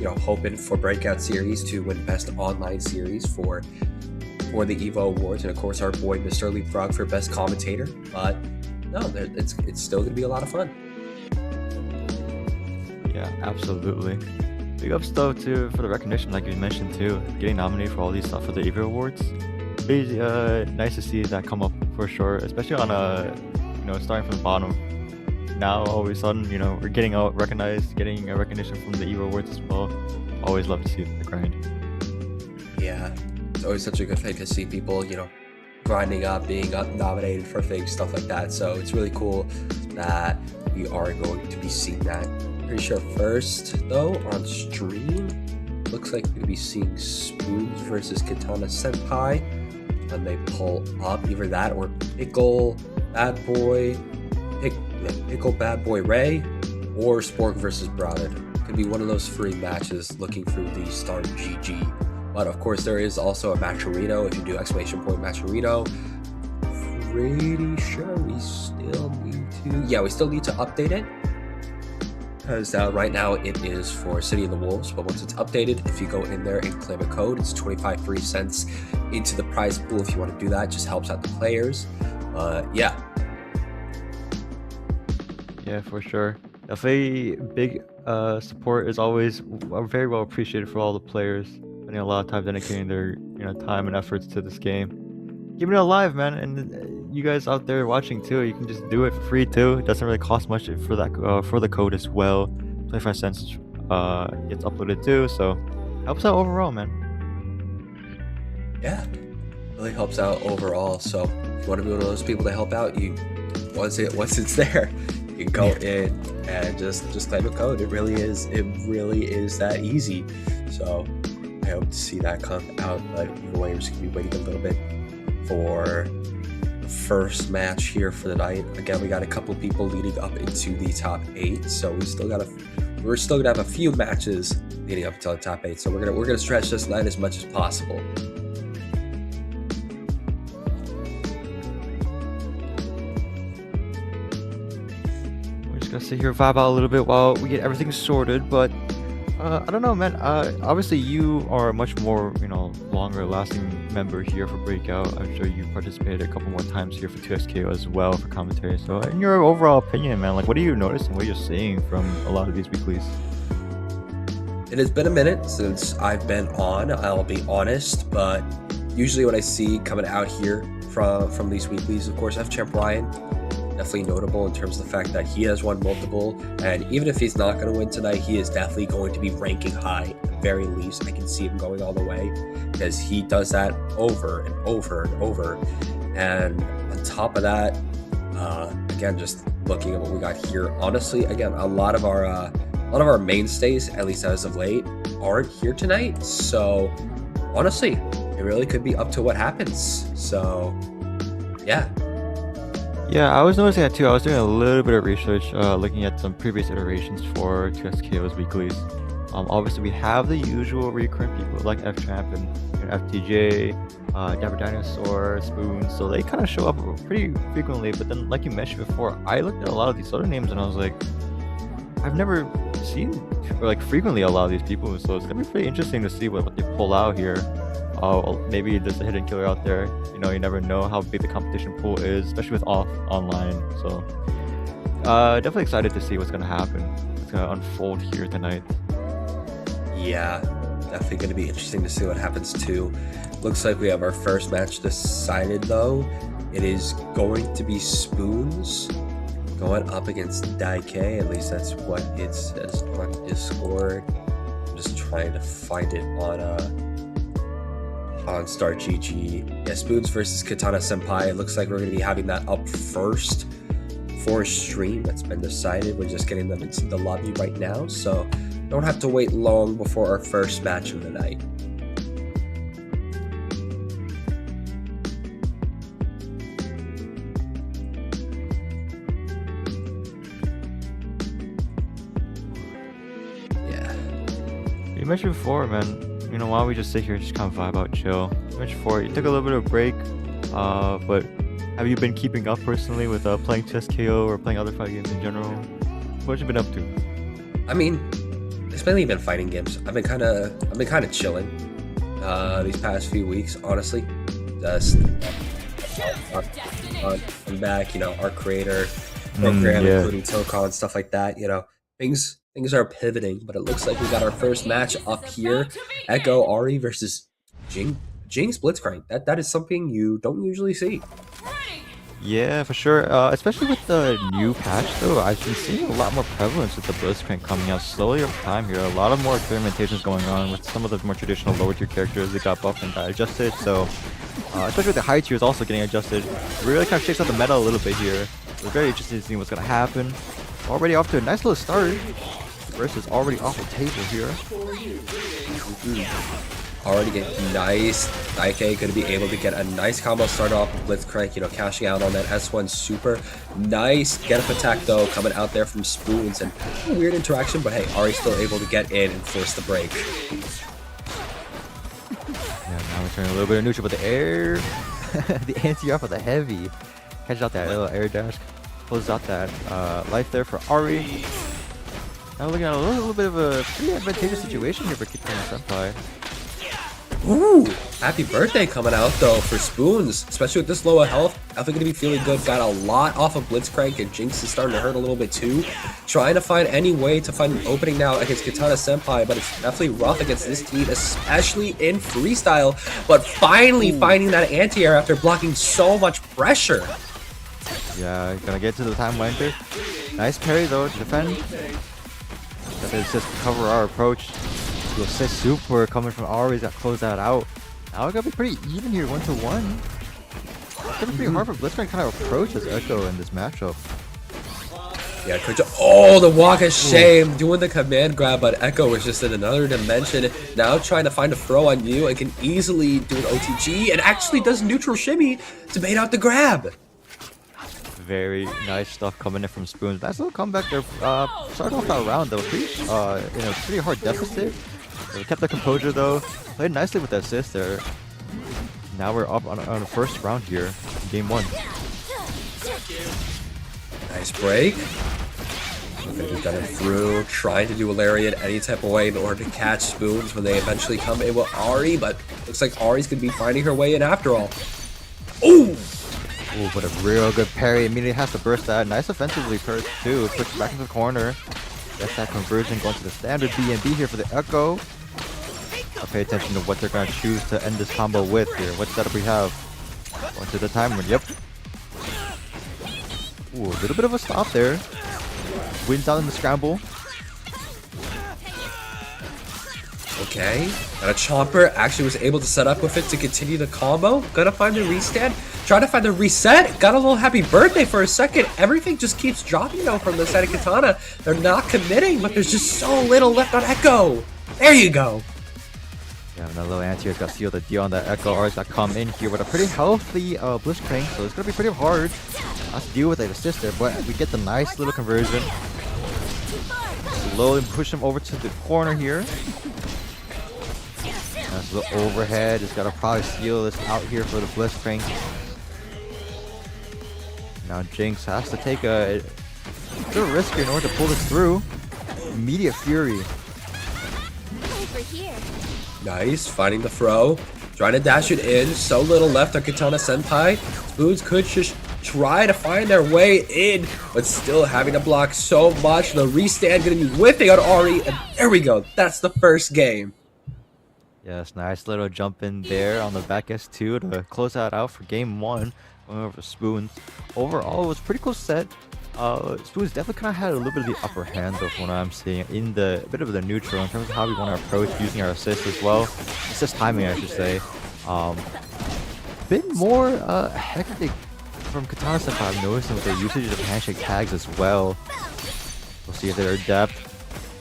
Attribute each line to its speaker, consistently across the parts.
Speaker 1: hoping for Breakout Series to win Best Online Series for the Evo Awards, and of course our boy Mr. Leapfrog for Best Commentator. But no, it's still going to be a lot of fun.
Speaker 2: Yeah, absolutely. Big ups though too for the recognition, like you mentioned too, getting nominated for all these stuff for the Evo Awards. It's nice to see that come up for sure, especially on starting from the bottom. Now all of a sudden, we're getting recognized, getting a recognition from the Evo Awards as well. Always love to see the grind.
Speaker 1: Yeah, it's always such a good thing to see people, grinding up, being up, nominated for things, stuff like that. So it's really cool that we are going to be seeing that. Pretty sure first though on stream, looks like we're gonna be seeing Spoons versus Katana Senpai when they pull up, either that or Pickle Bad Boy Ray, or Spork versus Broward. Could be one of those three matches looking through the Start GG. But of course there is also a Matcherino. If you do ! Matcherino, pretty sure we still need to update it, because right now it is for City of the Wolves. But once it's updated, if you go in there and claim a code, it's 25 free cents into the prize pool. If you want to do that, it just helps out the players.
Speaker 2: Yeah, for sure. Definitely big support is always very well appreciated for all the players, spending a lot of time dedicating their time and efforts to this game, keeping it alive, man. And you guys out there watching too, you can just do it for free too. It doesn't really cost much for that for the code as well. 25 cents gets uploaded too, so helps out overall, man.
Speaker 1: Yeah, really helps out overall. So if you want to be one of those people to help out, once it's there, you can go in and just claim a code. It really is that easy. So I hope to see that come out. But either way, we're just gonna be waiting a little bit for the first match here for the night. Again, we got a couple people leading up into the top 8, so we're still gonna have a few matches leading up until the top 8. So we're gonna stretch this night as much as possible.
Speaker 2: Gonna sit here, vibe out a little bit while we get everything sorted, but I don't know, man. Obviously you are a much more longer lasting member here for Breakout. I'm sure you participated a couple more times here for 2XKO as well for commentary. So in your overall opinion, man, like what are you noticing, what you're seeing from a lot of these weeklies?
Speaker 1: It has been a minute since I've been on, I'll be honest, but usually what I see coming out here from these weeklies, of course, I have Champ Ryan. Definitely notable in terms of the fact that he has won multiple, and even if he's not going to win tonight, he is definitely going to be ranking high. At the very least, I can see him going all the way, because he does that over and over and over. And on top of that, again, just looking at what we got here, honestly, again, a lot of our mainstays, at least as of late, aren't here tonight. So honestly, it really could be up to what happens. So yeah.
Speaker 2: Yeah, I was noticing that too. I was doing a little bit of research, looking at some previous iterations for 2XKO's weeklies. Obviously, we have the usual recurrent people like F-Champ and FTJ, Dapper Dinosaur, Spoon, so they kind of show up pretty frequently. But then, like you mentioned before, I looked at a lot of these other names and I was like, I've never seen frequently a lot of these people, so it's gonna be pretty interesting to see what they pull out here. Maybe there's a hidden killer out there. You never know how big the competition pool is, especially with online. So definitely excited to see what's gonna happen. It's gonna unfold here tonight.
Speaker 1: Yeah, definitely gonna be interesting to see what happens too. Looks like we have our first match decided though. It is going to be Spoons going up against Daike. At least that's what it says on Discord. I'm just trying to find it on Start GG. Yeah, Spoons versus Katana Senpai. It looks like we're going to be having that up first for stream. That's been decided. We're just getting them into the lobby right now, so don't have to wait long before our first match of the night.
Speaker 2: Yeah. You mentioned before, man, why don't we just sit here and just kind of vibe out, chill. You mentioned before, you took a little bit of a break, but have you been keeping up personally with playing 2XKO or playing other fight games in general? What have you been up to?
Speaker 1: I mean, it's mainly been fighting games. I've been kind of chilling these past few weeks, honestly. Just I'm back, our creator program,
Speaker 2: Yeah.
Speaker 1: including Tokon, stuff like that. Things are pivoting, but it looks like we got our first match up here. Echo Ari versus Jinx Blitzcrank. That is something you don't usually see.
Speaker 2: Yeah, for sure. Especially with the new patch, though, I've been seeing a lot more prevalence with the Blitzcrank coming out slowly over time here. A lot of more experimentations going on with some of the more traditional lower tier characters that got buffed and got adjusted. So, especially with the high tiers also getting adjusted, it really kind of shakes out the meta a little bit here. We're very interested to see what's going to happen. Already off to a nice little start. Versus already off the table here.
Speaker 1: Already getting nice. Nike going to be able to get a nice combo started off with Blitzcrank, cashing out on that S1 super. Nice get up attack though, coming out there from Spoons, and a weird interaction, but hey, Ari's still able to get in and force the break.
Speaker 2: Yeah, now we're turning a little bit of neutral, but the air, the anti-up with the heavy. Catches out that little air dash, closes out that life there for Ari. Now looking at a little bit of a pretty advantageous situation here for Kitana Senpai.
Speaker 1: Ooh, happy birthday coming out though for Spoons, especially with this low of health. Definitely gonna be feeling good. Got a lot off of Blitzcrank, and Jinx is starting to hurt a little bit too. Trying to find any way to find an opening now against Kitana Senpai, but it's definitely rough against this team, especially in freestyle. But finally finding that anti-air after blocking so much pressure.
Speaker 2: Yeah, gonna get to the timeline there. Nice parry though to defend. That just cover our approach. You'll say super coming from Ari's that close that out. Now it's gonna be pretty even here, 1-1. It's gonna be pretty hard for Blitzcrank to kind of approach as Echo in this matchup.
Speaker 1: Yeah, oh, the walk of shame, doing the command grab, but Echo was just in another dimension. Now trying to find a throw on you and can easily do an OTG and actually does neutral shimmy to bait out the grab.
Speaker 2: Very nice stuff coming in from Spoons. Nice little comeback there. Started off that round though, in a pretty hard deficit. They kept the composure though. Played nicely with the assist there. Now we're up on the first round here, game 1.
Speaker 1: Nice break. They've done it through, trying to do a lariat any type of way in order to catch Spoons when they eventually come in with Ari, but looks like Ari's gonna be finding her way in after all. Ooh!
Speaker 2: Ooh, but a real good parry. Immediately has to burst that. Nice offensively first too. Puts back into the corner. Gets that conversion going to the standard B&B here for the Echo. I'll pay attention to what they're going to choose to end this combo with here. What setup we have? Going to the timer. Yep. Ooh, a little bit of a stop there. Wins out in the scramble.
Speaker 1: Okay, and a Chomper actually was able to set up with it to continue the combo. Gonna find the restand, trying to find the reset. Got a little happy birthday for a second. Everything just keeps dropping though from the side of Kitana. They're not committing, but there's just so little left on Echo. There you go.
Speaker 2: Yeah, another little anti-air's got sealed the deal on that Echo. R's got come in here with a pretty healthy Blitzcrank, so it's gonna be pretty hard. Has to deal with it, assist there, but we get the nice little conversion. Slowly push him over to the corner here. Nice little overhead. Just gotta probably seal this out here for the Blitzcrank. Now Jinx has to take a little risk in order to pull this through. Immediate fury.
Speaker 1: Nice, finding the throw. Trying to dash it in. So little left on Kitana Senpai. Spoons could just try to find their way in, but still having to block so much. The restand gonna be whiffing on Ari, and there we go. That's the first game.
Speaker 2: Yes, nice little jump in there on the back S2 to close that out for game 1. Going over Spoons. Overall, it was a pretty close set. Spoons definitely kind of had a little bit of the upper hand though, from what I'm seeing, in the bit of the neutral in terms of how we want to approach using our assist as well. Assist timing, I should say. Bit more hectic from Kitana Senpai, I'm noticing with their usage of handshake tags as well. We'll see if they're adept.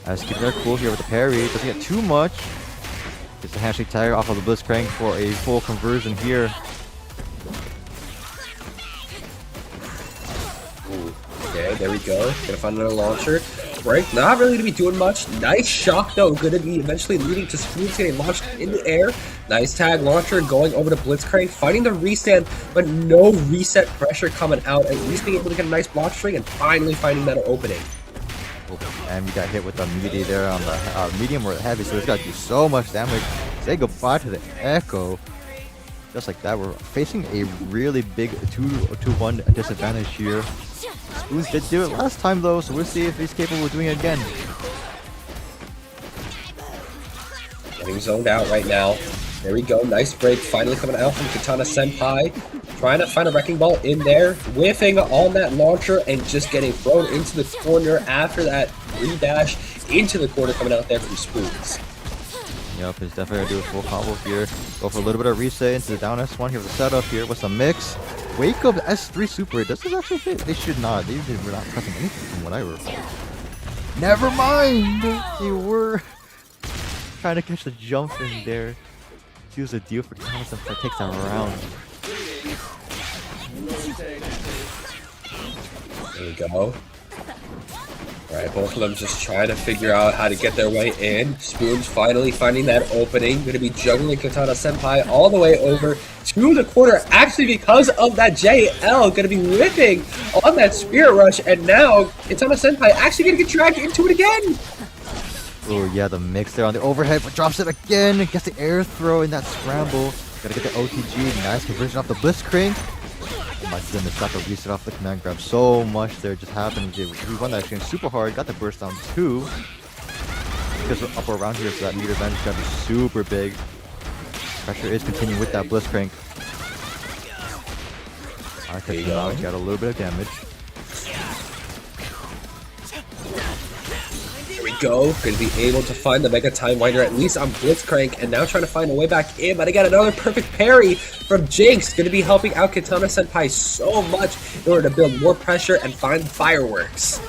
Speaker 2: As keeping their cool here with the parry. Doesn't get too much. Gets the handshake tag off of the Blitzcrank for a full conversion here.
Speaker 1: Ooh, okay, there we go. Gonna find another launcher. Break, not really gonna be doing much. Nice shock though, gonna be eventually leading to Spoons getting launched in the air. Nice tag launcher going over to Blitzcrank, finding the restand, but no reset pressure coming out. At least being able to get a nice block string and finally finding that opening.
Speaker 2: And we got hit with the meaty there on the medium or heavy, so it's got to do so much damage. Say goodbye to the Echo. Just like that, we're facing a really big 2-1 disadvantage here. Spoons did do it last time though, so we'll see if he's capable of doing it again.
Speaker 1: Getting zoned out right now. There we go. Nice break finally coming out from Katana Senpai. Trying to find a Wrecking Ball in there. Whiffing on that launcher and just getting thrown into the corner after that re-dash into the corner coming out there from Spoons.
Speaker 2: Yep, he's definitely going to do a full combo here. Go for a little bit of reset into the down S1 here with the setup here with some mix. Wake up S3 super. Does this actually fit? They should not. They were not pressing anything from what I recall. Never mind! They were trying to catch the jump in there. Use a deal for Thomas and takes that round.
Speaker 1: There we go. Alright, both of them just trying to figure out how to get their way in. Spoons finally finding that opening. Going to be juggling Katana Senpai all the way over to the corner. Actually, because of that JL, going to be whipping on that Spirit Rush. And now, Katana Senpai actually going to get dragged into it again.
Speaker 2: Oh yeah, the mix there on the overhead, but drops it again. Gets the air throw in that scramble. Gotta get the OTG. Nice conversion off the Blitzcrank. Oh my goodness, got the reset off the command grab. So much there just happened. We won that exchange super hard. Got the burst down too. Because we're up around here, so that meter advantage is gonna be super big. Pressure is continuing with that Blitzcrank. Alright, catching him out. Got a little bit of damage.
Speaker 1: Go. Going to be able to find the Mega Time Winder at least on Blitzcrank, and now trying to find a way back in, but again, another perfect parry from Jinx. Going to be helping out Katana Senpai so much in order to build more pressure and find fireworks.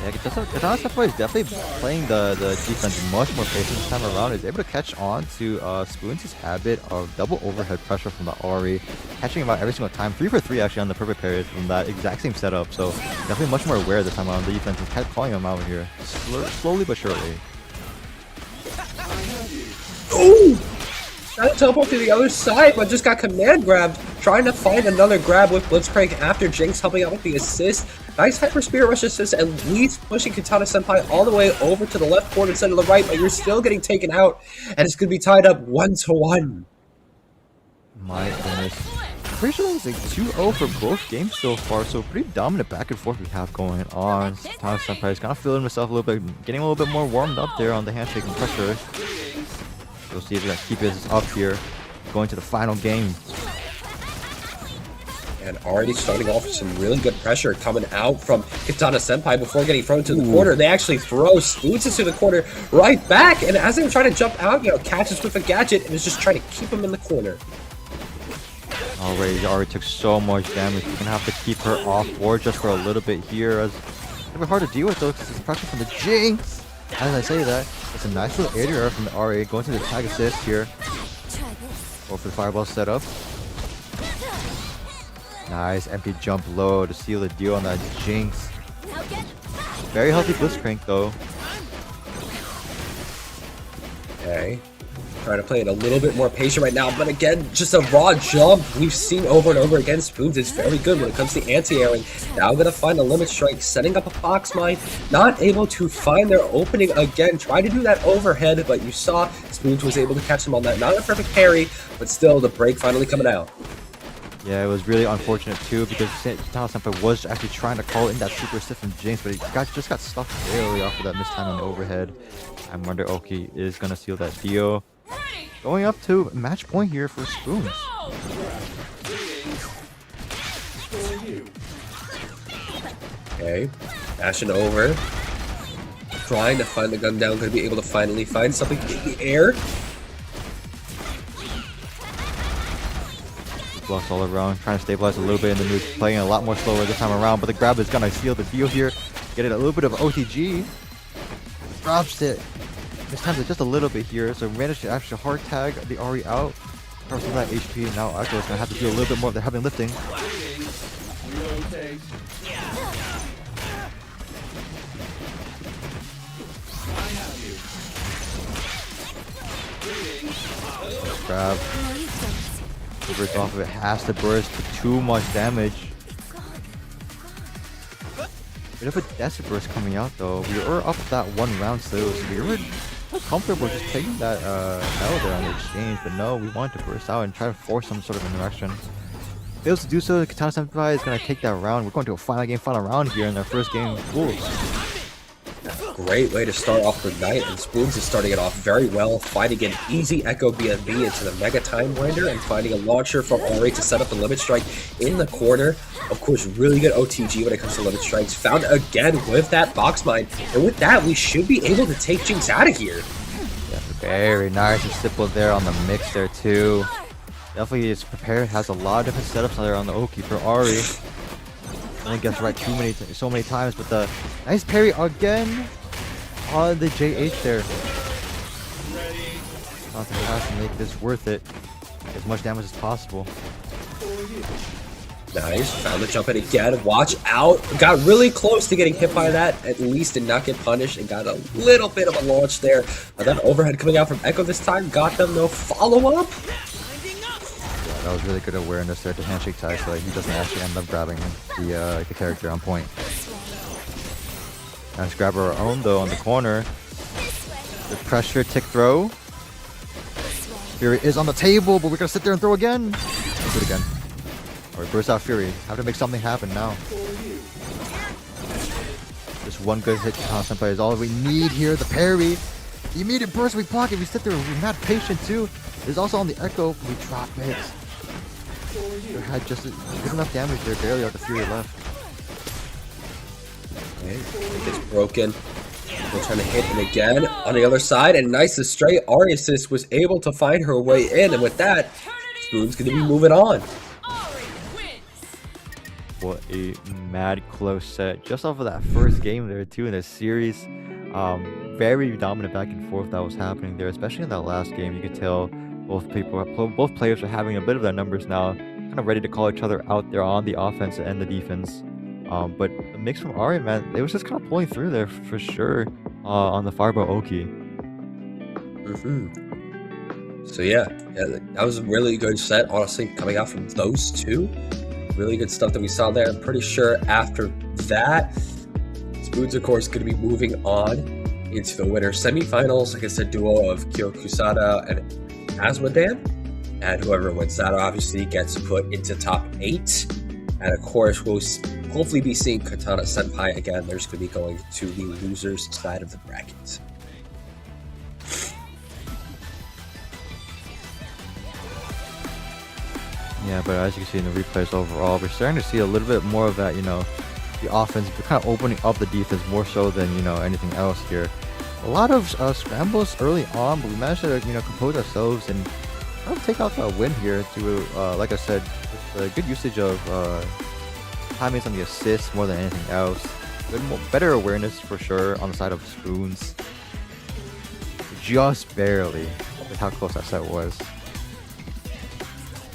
Speaker 2: Yeah, Katana Senpai is definitely playing the defense much more patient this time around. He's able to catch on to Spoons' habit of double overhead pressure from the Ori, catching him out every single time. 3 for 3 actually on the perfect parry from that exact same setup. So definitely much more aware this time around the defense and kept calling him out here, slowly but surely.
Speaker 1: Ooh! Trying to teleport to the other side, but just got command grabbed. Trying to find another grab with Blitzcrank after Jinx helping out with the assist. Nice Hyper Spirit Rush assist, at least pushing Katana Senpai all the way over to the left corner instead of the right, but you're still getting taken out, and it's going to be tied up 1-1.
Speaker 2: My goodness. Pretty sure it's like 2-0 for both games so far, so pretty dominant back and forth we have going on. Katana Senpai is kind of feeling himself a little bit, getting a little bit more warmed up there on the handshake and pressure. We'll see if we can keep this up here, going to the final game.
Speaker 1: And already starting off with some really good pressure coming out from Katana Senpai before getting thrown to the corner. They actually throw Spoons into the corner right back, and as they were trying to jump out, catches with a gadget and is just trying to keep him in the corner.
Speaker 2: Already took so much damage. We're gonna have to keep her off board just for a little bit here. It's gonna be hard to deal with though, because it's pressure from the Jinx. As I say that, it's a nice little area from the RA going to the tag assist here. Go for the fireball setup. Nice empty jump low to seal the deal on that Jinx. Very healthy Blitzcrank though.
Speaker 1: Okay. Trying to play it a little bit more patient right now, but again, just a raw jump we've seen over and over again. Spoons is very good when it comes to anti-airing. Now gonna find a limit strike, setting up a box mine, not able to find their opening again. Try to do that overhead, but you saw Spoons was able to catch him on that. Not a perfect parry, but still the break finally coming out.
Speaker 2: Yeah, it was really unfortunate too, because Katana Senpai was actually trying to call in that super stiff from Jinx, but he just got stuck barely off of that mistime on the overhead. I wonder Oki is gonna seal that deal. Going up to match point here for Spoons.
Speaker 1: Okay, dashing over. Trying to find the gun down, gonna be able to finally find something in the air.
Speaker 2: Blocks all around, trying to stabilize a little bit, and then he's playing a lot more slower this time around, but the grab is gonna seal the deal here. Get it a little bit of OTG. Drops it. This time just a little bit here, so managed to actually hard tag the Ari out. Covers some of that HP, and now Akko is gonna have to do a little bit more of the heavy lifting. Grab. The burst off of it has to burst for too much damage. Bit of a desert burst coming out though. We were up that one round still, so we were quite comfortable just taking that L there on the exchange, but no, we wanted to burst out and try to force some sort of interaction. Fails to do so, Katana Senpai is going to take that round. We're going to a final round here in our first game. Wolves.
Speaker 1: Great way to start off the night, and Spoons is starting it off very well, finding an easy Echo BFB into the Mega Time Winder and finding a launcher from Ori to set up the Limit Strike in the corner. Of course, really good OTG when it comes to Limit Strikes, found again with that Box Mine, and with that, we should be able to take Jinx out of here.
Speaker 2: Yeah, very nice and simple there on the mix there too. Definitely is prepared, has a lot of different setups there on the Oki for Ari. Only gets right so many times, but the nice parry again on the JH there. Something has to make this worth it. As much damage as possible.
Speaker 1: Nice, found the jump in again, watch out, got really close to getting hit by that, at least did not get punished, and got a little bit of a launch there. That overhead coming out from Echo this time, got them no follow-up.
Speaker 2: That was really good awareness there to handshake tag so that he doesn't actually end up grabbing the character on point. Nice grab of our own though on the corner. The pressure tick throw. Fury is on the table, but we're gonna sit there and throw again. Let's do it again. Alright, burst out Fury. Have to make something happen now. Just one good hit to Senpai is all we need here. The parry. The immediate burst we block it. We sit there, we're not patient too. It's also on the Echo. We drop it. We had just good enough damage there, barely out the Fury left.
Speaker 1: Okay, it's broken. We're trying to hit him again on the other side, and nice and straight. Ariasis was able to find her way in, and with that, Spoon's going to be moving on.
Speaker 2: What a mad close set. Just off of that first game there too in the series. Very dominant back and forth that was happening there, especially in that last game. You could tell both players are having a bit of their numbers now, kind of ready to call each other out there on the offense and the defense. But the mix from Ari, man, it was just kind of pulling through there for sure on the Fireball Oki.
Speaker 1: So yeah, that was a really good set, honestly, coming out from those two. Really good stuff that we saw there. I'm pretty sure after that, Spoons, of course, going to be moving on into the winner semifinals. Like I said, duo of Kyokusada and Asmodan. And whoever wins that obviously gets put into top 8. And of course, we'll hopefully be seeing Katana Senpai again. They're just going to be going to the losers side of the bracket.
Speaker 2: Yeah, but as you can see in the replays overall, we're starting to see a little bit more of that, you know, the offense, but kind of opening up the defense more so than, you know, anything else here. A lot of scrambles early on, but we managed to, you know, compose ourselves and kind of take out that win here through, like I said, with a good usage of timings on the assists more than anything else. Better awareness for sure on the side of Spoons. Just barely with how close that set was.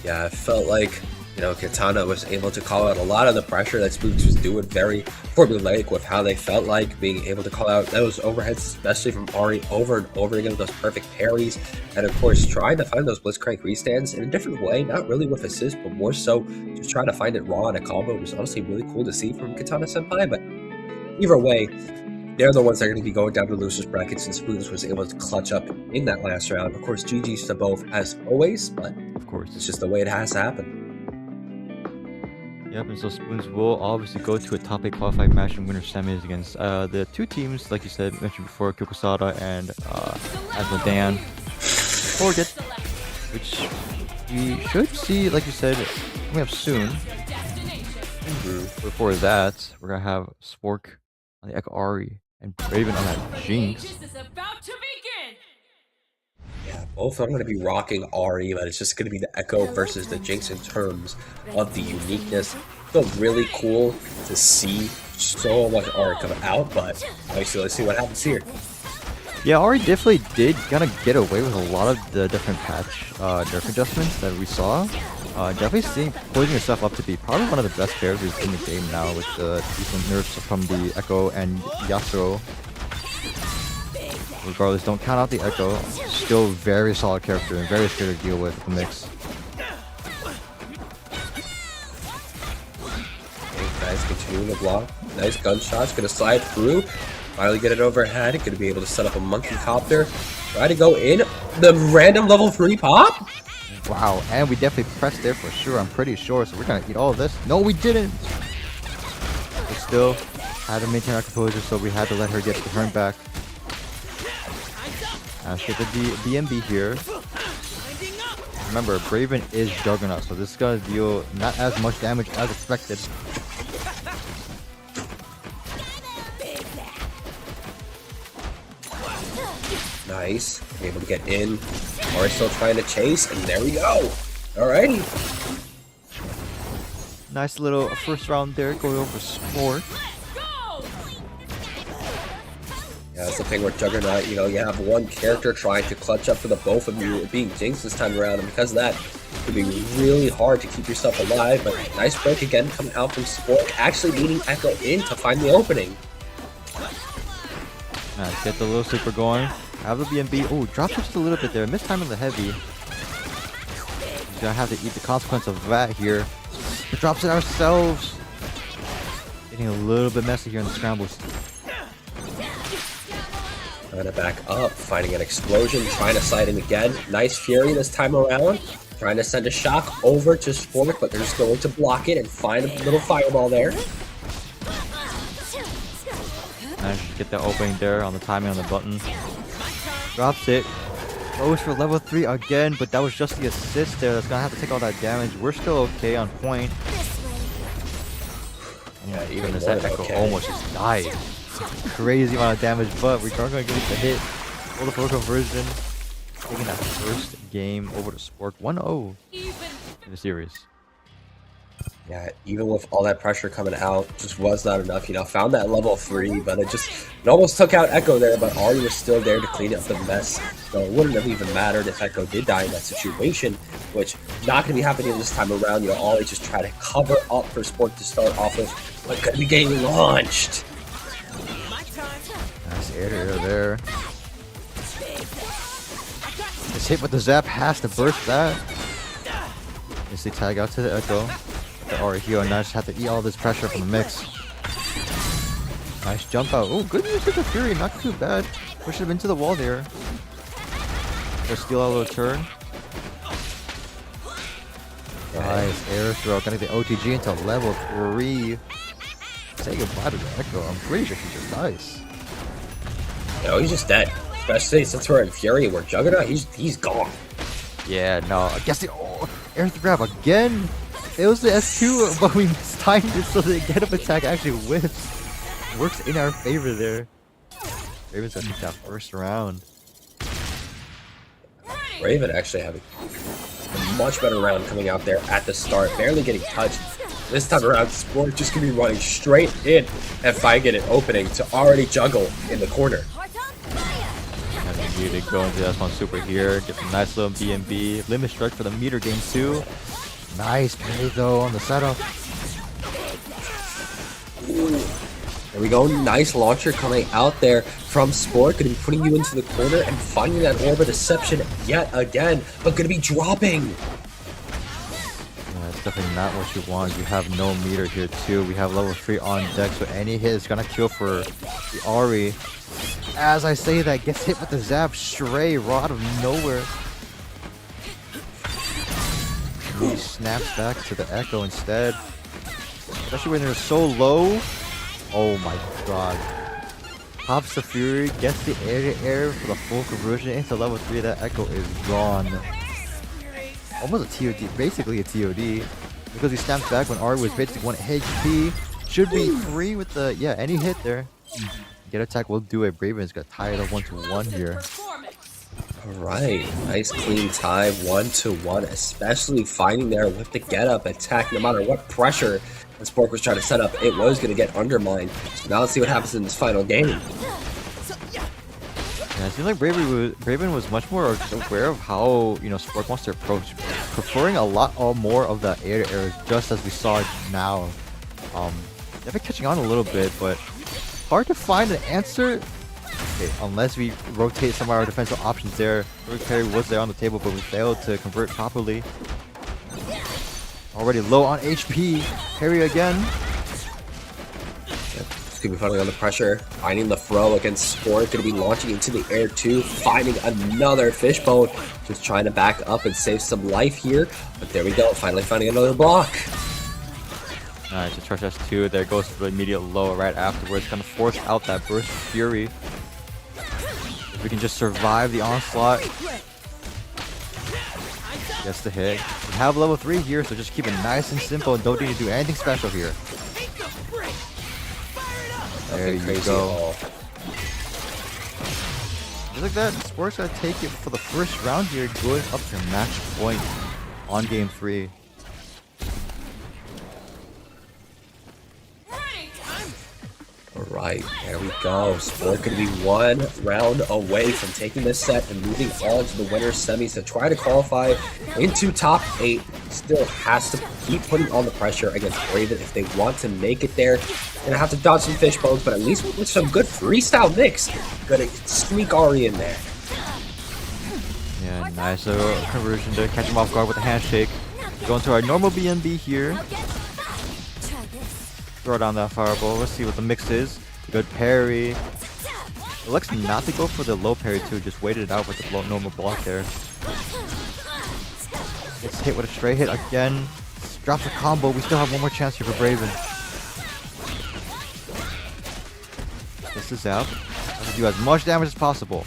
Speaker 1: Yeah, I felt like, you know, Katana was able to call out a lot of the pressure that Spoons was doing, very formulaic with how they felt like, being able to call out those overheads, especially from Ari, over and over again with those perfect parries, and of course trying to find those Blitzcrank restands in a different way, not really with assists, but more so just trying to find it raw in a combo. It was honestly really cool to see from Katana Senpai, but either way, they're the ones that are going to be going down to losers brackets, and Spoons was able to clutch up in that last round. Of course, GG's to both as always, but
Speaker 2: of course,
Speaker 1: it's just the way it has to happen.
Speaker 2: Yep, and so Spoons will obviously go to a top 8 qualifying match in winter semis against the two teams, like you said, mentioned before, Kyokusada and Asmodan. Forget, which we should see, like you said, coming up soon. Before that, we're going to have Spork on the Echo Ari and Raven on that Jinx.
Speaker 1: Yeah, both are going to be rocking Ari, but it's just going to be the Echo versus the Jinx in terms of the uniqueness. It's still really cool to see so much Ari come out, but obviously let's see what happens here.
Speaker 2: Yeah, Ari definitely did kind of get away with a lot of the different patch nerf adjustments that we saw. Definitely seeing posing yourself up to be probably one of the best characters in the game now with the decent nerfs from the Echo and Yasuo. Regardless, don't count out the Echo. Still very solid character and very scary to deal with the mix.
Speaker 1: Both guys continue doing the block. Nice gunshots. Gonna slide through. Finally get it overhead. Gonna be able to set up a monkey copter. Try to go in. The random level 3 pop.
Speaker 2: Wow, and we definitely pressed there for sure. I'm pretty sure. So we're gonna eat all of this. No, we didn't. We still had to maintain our composure, so we had to let her get the turn back. Let's get the BMB here. Remember, Braven is Juggernaut, so this is gonna deal not as much damage as expected.
Speaker 1: Nice. Able to get in. Are still trying to chase, and there we go. Alrighty.
Speaker 2: Nice little first round there, going over Sport.
Speaker 1: Yeah, that's the thing with Juggernaut, you know, you have one character trying to clutch up for the both of you, being Jinx this time around, and because of that, it could be really hard to keep yourself alive, but nice break again coming out from Spork, actually leading Echo in to find the opening.
Speaker 2: Nice, get the little super going. Have the BMB. Oh, drops just a little bit there. Missed time on the heavy. He's gonna have to eat the consequence of that here. We drops it ourselves. Getting a little bit messy here in the scrambles.
Speaker 1: Trying to back up, finding an explosion, trying to slide in again. Nice Fury this time around. Trying to send a shock over to Spork, but they're just going to block it and find a little fireball there.
Speaker 2: Nice, get the opening there on the timing on the button. Drops it. Goes for level 3 again, but that was just the assist there. That's gonna have to take all that damage. We're still okay on point.
Speaker 1: Yeah,
Speaker 2: even this Echo almost just died. Crazy amount of damage, but we're gonna get the hit. Hold the full conversion. Taking that first game over to Sport 1-0 in the series.
Speaker 1: Yeah, even with all that pressure coming out, just was not enough. You know, found that level 3, but it almost took out Echo there, but Ari was still there to clean up the mess. So it wouldn't have even mattered if Echo did die in that situation, which not going to be happening this time around. You know, Ari just try to cover up for Sport to start off with, but could be getting launched.
Speaker 2: Nice air there. This hit with the zap has to burst that. Is the tag out to the Echo. The Aura Hero and just have to eat all this pressure from the mix. Nice jump out. Oh, good use of the Fury. Not too bad. Push him into the wall there. Just steal out a little turn. Nice air throw. Gonna get the OTG into level 3. Say goodbye to the Echo. I'm pretty sure he just dies.
Speaker 1: No, he's just dead. Especially since we're in Fury, we're Juggernaut, he's gone.
Speaker 2: Yeah, no. I guess the air grab again. It was the S2, but we timed it so the get up attack actually whiffs. Works in our favor there. Raven's gonna take that first round.
Speaker 1: Raven actually having a much better round coming out there at the start, barely getting touched. This time around, Sport just gonna be running straight in and finding an opening to already juggle in the corner.
Speaker 2: Need to go into that one super here. Get some nice little BMB. Limit strike for the meter game too. Nice play though on the setup.
Speaker 1: There we go. Nice launcher coming out there from Sport. Going to be putting you into the corner and finding that Orb of Deception yet again, but going to be dropping.
Speaker 2: That's definitely not what you want. You have no meter here too. We have level 3 on deck, so any hit is going to kill for the Ari. As I say that, gets hit with the zap stray right out of nowhere. He snaps back to the Echo instead. Especially when they're so low. Oh my god. Pops the Fury, gets the air for the full conversion into level 3. That Echo is gone. Almost a TOD, basically a TOD. Because he snaps back when Ari was basically 1 HP. Should be free with the, yeah, any hit there. Get attack will do it. Braven's got tied up 1-1 here.
Speaker 1: Alright, nice clean tie, 1-1, especially finding there with the get up attack, no matter what pressure the Spork was trying to set up, it was going to get undermined. So now let's see what happens in this final game.
Speaker 2: Yeah, it seems like Braven was much more aware of how, you know, Spork wants to approach, preferring a lot more of the air-to-air, just as we saw now. They've been catching on a little bit, but hard to find an answer. Okay, unless we rotate some of our defensive options there. Carry was there on the table, but we failed to convert properly. Already low on HP. Carry again.
Speaker 1: Could be putting on the pressure, finding the throw against Sport. Going to be launching into the air too, finding another fishbone. Just trying to back up and save some life here. But there we go, finally finding another block.
Speaker 2: Nice, the charge S2. There goes for the immediate low right afterwards. Gonna force out that burst fury. If we can just survive the onslaught. Gets the hit. We have level 3 here, so just keep it nice and simple and don't need to do anything special here. There you go. Just like that, Sport's gonna take it for the first round here, going up to match point on game 3.
Speaker 1: Alright, there we go. Sport could be 1 round away from taking this set and moving on to the winner's semis to try to qualify into top 8. Still has to keep putting on the pressure against Raven if they want to make it there. Gonna have to dodge some fishbones, but at least with some good freestyle mix, gonna sneak Ari in there.
Speaker 2: Yeah, nice little conversion to catch him off guard with a handshake. Going to our normal BNB here. Throw down that fireball. Let's see what the mix is. Good parry. Elects not to go for the low parry too. Just waited it out with the normal block there. Gets hit with a straight hit again. Drops a combo. We still have one more chance here for Braven. This is out. Let's do as much damage as possible.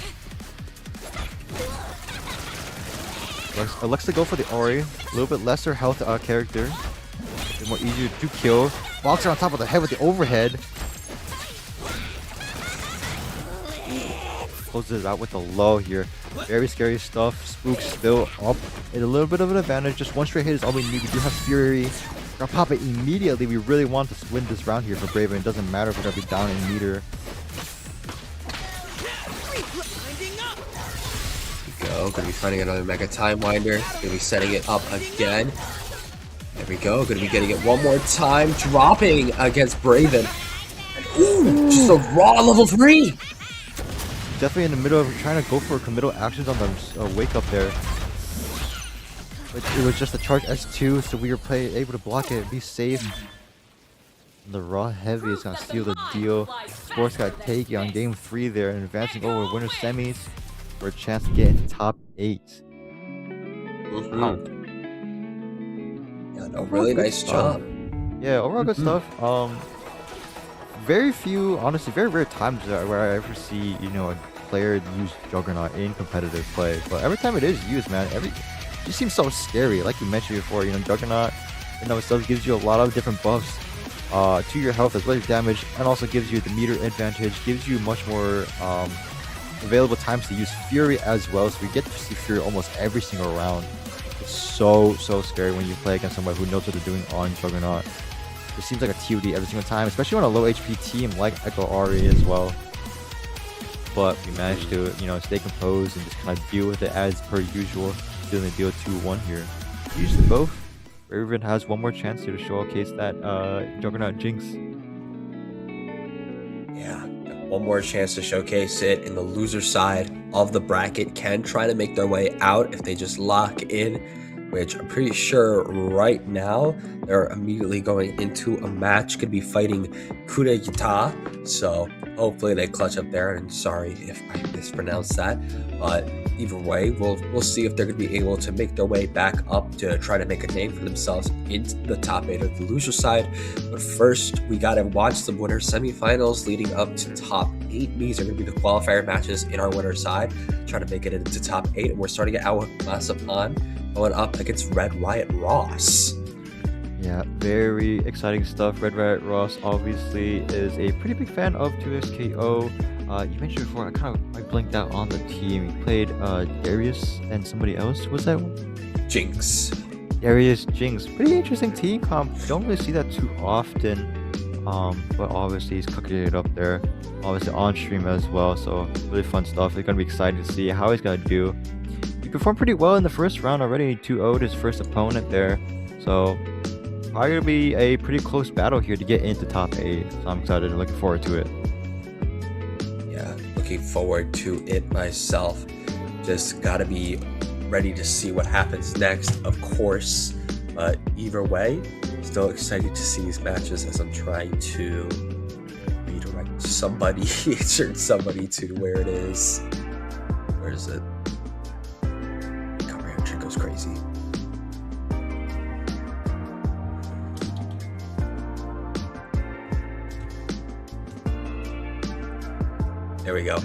Speaker 2: Elects to go for the Ori. A little bit lesser health character. A bit more easier to kill. Walks her on top of the head with the overhead. Closes it out with the low here. Very scary stuff. Spook still up. It's a little bit of an advantage. Just one straight hit is all we need. We do have Fury. Gonna pop it immediately. We really want to win this round here for Braven. It doesn't matter if we're gonna be down in meter.
Speaker 1: Go, gonna be finding another Mega Time Winder. Gonna be setting it up again. There we go, gonna be getting it one more time, dropping against Braven. Ooh, just a raw level 3!
Speaker 2: Definitely in the middle of trying to go for committal actions on the wake up there. But it was just a charge S2, so we were able to block it, be safe. The raw heavy is gonna steal the deal. Sports got taken on game 3 there and advancing over winner semis for a chance to get into top 8. Wow.
Speaker 1: Yeah, no, really nice job.
Speaker 2: Yeah, overall good stuff. Very few, honestly, very rare times where I ever see, a player use Juggernaut in competitive play. But every time it is used, man, it just seems so scary. Like you mentioned before, Juggernaut in itself gives you a lot of different buffs to your health as well as damage, and also gives you the meter advantage, gives you much more available times to use Fury as well. So we get to see Fury almost every single round. It's so scary when you play against somebody who knows what they're doing on Juggernaut. It seems like a TOD every single time, especially on a low HP team like Echo Ari as well. But we managed to, stay composed and just kind of deal with it as per usual. Dealing the deal 2-1 here. Usually both. Raven has one more chance here to showcase that Juggernaut Jinx.
Speaker 1: Yeah, one more chance to showcase it, and the loser side of the bracket can try to make their way out if they just lock in, which I'm pretty sure right now they're immediately going into a match. Could be fighting Kude Gita, so hopefully they clutch up there. And sorry if I mispronounced that, but either way, we'll see if they're going to be able to make their way back up to try to make a name for themselves into the top 8 of the loser side. But first, we got to watch the winner semifinals leading up to top 8. These are going to be the qualifier matches in our winner side, trying to make it into top 8. And we're starting it out with Masapan going up against Red Riot Ross.
Speaker 2: Yeah, very exciting stuff. Red Riot Ross obviously is a pretty big fan of 2SKO. You mentioned before, I blinked out on the team. He played Darius and somebody else. Was that one?
Speaker 1: Jinx.
Speaker 2: Darius, Jinx. Pretty interesting team comp. Don't really see that too often. But obviously he's cooking it up there. Obviously on stream as well. So really fun stuff. It's gonna be exciting to see how he's gonna do. He performed pretty well in the first round already. 2-0'd his first opponent there. So probably gonna be a pretty close battle here to get into top 8. So I'm excited and looking forward to it.
Speaker 1: Yeah, looking forward to it myself. Just gotta be ready to see what happens next, of course. But either way, still excited to see these matches as I'm trying to read somebody insert somebody to where it is. Where is it? Comprehension goes crazy. There we go.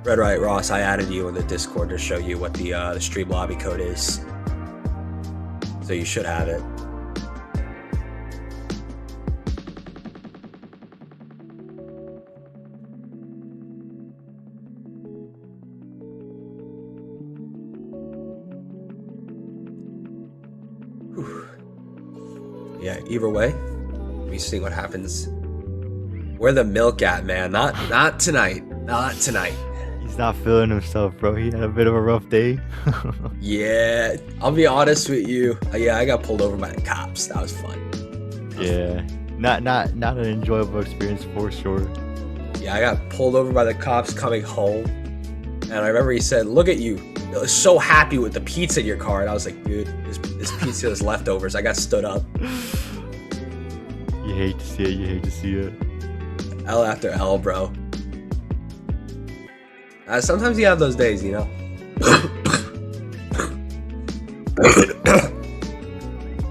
Speaker 1: Red Right Ross, I added you in the Discord to show you what the stream lobby code is. So you should have it. Whew. Yeah, either way, we see what happens. Where the milk at, man? Not tonight. Not tonight.
Speaker 2: He's not feeling himself, bro. He had a bit of a rough day.
Speaker 1: Yeah, I'll be honest with you. Yeah, I got pulled over by the cops. That was fun.
Speaker 2: Yeah, not an enjoyable experience for sure.
Speaker 1: Yeah, I got pulled over by the cops coming home, and I remember he said, "Look at you, you're so happy with the pizza in your car." And I was like, "Dude, this pizza is leftovers." I got stood up.
Speaker 2: You hate to see it. You hate to see it.
Speaker 1: L after L, bro. Sometimes you have those days, you know.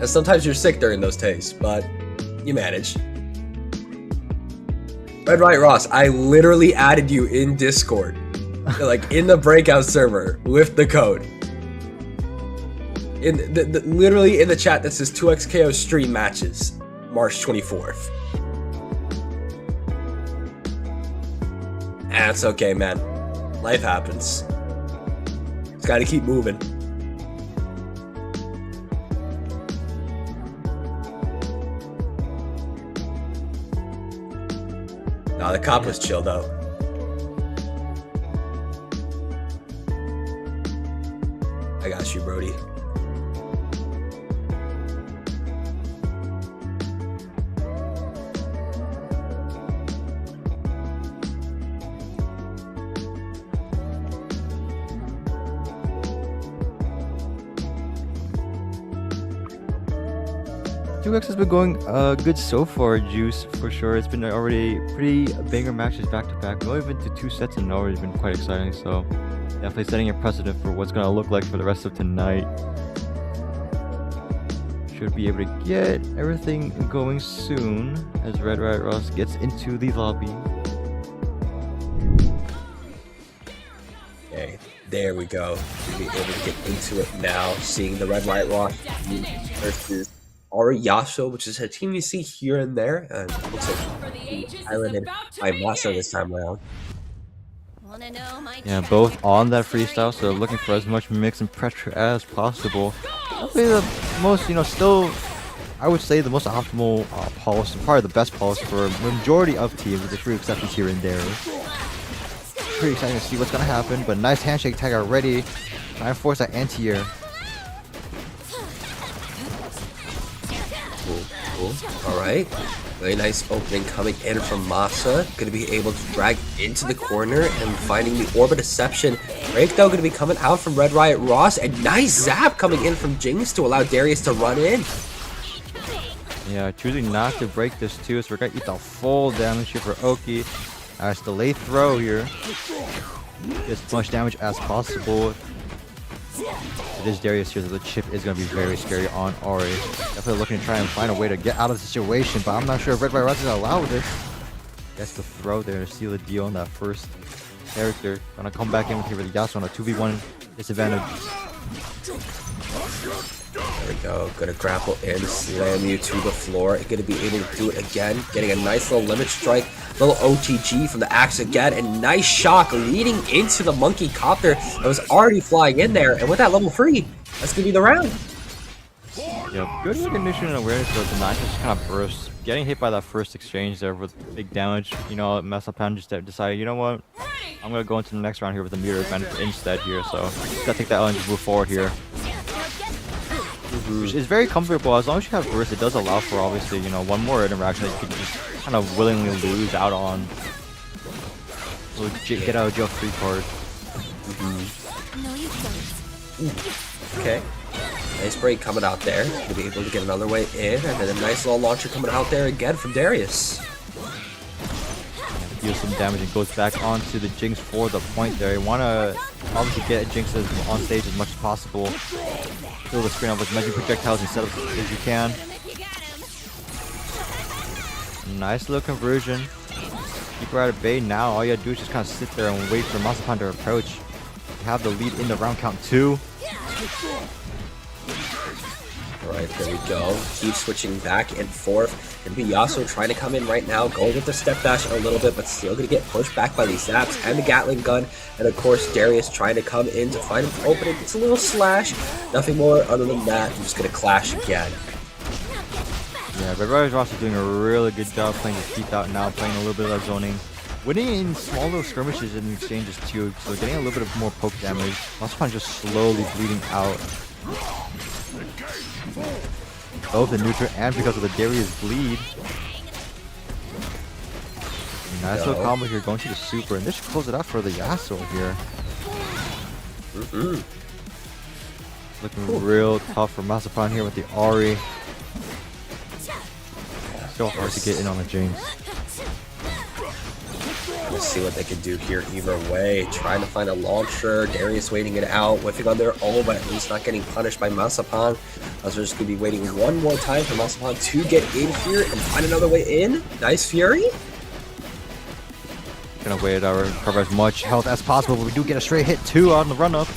Speaker 1: And sometimes you're sick during those days, but you manage. Red Right Ross, I literally added you in Discord, like in the Breakout server with the code. In literally in the chat that says 2xKO stream matches, March 24th. That's okay, man. Life happens. Just gotta keep moving. Nah, the cop was chill though. I got you, Brody.
Speaker 2: 2x has been going good so far, Juice, for sure. It's been already pretty banger matches back to back. We've only been to 2 sets and already been quite exciting, so definitely setting a precedent for what's going to look like for the rest of tonight. Should be able to get everything going soon as Red Right Ross gets into the lobby.
Speaker 1: Okay, there we go. We'll be able to get into it now, seeing the Red Right Ross versus Yasuo, which is a team you see here and there, and it looks like piloted by Masa this time around.
Speaker 2: Yeah, both on that freestyle, so looking for as much mix and pressure as possible. Probably the most, still, I would say the most optimal policy, probably the best policy for a majority of teams, with a few exceptions here and there. Pretty exciting to see what's gonna happen, but nice handshake tag already. Trying to force that anti-air.
Speaker 1: Cool. Alright. Very nice opening coming in from Masa. Going to be able to drag into the corner and finding the Orb of Deception. Breakout going to be coming out from Red Riot Ross. And nice zap coming in from Jinx to allow Darius to run in.
Speaker 2: Yeah, choosing not to break this too, so we're going to eat the full damage here for Oki. Nice delayed throw here. Get as much damage as possible. It is Darius here, so the chip is going to be very scary on Ori. Definitely looking to try and find a way to get out of the situation, but I'm not sure if Red Riot Ross is going to allow this. Gets the throw there to seal the deal on that first character. Going to come back in here with Yasuo on a 2v1 disadvantage.
Speaker 1: There we go. Gonna grapple in, slam you to the floor. Gonna be able to do it again. Getting a nice little limit strike. Little OTG from the axe again. And nice shock leading into the monkey copter that was already flying in there. And with that level 3, that's gonna be the round.
Speaker 2: Yep, good recognition and awareness of the knife just kind of burst. Getting hit by that first exchange there with big damage. Masapan just decided, you know what? I'm gonna go into the next round here with a meter advantage instead here. So just gotta take that L and just move forward here. Which is very comfortable. As long as you have burst, it does allow for obviously, one more interaction that you can just kind of willingly lose out on. Get out of jail free card.
Speaker 1: Okay. Nice break coming out there. Gonna be able to get another way in, and then a nice little launcher coming out there again from Darius.
Speaker 2: deals some damage and goes back onto the Jinx for the point there. You want to obviously get Jinx on stage as much as possible. Fill the screen up with magic projectiles and set up as you can. Nice little conversion. Keep her out of bay now. All you gotta do is just kind of sit there and wait for Masapan to approach. You have the lead in the round count 2.
Speaker 1: Alright, there we go. Keep switching back and forth. And Yasuo trying to come in right now, going with the step dash a little bit, but still going to get pushed back by these zaps and the Gatling gun. And of course, Darius trying to come in to find an opening. It's a little slash. Nothing more other than that. I'm just going to clash again.
Speaker 2: Yeah, but Ross is doing a really good job playing his teeth out now, playing a little bit of that zoning. Winning in small little skirmishes and exchanges too, so getting a little bit of more poke damage. Masapan just slowly bleeding out. Both the neutral and because of the Darius bleed. Nice little combo here, going to the super, and this should close it out for the Yasuo here. Looking real tough for Masapan here with the Ahri. So hard to get in on the Jinx.
Speaker 1: Let's see what they can do here either way. Trying to find a launcher. Darius waiting it out. Whiffing on their own, but at least not getting punished by Masapan. As we're just going to be waiting one more time for Masapan to get in here and find another way in. Nice Fury.
Speaker 2: Gonna wait it out, recover as much health as possible, but we do get a straight hit 2 on the run up.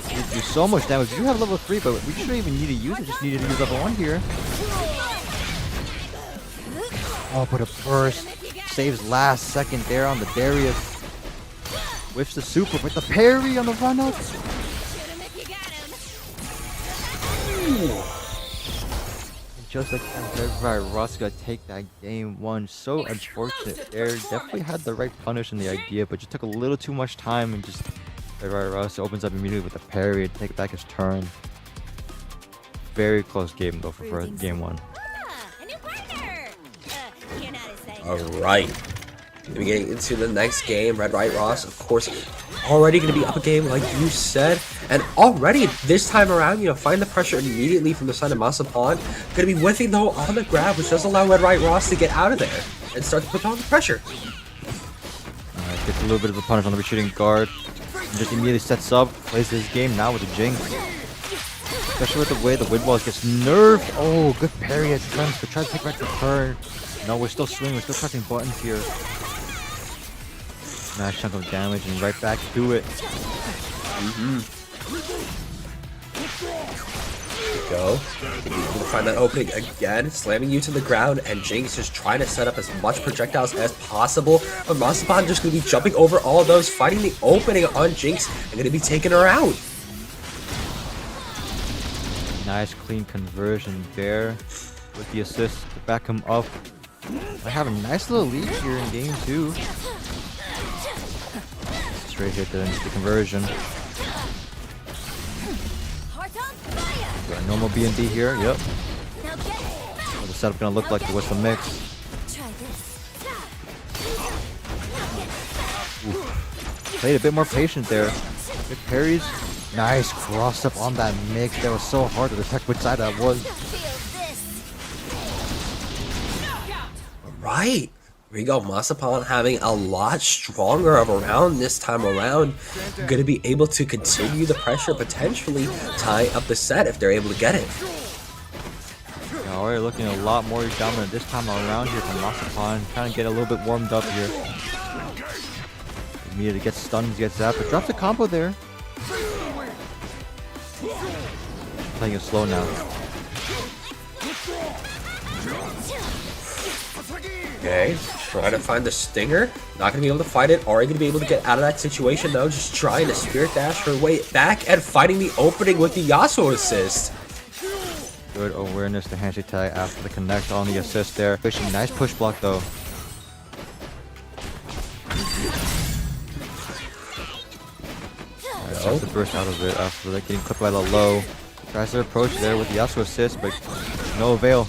Speaker 2: We do so much damage. We do have level 3, but we shouldn't even need to use it. Just needed to use level 1 here. Oh, but a burst. Saves last second there on the Darius. Whiffs the super with the parry on the run up. Just like everybody, Ross got to take that game 1. So unfortunate there. Definitely had the right punish and the idea, but just took a little too much time and just everybody Ross opens up immediately with a parry and take back his turn. Very close game though for game 1.
Speaker 1: Alright. We're getting into the next game. Red Right Ross, of course, already going to be up a game like you said. And already this time around, find the pressure immediately from the side of Masapan. Going to be whiffing though on the grab, which does allow Red Right Ross to get out of there and start to put on the pressure.
Speaker 2: Alright, gets a little bit of a punish on the retreating guard. And just immediately sets up, plays this game now with the Jinx. Especially with the way the wind walls gets nerfed. Oh, good parry at times, but try to take back the turn. No, we're still swinging, we're still pressing buttons here. Nice chunk of damage and right back to it.
Speaker 1: Go. We'll find that opening again, slamming you to the ground, and Jinx just trying to set up as much projectiles as possible. But Masapan just going to be jumping over all of those, finding the opening on Jinx, and going to be taking her out.
Speaker 2: Nice clean conversion there with the assist to back him up. I have a nice little lead here in game 2. Straight hit there into the conversion. Got a normal B&B here, yep. What the setup gonna look like with the mix. Ooh. Played a bit more patient there. Good parries. Nice cross up on that mix. That was so hard to detect which side that was.
Speaker 1: Right. Here we go. Masapan having a lot stronger of a round this time around. Going to be able to continue the pressure, potentially tie up the set if they're able to get it.
Speaker 2: Yeah, we're looking a lot more dominant this time around here from Masapan. Trying to get a little bit warmed up here. Immediately gets stunned, gets zapped, but drops the combo there. Playing it slow now.
Speaker 1: Okay, trying to find the stinger. Not going to be able to fight it. Ahri going to be able to get out of that situation though. Just trying to spirit dash her way back and fighting the opening with the Yasuo assist.
Speaker 2: Good awareness to handshake tag after the connect on the assist there. Fishing, nice push block though. Tries to burst out of it after getting clipped by the low. Tries to approach there with the Yasuo assist, but no avail.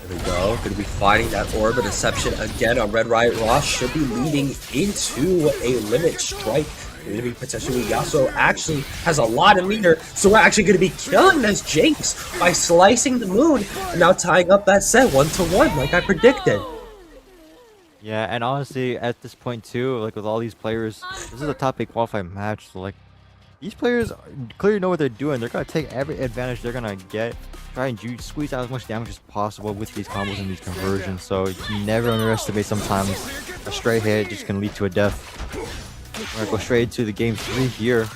Speaker 1: There we go. Going to be fighting that Orb of Deception again on Red Riot Ross. Should be leading into a limit strike going to be potentially Yasuo actually has a lot of meter, so we're actually going to be killing this Jinx by slicing the moon and now tying up that set 1-1 like I predicted.
Speaker 2: Yeah, and honestly, at this point too, like with all these players, this is a top 8 qualified match, so like these players clearly know what they're doing. They're gonna take every advantage they're gonna get, try and squeeze out as much damage as possible with these combos and these conversions. So you never underestimate sometimes a stray hit just can lead to a death. We're gonna go straight into the game 3 here.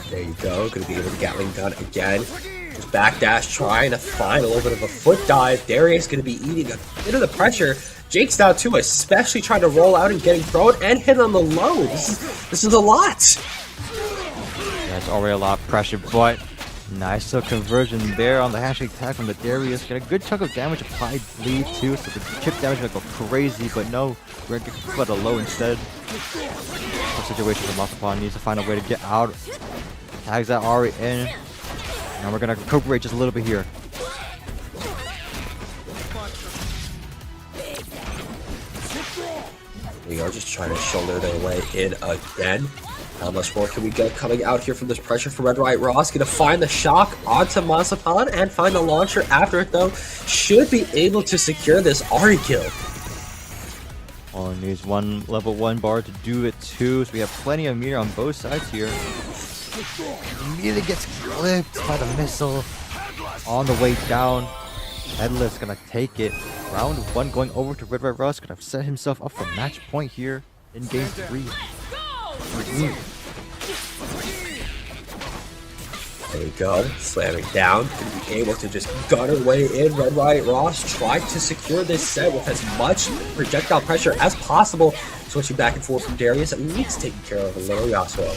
Speaker 1: There you go, gonna be able to Gatling gun again. Just backdash, trying to find a little bit of a foot dive. Darius gonna be eating a bit of the pressure. Jake's now too, especially trying to roll out and getting thrown and hit on the low. This is a lot.
Speaker 2: Yeah, it's already a lot of pressure, but nice little conversion there on the handshake tag from the Darius. Got a good chunk of damage applied bleed too, so the chip damage might go crazy, but no, we're gonna get but a low instead. The situation for Masapan needs to find a way to get out. Tags that already in. Now we're gonna recuperate just a little bit here.
Speaker 1: We are just trying to shoulder their way in again. How much more can we get coming out here from this pressure from Red Right Ross? Gonna find the shock onto Masapan and find the launcher after it though. Should be able to secure this Ahri kill.
Speaker 2: Only needs one level 1 bar to do it too, so we have plenty of meter on both sides here. Immediately gets clipped by the missile on the way down. Headless gonna take it. Round 1 going over to Red Red Russ. Gonna set himself up for match point here in game 3.
Speaker 1: There we go, slamming down. Gonna be able to just gun her way in. Red Riot Ross tried to secure this set with as much projectile pressure as possible. Switching back and forth from Darius, at least taking care of a little Yasuo.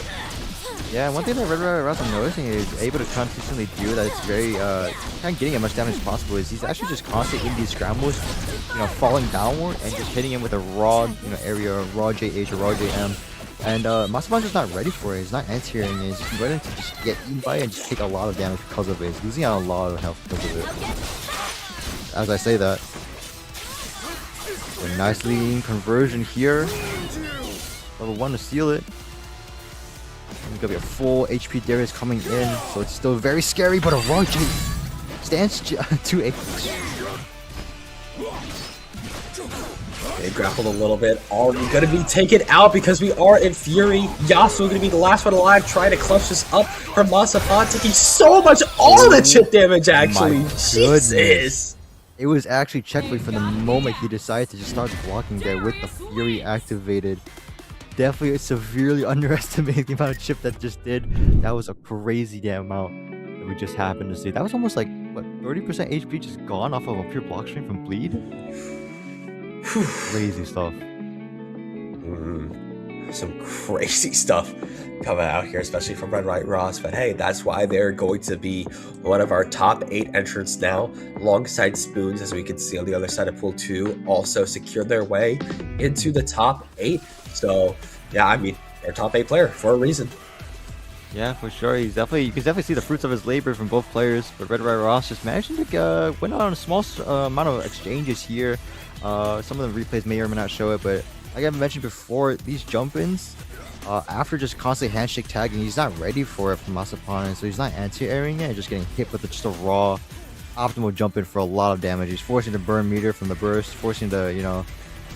Speaker 2: Yeah, one thing that Red Red Russ I'm noticing is able to consistently do that it's very kind of getting as much damage as possible is he's actually just constantly in these scrambles, you know, falling downward and just hitting him with a raw, you know, area, raw JH or raw JM. And Masapan's just not ready for it. He's not answering it. He's just ready to just get eaten by it and just take a lot of damage because of it. He's losing out a lot of health because of it. As I say that. A nicely in conversion here. Level 1 to seal it. There's gonna be a full HP Darius coming in, so it's still very scary, but a raw J stands to a.
Speaker 1: They grappled a little bit. Already gonna be taken out because we are in Fury. Yasuo gonna be the last one alive, trying to clutch this up from Masapan, taking so much all the chip damage actually. Jesus.
Speaker 2: It was actually checkmate from the moment he decided to just start blocking there with the Fury activated. Definitely severely underestimating the amount of chip that just did. That was a crazy damn amount that we just happened to see. That was almost like, what, 30% HP just gone off of a pure block stream from bleed? Crazy stuff.
Speaker 1: Some crazy stuff coming out here, especially from Red Right Ross. But hey, that's why they're going to be one of our top 8 entrants now, alongside Spoons, as we can see on the other side of Pool 2, also secure their way into the top 8. So, yeah, I mean, they're a top 8 player for a reason.
Speaker 2: Yeah, for sure. You can definitely see the fruits of his labor from both players. But Red Red Ross just managed to win on a small amount of exchanges here. Some of the replays may or may not show it, but like I mentioned before, these jump-ins, after just constantly handshake tagging, he's not ready for it from Masapan, so he's not anti-airing it and just getting hit with just a raw, optimal jump-in for a lot of damage. He's forcing to burn meter from the burst, forcing to, you know,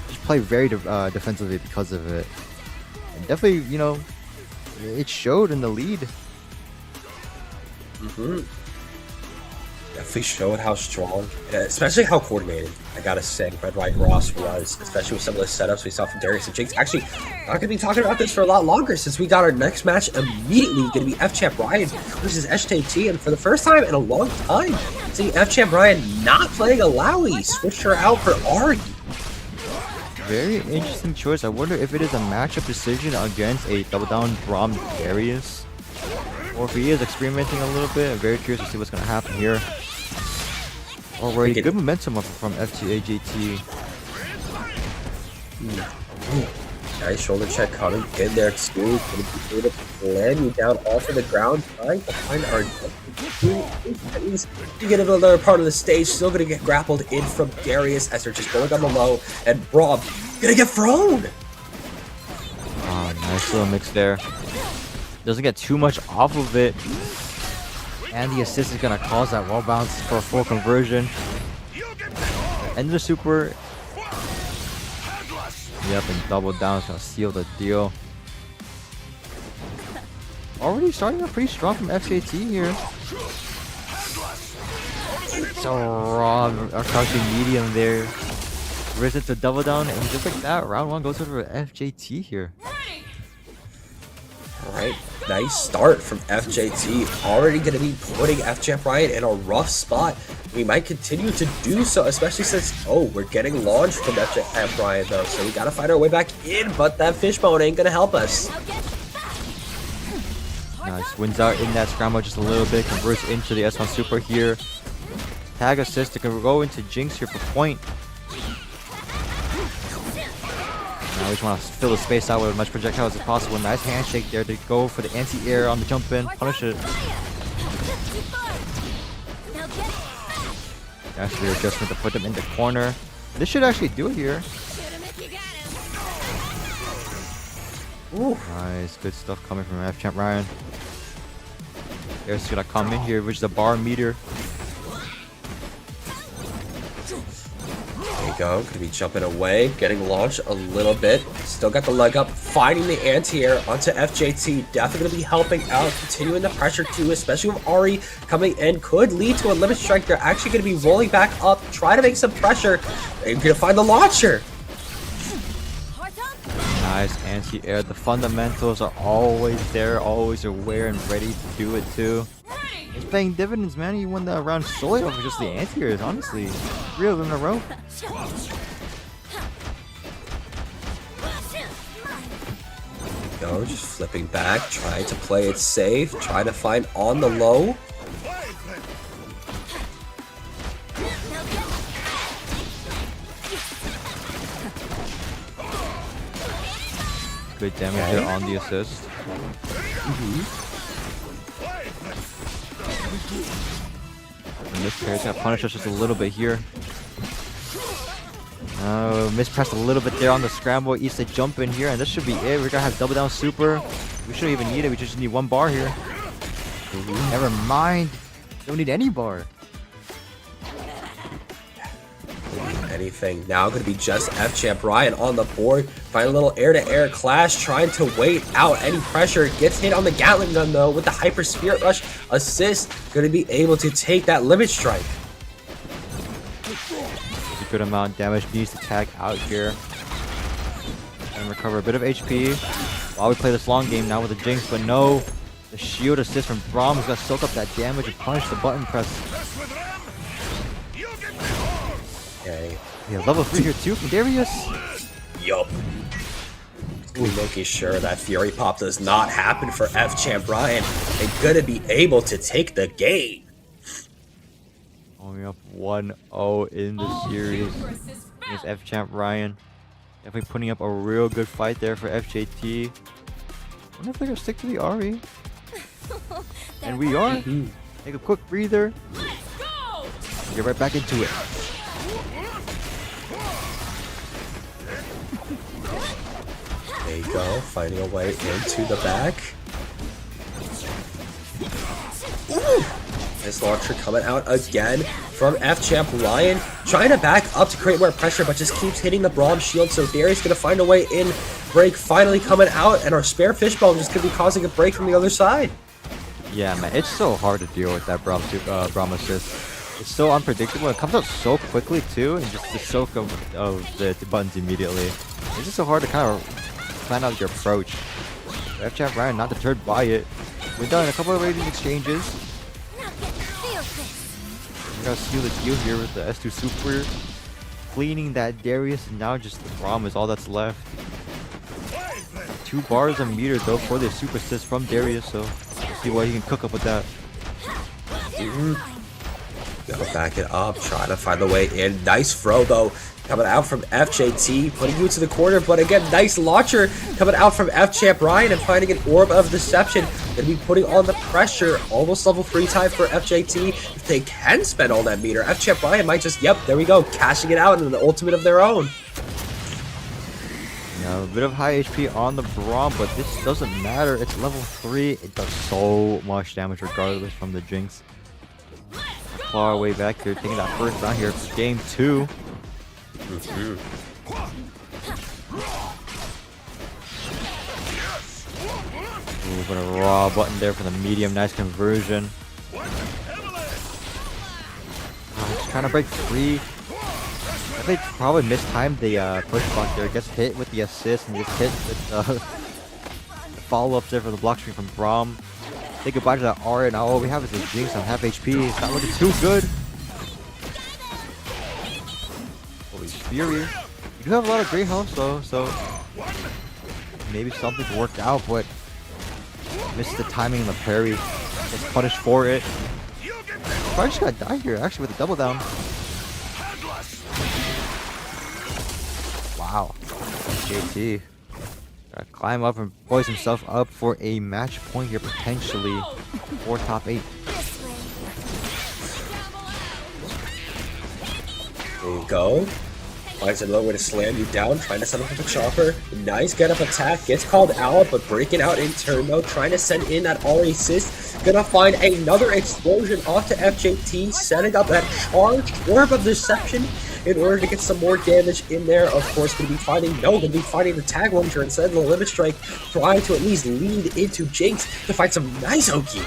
Speaker 2: just play very defensively because of it. And definitely, you know, it showed in the lead.
Speaker 1: Definitely showed how strong, especially how coordinated, I gotta say, Red White Ross was, especially with some of the setups we saw from Darius and Jinx. Actually, not gonna be talking about this for a lot longer since we got our next match immediately. Gonna be F-Champ Ryan versus SJT, and for the first time in a long time, seeing F-Champ Ryan not playing a Lowy, switched her out for Ahri.
Speaker 2: Very interesting choice. I wonder if it is a matchup decision against a double down Braum Darius, or if he is experimenting a little bit. I'm very curious to see what's going to happen here. Already good momentum from FTAJT.
Speaker 1: Nice shoulder check coming in there too. Gonna be able to land you down off of the ground, trying to find our at least to get another part of the stage. Still gonna get grappled in from Darius as they're just going on the low, and Braum gonna get thrown.
Speaker 2: Oh, nice little mix there. Doesn't get too much off of it. And the assist is gonna cause that wall bounce for a full conversion. And the super. Yep, and double down is gonna seal the deal. Already starting up pretty strong from FJT here. So raw, crouching medium there. Risen to double down, and just like that, round one goes over to FJT here.
Speaker 1: Alright, nice start from FJT. Already going to be putting FChamp Ryan in a rough spot. We might continue to do so, especially since, we're getting launched from FChamp Ryan though. So we got to find our way back in, but that fishbone ain't going to help us.
Speaker 2: Nice, wins out in that scramble just a little bit, converts into the S1 super here. Tag assist to go into Jinx here for point. Now we just want to fill the space out with as much projectiles as possible. Nice handshake there to go for the anti-air on the jump in. Punish it. Nice rear adjustment to put them in the corner. This should actually do it here.
Speaker 1: Ooh.
Speaker 2: Nice, good stuff coming from FChamp Ryan. Air's gonna come in here, which is a bar meter.
Speaker 1: There you go, gonna be jumping away, getting launched a little bit. Still got the leg up, finding the anti-air onto FJT. Definitely gonna be helping out, continuing the pressure too, especially with Ari coming in. Could lead to a limit strike. They're actually gonna be rolling back up, try to make some pressure. They're gonna find the launcher.
Speaker 2: Nice anti-air. The fundamentals are always there, always aware and ready to do it too. It's paying dividends, man. You won the round solely over just the anti-airs, honestly. 3 of them in a row.
Speaker 1: Go, just flipping back, trying to play it safe, trying to find on the low.
Speaker 2: Good damage there on the assist. And this pair's gonna punish us just a little bit here. Mispressed a little bit there on the scramble. Eats a jump in here, and this should be it. We're gonna have double down super. We shouldn't even need it. We just need 1 bar here. Never mind. Don't need any bar.
Speaker 1: Anything now going to be just FChamp Ryan on the board. Find a little air-to-air clash, trying to wait out any pressure. Gets hit on the Gatling gun though with the Hyper Spirit Rush assist. Going to be able to take that limit strike.
Speaker 2: A good amount of damage, needs to tag out here and recover a bit of HP while we play this long game now with the Jinx. But no, the shield assist from Braum is going to soak up that damage and punish the button press.
Speaker 1: Okay.
Speaker 2: Yeah, level 3 here too from Darius.
Speaker 1: Yup. Making sure that Fury Pop does not happen for FChamp Ryan. They're going to be able to take the game.
Speaker 2: Only up 1-0 in the series against FChamp Ryan. Definitely putting up a real good fight there for FJT. I wonder if they're going to stick to the Ari. And we are. Take a quick breather. Get right back into it.
Speaker 1: There you go, finding a way into the back. Ooh. This launcher coming out again from FChamp Ryan. Trying to back up to create more pressure, but just keeps hitting the Braum shield. So Darius going to find a way in. Break finally coming out, and our spare fishbone just going to be causing a break from the other side.
Speaker 2: Yeah, man, it's so hard to deal with that Braum assist. It's so unpredictable. It comes out so quickly too, and just the soak of the buttons immediately. It's just so hard to kind of plan out your approach. FChamp Ryan not deterred by it. We've done a couple of rating exchanges. We're gonna seal the deal here with the S2 Super. Cleaning that Darius, and now just the Braum is all that's left. 2 bars a meter though for the super assist from Darius, so we'll see what he can cook up with that.
Speaker 1: Gotta back it up, trying to find the way in. Nice throw though. coming out from FJT, putting you into the corner, but again, nice launcher coming out from FChamp Ryan and finding an Orb of Deception. Gonna be putting on the pressure, almost level 3 time for FJT. If they can spend all that meter, FChamp Ryan might just, yep, there we go, cashing it out in the ultimate of their own.
Speaker 2: Yeah, a bit of high HP on the Braum, but this doesn't matter. It's level 3. It does so much damage regardless from the Jinx. Claw our way back here, taking that first round here. Game 2. Ooh, but a raw button there for the medium. Nice conversion. Just trying to break free. I think probably mistimed the push block there. Gets hit with the assist and gets hit with the follow-ups there for the block screen from Braum. Say goodbye to that R, and now all we have is a Jinx on half HP. It's not looking too good. Holy Fury. You do have a lot of great health though, so maybe something's worked out, but missed the timing and the parry. Gets punished for it. Probably just gotta die here, actually, with a double down. Wow. JT. Gotta climb up and poise himself up for a match point here, potentially, for top 8.
Speaker 1: There you go. Finds another way to slam you down, trying to set up with a chopper. Nice get up attack, gets called out, but breaking out in turn mode, trying to send in that RE assist. Gonna find another explosion off to FJT, setting up that charged Orb of Deception in order to get some more damage in there. Of course, gonna be finding the tag launcher instead of the limit strike, trying to at least lead into Jinx to find some nice Oki.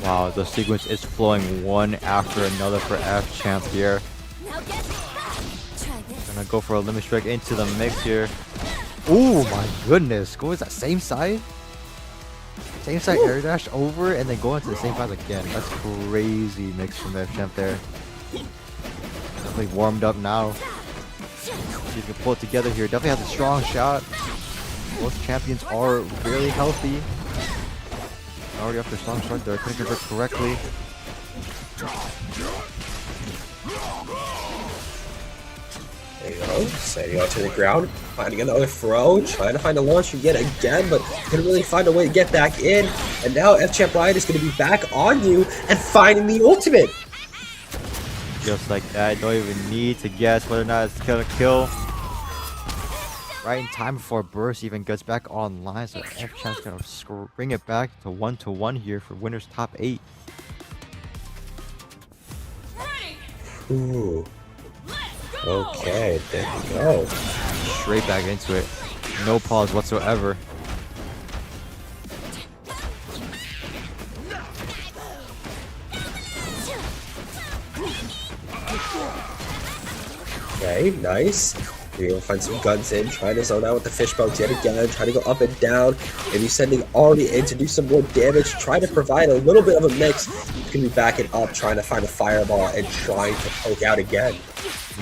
Speaker 2: Wow, the sequence is flowing one after another for FChamp here. Gonna go for a limit strike into the mix here. Oh my goodness, what was that, same side? Same side air dash over and then go into the same phase again. That's crazy mix from FChamp there. Definitely warmed up now. See if you can pull it together here. Definitely has a strong shot. Both champions are really healthy. Already off their strong start there. Couldn't convert correctly.
Speaker 1: There you go, setting out to the ground, finding another throw, trying to find a launcher yet again, but couldn't really find a way to get back in. And now FChamp Ryan is going to be back on you and finding the ultimate.
Speaker 2: Just like that, don't even need to guess whether or not it's gonna kill. Right in time before Burst even gets back online, so FChamp's gonna bring it back to 1-1 here for winners top 8.
Speaker 1: Ooh. Okay, there we go.
Speaker 2: Straight back into it. No pause whatsoever.
Speaker 1: Okay, nice. We're gonna find some guns in, trying to zone out with the fish boats yet again, trying to go up and down, maybe sending Ari in to do some more damage, trying to provide a little bit of a mix. He's gonna be backing up, trying to find a fireball and trying to poke out again.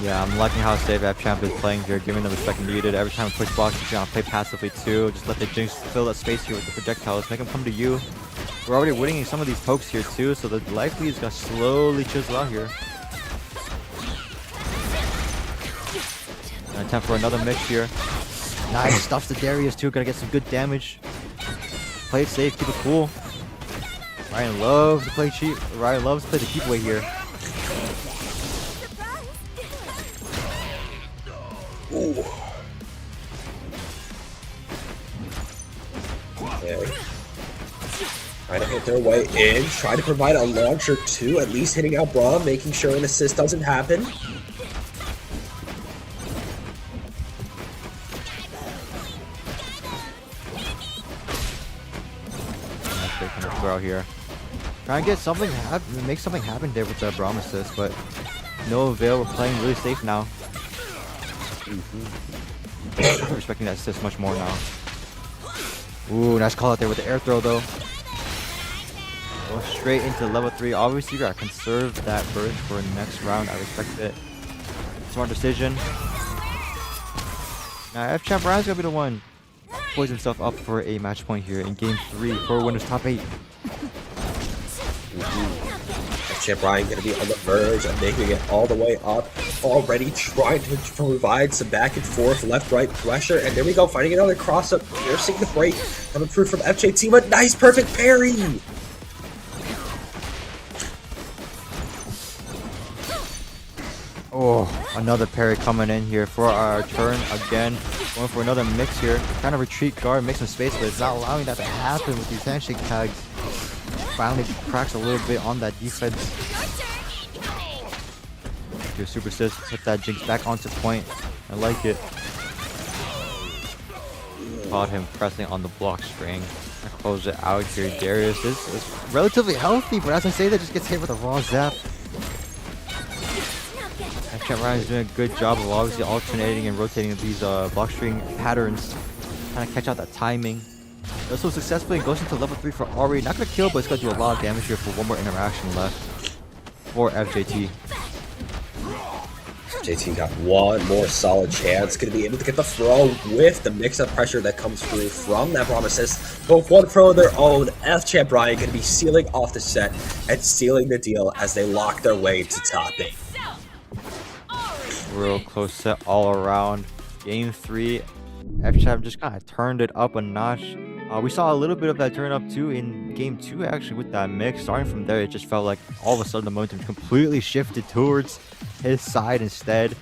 Speaker 2: Yeah, I'm liking how safe FChamp is playing here, giving the respect needed. Every time a push block, he's gonna play passively too. Just let the Jinx fill that space here with the projectiles, make him come to you. We're already winning some of these pokes here too, so the life lead is gonna slowly chisel out here. Gonna attempt for another mix here. Nice, stuffs the Darius too, gonna get some good damage. Play it safe, keep it cool. Ryan loves to play cheap. Ryan loves to play the keep away here.
Speaker 1: Ooh. Okay. Trying to hit their way in, try to provide a launcher too, at least hitting out Braum, making sure an assist doesn't happen.
Speaker 2: Out here, trying to get something make something happen there with the Braum assist, but no avail. We're playing really safe now. Respecting that assist much more now. Ooh, nice call out there with the air throw though. Go straight into level 3. Obviously, you gotta conserve that burst for next round. I respect it. Smart decision. Now, FChamp Ryan's gonna be the one. Poise himself up for a match point here in game 3 for winners top 8.
Speaker 1: Champ Ryan going to be on the verge of making it all the way up. Already trying to provide some back and forth, left-right pressure. And there we go, finding another cross-up, piercing the break. Coming through from FJT, but nice, perfect parry!
Speaker 2: Oh, another parry coming in here for our turn again. Going for another mix here. Trying to retreat guard, make some space, but it's not allowing that to happen with these handshake tags. Finally cracks a little bit on that defense. Your super assist, put that Jinx back onto point. I like it. Caught him pressing on the block string. I close it out here. Darius is relatively healthy, but as I say that, just gets hit with a raw zap. Champ Ryan is doing a good job of obviously alternating and rotating these block string patterns, trying to catch out that timing. Does so successfully and goes into level 3 for Ari. Not gonna kill, but it's gonna do a lot of damage here for one more interaction left for FJT.
Speaker 1: FJT got one more solid chance. Gonna be able to get the throw with the mix-up pressure that comes through from that Promises. Both one throw of their own. Champ Ryan gonna be sealing off the set and sealing the deal as they lock their way to top 8.
Speaker 2: Real close set all around. Game 3, FChamp just kind of turned it up a notch. We saw a little bit of that turn up too in game 2 actually with that mix. Starting from there, it just felt like all of a sudden the momentum completely shifted towards his side instead.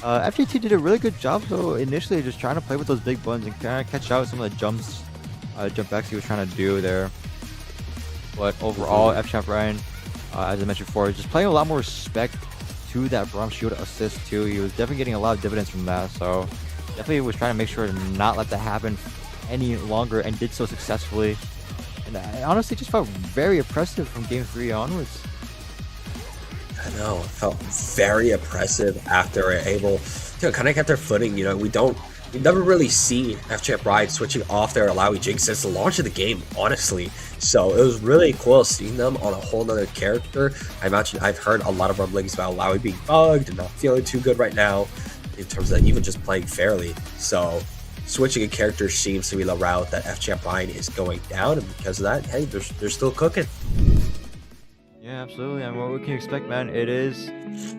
Speaker 2: FJT did a really good job though initially, just trying to play with those big buttons and kind of catch out some of the jump backs he was trying to do there. But overall, FChamp Ryan, as I mentioned before, just playing a lot more respect to that Braum Shield assist too. He was definitely getting a lot of dividends from that, so definitely was trying to make sure to not let that happen any longer, and did so successfully. And I honestly just felt very oppressive from game 3 onwards.
Speaker 1: I know, it felt very oppressive after we're able to kind of get their footing. You know, we never really see FChamp Ryan switching off their Alawi Jinx since the launch of the game, honestly. So it was really cool seeing them on a whole nother character. I imagine I've heard a lot of rumblings about Alawi being bugged and not feeling too good right now in terms of even just playing fairly. So switching a character seems to be the route that FChamp Ryan is going down, and because of that, hey, they're still cooking.
Speaker 2: Yeah, absolutely. And what we can expect, man, it is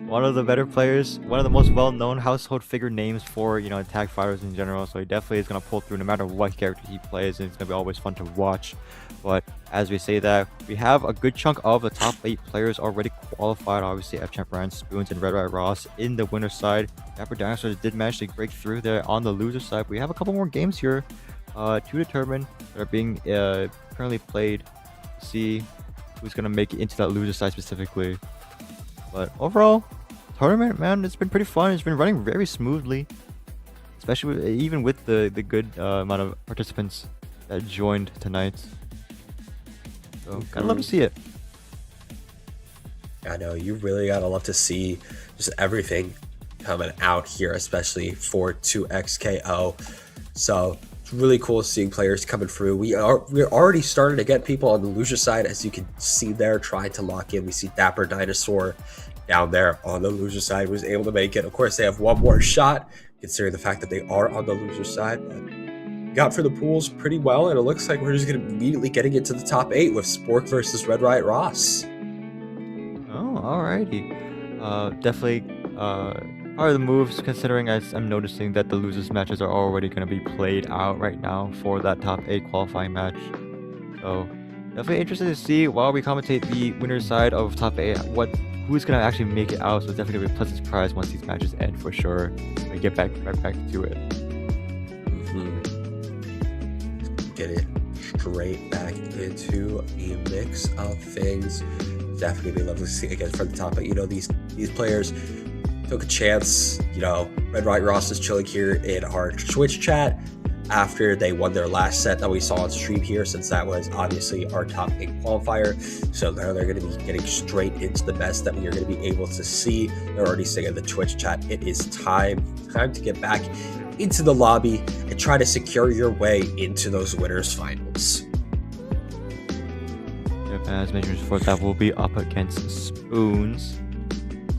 Speaker 2: one of the better players, one of the most well-known household figure names for, you know, tag fighters in general. So he definitely is going to pull through no matter what character he plays, and it's going to be always fun to watch. But as we say that, we have a good chunk of the top 8 players already qualified. Obviously, FChamp Ryan, Spoons, and Red Right Ross in the winner's side. Dapper Dinosaurs did manage to break through there on the loser side. We have a couple more games here to determine that are being currently played to see who's going to make it into that loser side specifically. But overall, tournament, man, it's been pretty fun. It's been running very smoothly, especially even with the good amount of participants that joined tonight. So gotta love to see it.
Speaker 1: I know, you really gotta love to see just everything coming out here, especially for 2XKO. So it's really cool seeing players coming through. We're already starting to get people on the loser side, as you can see there, trying to lock in. We see Dapper Dinosaur down there on the loser side was able to make it. Of course, they have one more shot, considering the fact that they are on the loser side. But got through the pools pretty well, and it looks like we're just going to immediately getting into the top 8 with Spork versus Red Riot Ross.
Speaker 2: Oh, alrighty. Definitely part of the moves, considering as I'm noticing that the losers matches are already going to be played out right now for that top 8 qualifying match. So definitely interested to see while we commentate the winner's side of top 8 who's going to actually make it out. So it's definitely going to be a pleasant surprise once these matches end for sure. We get right back to it.
Speaker 1: Get it straight back into a mix of things. Definitely love to see again from the top. But you know, these players took a chance. You know, Red Right Ross is chilling here in our Twitch chat after they won their last set that we saw on stream here, since that was obviously our top 8 qualifier. So now they're going to be getting straight into the best that we are going to be able to see. They're already saying in the Twitch chat, it is time to get back into the lobby and try to secure your way into those winners finals.
Speaker 2: Yep, as mentioned before, that will be up against Spoons.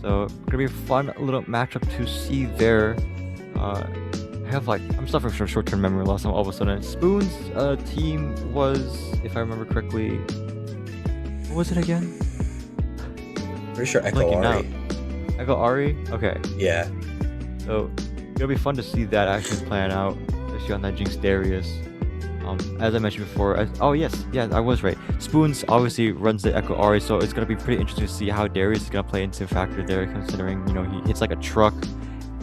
Speaker 2: So gonna be a fun little matchup to see there. I'm suffering from short-term memory loss. All of a sudden, Spoons' team was, if I remember correctly, what was it again?
Speaker 1: Pretty sure Echo
Speaker 2: Blinking
Speaker 1: Ari.
Speaker 2: out. Echo Ari? Okay.
Speaker 1: Yeah.
Speaker 2: So it'll be fun to see that actually plan out, especially on that Jinx Darius. As I mentioned before, oh yes, yeah, I was right. Spoons obviously runs the Echo Ari, so it's gonna be pretty interesting to see how Darius is gonna play into a factor there, considering he hits like a truck,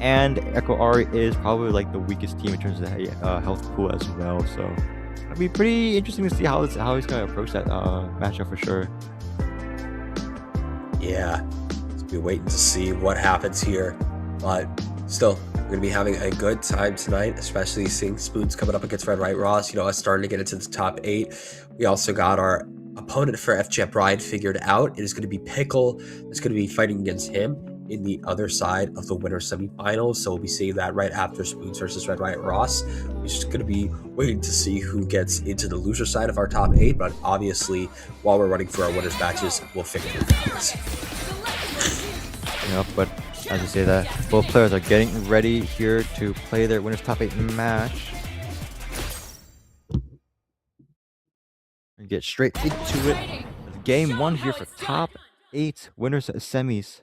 Speaker 2: and Echo Ari is probably like the weakest team in terms of health pool as well. So it'll be pretty interesting to see how he's gonna approach that matchup for sure.
Speaker 1: Yeah, so we're waiting to see what happens here, but still, we're gonna be having a good time tonight, especially seeing Spoons coming up against Red Right Ross. Us starting to get into the top 8. We also got our opponent for FJ Bride figured out. It is going to be Pickle. It's going to be fighting against him in the other side of the winner semifinals. So we'll be seeing that right after Spoons versus Red Right Ross. We're just going to be waiting to see who gets into the loser side of our top 8. But obviously, while we're running through our winners matches, we'll figure it out.
Speaker 2: But as you say that, both players are getting ready here to play their winners top 8 match. And get straight into it. Game 1 here for top 8 winners semis.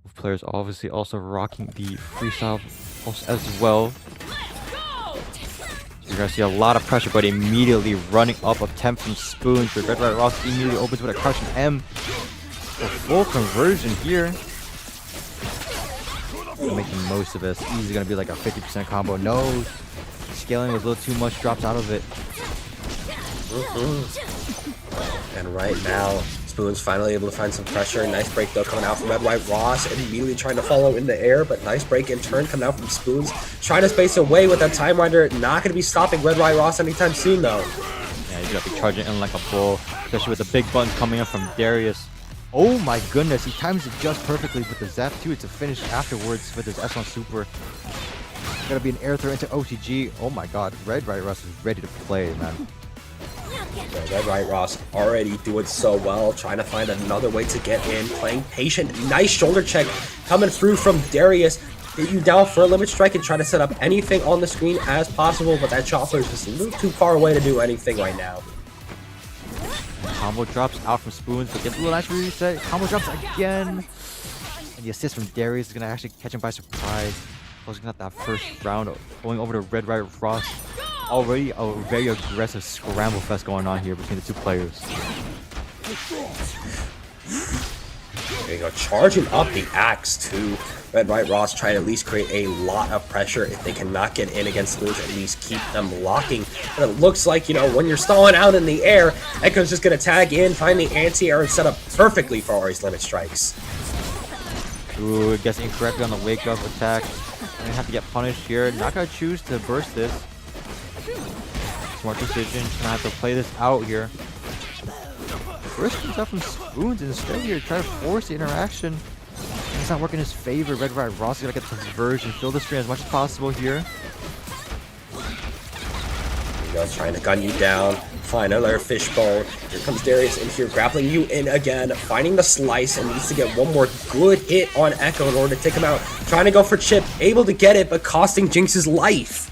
Speaker 2: Both players obviously also rocking the freestyle pulse as well. You're gonna see a lot of pressure, but immediately running up attempt from Spoons. But Red Right Ross immediately opens with a crushing M. A full conversion here. Gonna make the most of it. It's easily gonna be like a 50% combo. No, scaling was a little too much. Drops out of it.
Speaker 1: And right now, Spoons finally able to find some pressure. Nice break though coming out from Red White Ross, and immediately trying to follow in the air, but nice break in turn coming out from Spoons. Trying to space away with that Time Winder. Not going to be stopping Red White Ross anytime soon though.
Speaker 2: Yeah, he's going to be charging in like a bull, especially with the big buttons coming in from Darius. Oh my goodness, he times it just perfectly with the Zap 2 to finish afterwards with his S1 Super. It's going to be an air throw into OTG. Oh my god, Red White Ross is ready to play, man.
Speaker 1: Yeah, Red Right Ross already doing so well, trying to find another way to get in, playing patient. Nice shoulder check coming through from Darius. Get you down for a limit strike and try to set up anything on the screen as possible, but that Chopper is just a little too far away to do anything right now.
Speaker 2: Combo drops out from Spoons, but gets a little nice reset. Combo drops again. And the assist from Darius is going to actually catch him by surprise. Closing out that first round, going over to Red Right Ross. Already a very aggressive scramble fest going on here between the two players.
Speaker 1: There you go, charging up the axe to Red Right Ross, trying to at least create a lot of pressure. If they cannot get in against Spoons, at least keep them locking. But it looks like, when you're stalling out in the air, Echo's just going to tag in, find the anti-air, and set up perfectly for Ari's limit strikes.
Speaker 2: Ooh, guess incorrectly on the wake up attack. Gonna have to get punished here. Not gonna choose to burst this. Smart decision. Gonna have to play this out here. Burst comes out from Spoons instead here. Try to force the interaction. It's not working in his favor. Red Right Ross is gonna get the conversion. Fill the screen as much as possible here.
Speaker 1: There you go, trying to gun you down. Find another fishbone. Here comes Darius in here, grappling you in again, finding the slice, and needs to get one more good hit on Echo in order to take him out. Trying to go for Chip, able to get it, but costing Jinx's life.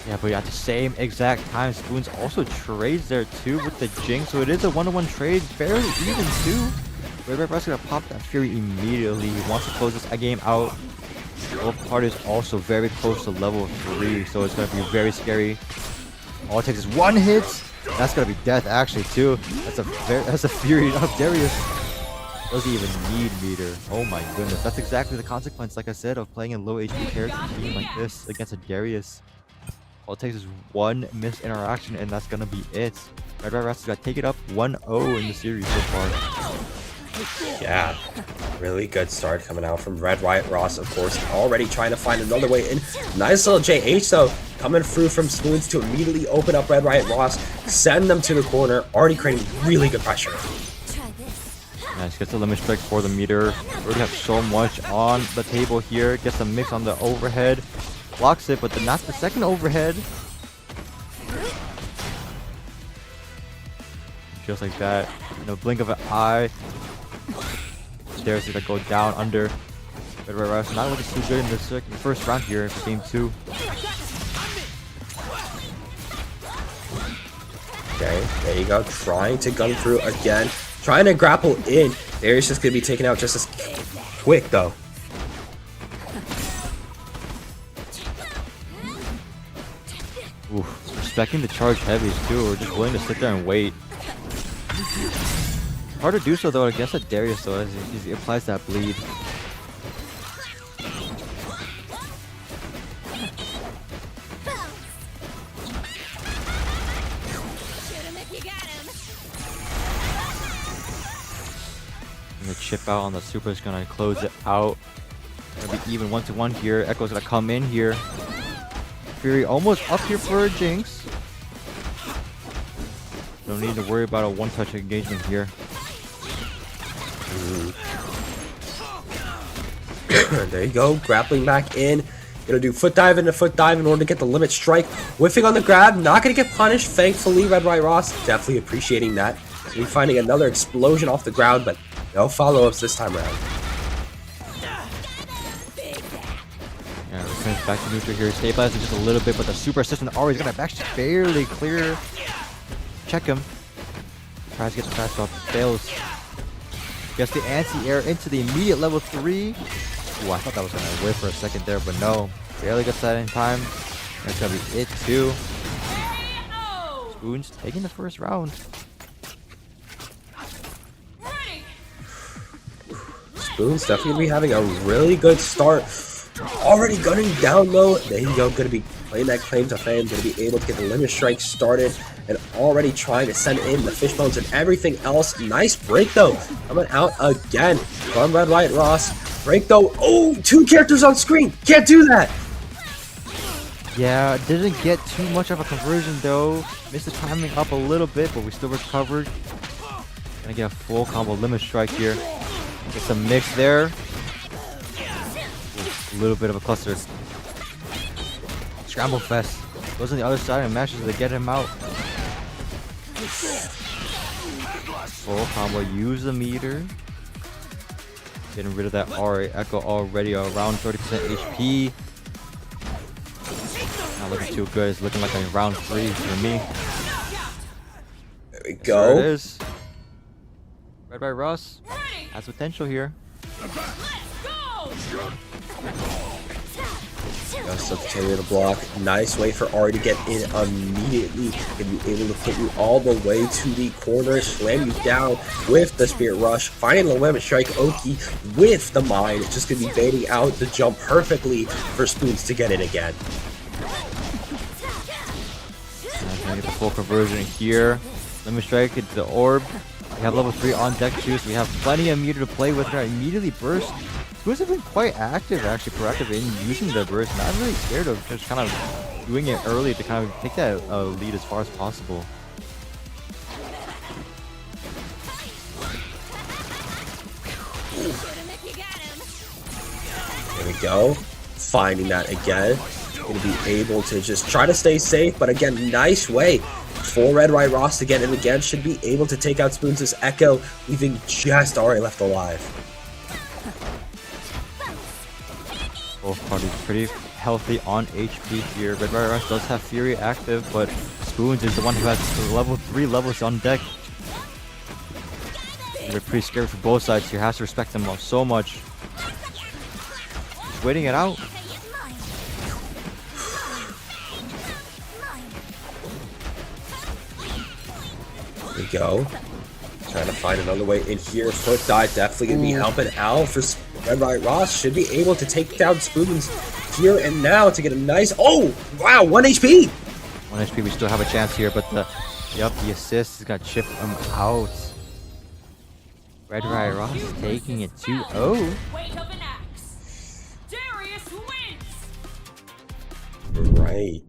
Speaker 2: Yeah, but at the same exact time, Spoons also trades there too with the Jinx, so it is a one-to-one trade, fairly even too. Red Right Ross gonna pop that Fury immediately. He wants to close this game out. Both parties also very close to level 3, so it's gonna be very scary. All it takes is one hit. That's gonna be death actually too. That's a Fury of Darius. Doesn't even need meter. Oh my goodness. That's exactly the consequence, like I said, of playing a low HP character team like this against a Darius. All it takes is one missed interaction and that's gonna be it. Red Right Ross is gonna take it up 1-0 in the series so far.
Speaker 1: Yeah, really good start coming out from Red Right Ross, of course, already trying to find another way in. Nice little JH though, coming through from Spoons to immediately open up Red Right Ross, send them to the corner, already creating really good pressure.
Speaker 2: Nice, gets the limit strike for the meter. Already have so much on the table here. Gets the mix on the overhead. Blocks it, but not the second overhead. Just like that. In a blink of an eye. Darius is gonna go down under. Red Right Ross not looking too good in the first round here for game 2.
Speaker 1: Okay, there you go. Trying to gun through again. Trying to grapple in. Darius just going to be taken out just as quick, though.
Speaker 2: Oof. Respecting the charge heavies, too. We're just willing to sit there and wait. Hard to do so, though, against a Darius, though, as he applies that bleed. And the chip out on the super is gonna close it out. Gonna be even 1-1 here. Echo's gonna come in here. Fury almost up here for a Jinx. Don't need to worry about a one-touch engagement here.
Speaker 1: There you go. Grappling back in. Gonna do foot dive into foot dive in order to get the limit strike. Whiffing on the grab. Not gonna get punished. Thankfully, Red White Ross definitely appreciating that. So we're finding another explosion off the ground, but no follow-ups this time around.
Speaker 2: Yeah, returns back to neutral here. Stabilizing just a little bit, but the super assistant always gonna actually barely clear. Check him. Tries to get the fast drop. Fails. Gets the anti-air into the immediate level 3. Ooh, I thought that was gonna whiff for a second there, but no. Barely gets that in time. That's gonna be it too. Spoons taking the first round.
Speaker 1: Spoon's definitely gonna be having a really good start. Already gunning down low. There you go. Gonna be playing that claim to fame. Gonna be able to get the limit strike started. And already trying to send in the fish bones and everything else. Nice break though. Coming out again from Red White Ross. Break though. Oh, 2 characters on screen. Can't do that.
Speaker 2: Yeah, didn't get too much of a conversion though. Missed the timing up a little bit, but we still recovered. Gonna get a full combo limit strike here. Get some mix there. Ooh, a little bit of a cluster. Scramble Fest. Goes on the other side and manages to get him out. Full combo. Use the meter. Getting rid of that RA Echo already around 30% HP. Not looking too good. It's looking like a round 3 for me.
Speaker 1: There we go.
Speaker 2: There it is. Red White Ross has potential here.
Speaker 1: Just continue to block. Nice way for Ari to get in immediately and be able to put you all the way to the corner, slam you down with the Spirit Rush, finding the limit strike. Oki with the mine. It's just gonna be baiting out the jump perfectly for Spoons to get in again.
Speaker 2: Gonna get the full conversion here. Limit strike into the orb. We have level 3 on deck too, so we have plenty of meter to play with. Her immediately burst. Spoons have been quite active, actually proactive in using the burst. Not really scared of just kind of doing it early to kind of take that lead as far as possible.
Speaker 1: There we go. Finding that again. Going to be able to just try to stay safe, but again, nice way for Red White Ross to get in again. Should be able to take out Spoons' Echo, leaving just Ari left alive.
Speaker 2: Both parties pretty healthy on HP here. Red White Ross does have Fury active, but Spoons is the one who has the level 3 levels on deck. They're pretty scared for both sides here. Has to respect them so much. Just waiting it out.
Speaker 1: There we go. Trying to find another way in here. Foot dive definitely going to be helping out for Red White Ross. Should be able to take down Spoons here and now to get a nice... Oh, wow, 1 HP.
Speaker 2: 1 HP, we still have a chance here, but the assist is going to chip him out. Red White Ross is taking it 2-0.
Speaker 1: Right.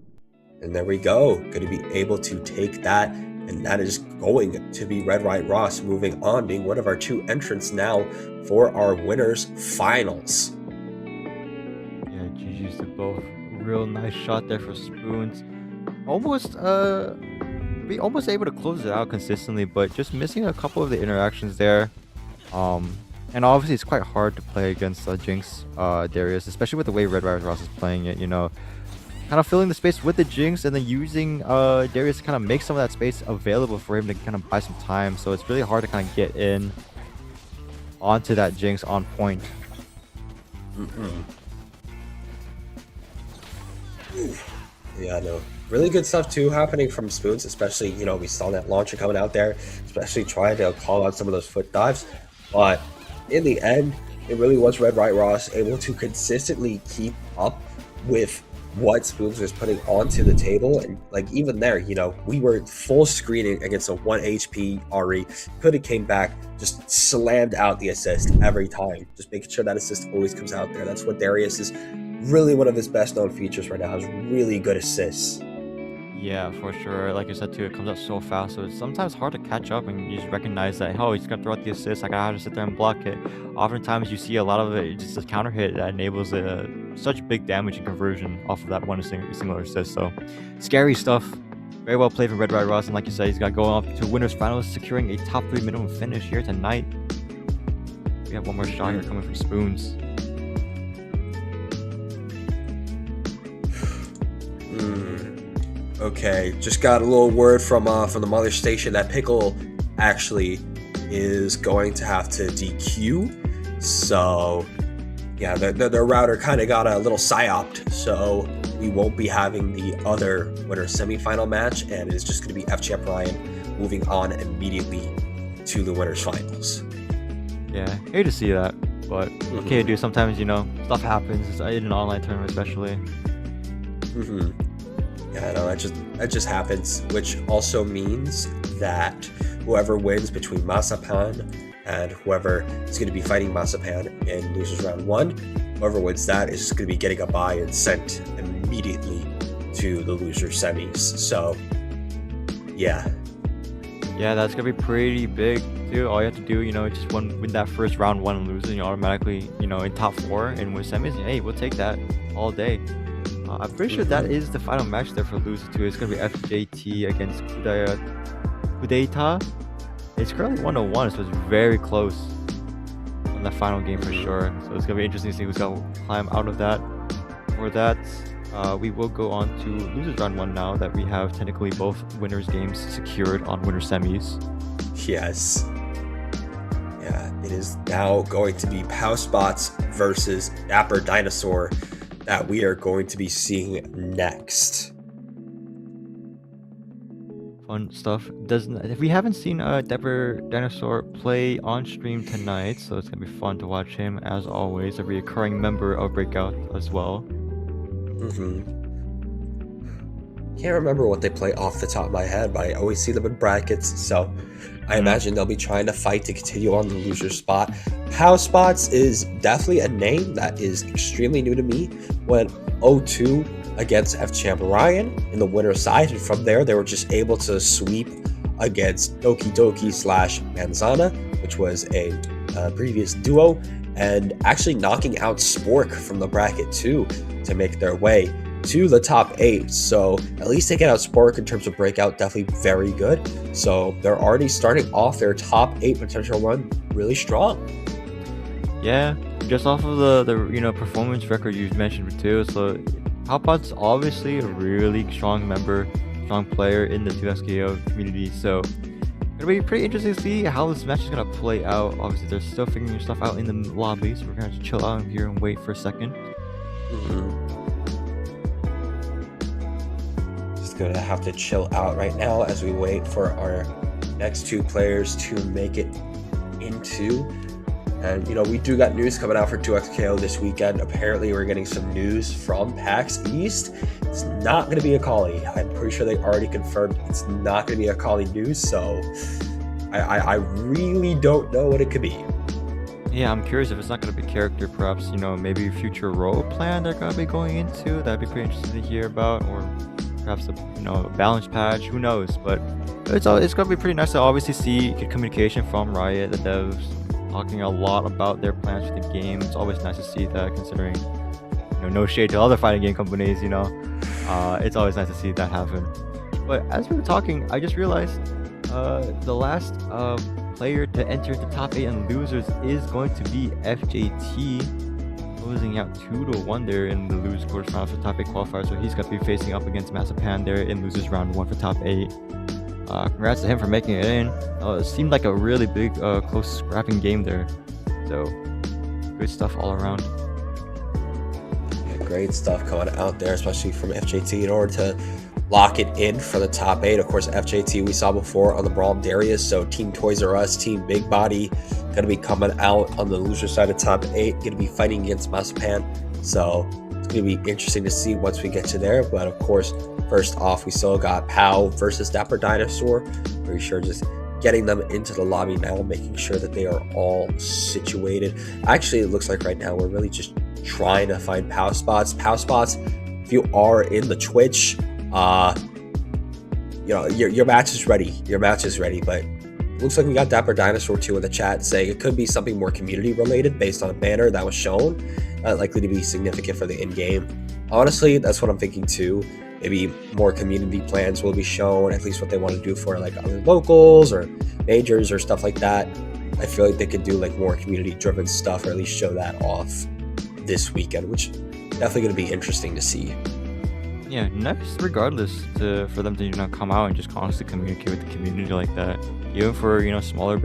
Speaker 1: And there we go. Going to be able to take that. And that is going to be Red White Ross moving on, being one of our 2 entrants now for our winners finals.
Speaker 2: Yeah, GG's to both. Real nice shot there for Spoons. Almost able to close it out consistently, but just missing a couple of the interactions there. And obviously it's quite hard to play against Jinx Darius, especially with the way Red White Ross is playing it, you know. kind of filling the space with the Jinx and then using Darius to kind of make some of that space available for him to kind of buy some time. So it's really hard to kind of get in onto that Jinx on point.
Speaker 1: Yeah, no. Really good stuff too happening from Spoons, especially, we saw that launcher coming out there, especially trying to call out some of those foot dives. But in the end, it really was Red Right Ross able to consistently keep up with what Spoons was putting onto the table. And like even there, we were full screening against a 1 HP Ari. Could have came back, just slammed out the assist every time. Just making sure that assist always comes out there. That's what Darius is really one of his best known features right now, has really good assists.
Speaker 2: Yeah, for sure. Like you said too, it comes out so fast, so it's sometimes hard to catch up, and you just recognize that, oh, he's gonna throw out the assist. I gotta have to sit there and block it. Oftentimes, you see a lot of it just a counter hit that enables such big damage and conversion off of that one single assist. So, scary stuff. Very well played from Red Right Ross, and like you said, he's got going off to winners finals, securing a top 3 minimum finish here tonight. We have one more shot here coming from Spoons.
Speaker 1: Okay, just got a little word from the mother station that Pickle actually is going to have to DQ. So yeah, their router kind of got a little psyoped, so we won't be having the other winner semifinal match, and it's just going to be FChamp Ryan moving on immediately to the winners finals.
Speaker 2: Yeah, hate to see that, but okay, dude. Sometimes stuff happens in an online tournament, especially.
Speaker 1: Yeah, no, that just happens, which also means that whoever wins between Masapan and whoever is going to be fighting Masapan in losers round 1, whoever wins that is just going to be getting a bye and sent immediately to the loser semis. So, yeah.
Speaker 2: Yeah, that's gonna be pretty big too. All you have to do, just win that first round 1 and lose, and you're automatically, in top 4 and win semis. Hey, we'll take that all day. I'm pretty sure that is the final match there for loser 2. It's gonna be FJT against Kudeita. It's currently 1-1, so it's very close on that final game for sure. So it's gonna be interesting to see who's gonna climb out of that. For that, we will go on to losers round 1 now that we have technically both winners games secured on winner semis.
Speaker 1: Yes. Yeah, it is now going to be Pow-Spots versus Dapper Dinosaur that we are going to be seeing next.
Speaker 2: Fun stuff. If we haven't seen Dapper Dinosaur play on stream tonight, so it's gonna be fun to watch him as always, a recurring member of Breakout as well.
Speaker 1: Can't remember what they play off the top of my head, but I always see them in brackets, so I imagine they'll be trying to fight to continue on the loser spot. Pow-Spots is definitely a name that is extremely new to me. Went 0-2 against FChamp Ryan in the winner's side, and from there they were just able to sweep against Doki Doki / Manzana, which was a previous duo, and actually knocking out Spork from the bracket too to make their way to the top 8. So at least taking out Spork in terms of Breakout, definitely very good. So they're already starting off their top 8 potential run really strong.
Speaker 2: Yeah, just off of the performance record you mentioned too. So Pow-Spots obviously a really strong player in the 2SKO community. So it'll be pretty interesting to see how this match is gonna play out. Obviously, they're still figuring stuff out in the lobby, so we're gonna chill out here and wait for a second.
Speaker 1: Just gonna have to chill out right now as we wait for our next 2 players to make it into. And we do got news coming out for 2XKO this weekend. Apparently we're getting some news from PAX East. It's not going to be a Akali. I'm pretty sure they already confirmed it's not going to be a Akali news, so I really don't know what it could be.
Speaker 2: Yeah, I'm curious if it's not going to be character, perhaps, maybe future role plan they're going to be going into. That'd be pretty interesting to hear about, or perhaps a balance patch, who knows. But it's going to be pretty nice to obviously see communication from Riot, the devs, talking a lot about their plans for the game. It's always nice to see that, considering no shade to other fighting game companies. It's always nice to see that happen. But as we were talking, I just realized the last player to enter the top 8 and losers is going to be FJT. closing out 2-1 there in the losers quarterfinals for top 8 qualifier. So he's going to be facing up against Masapan there in losers round 1 for top 8. Congrats to him for making it in. It seemed like a really big, close scrapping game there. So good stuff all around.
Speaker 1: Yeah, great stuff coming out there, especially from FJT in order to lock it in for the top 8. Of course, FJT we saw before on the Brawl Darius, so Team Toys R Us, Team Big Body, going to be coming out on the loser side of top 8, going to be fighting against Masapan. So it's going to be interesting to see once we get to there. But of course, first off, we still got POW versus Dapper Dinosaur. Pretty sure just getting them into the lobby now, making sure that they are all situated. Actually, it looks like right now we're really just trying to find POW spots. POW spots, if you are in the Twitch, you know, your match is ready. Your match is ready, but looks like we got Dapper Dinosaur 2 in the chat saying it could be something more community related based on a banner that was shown. Not likely to be significant for the in-game. Honestly, that's what I'm thinking too. Maybe more community plans will be shown, at least what they want to do for like other locals or majors or stuff like that. I feel like they could do like more community driven stuff, or at least show that off this weekend, which definitely going to be interesting to see.
Speaker 2: Yeah, nice regardless for them to come out and just constantly communicate with the community like that. Even for smaller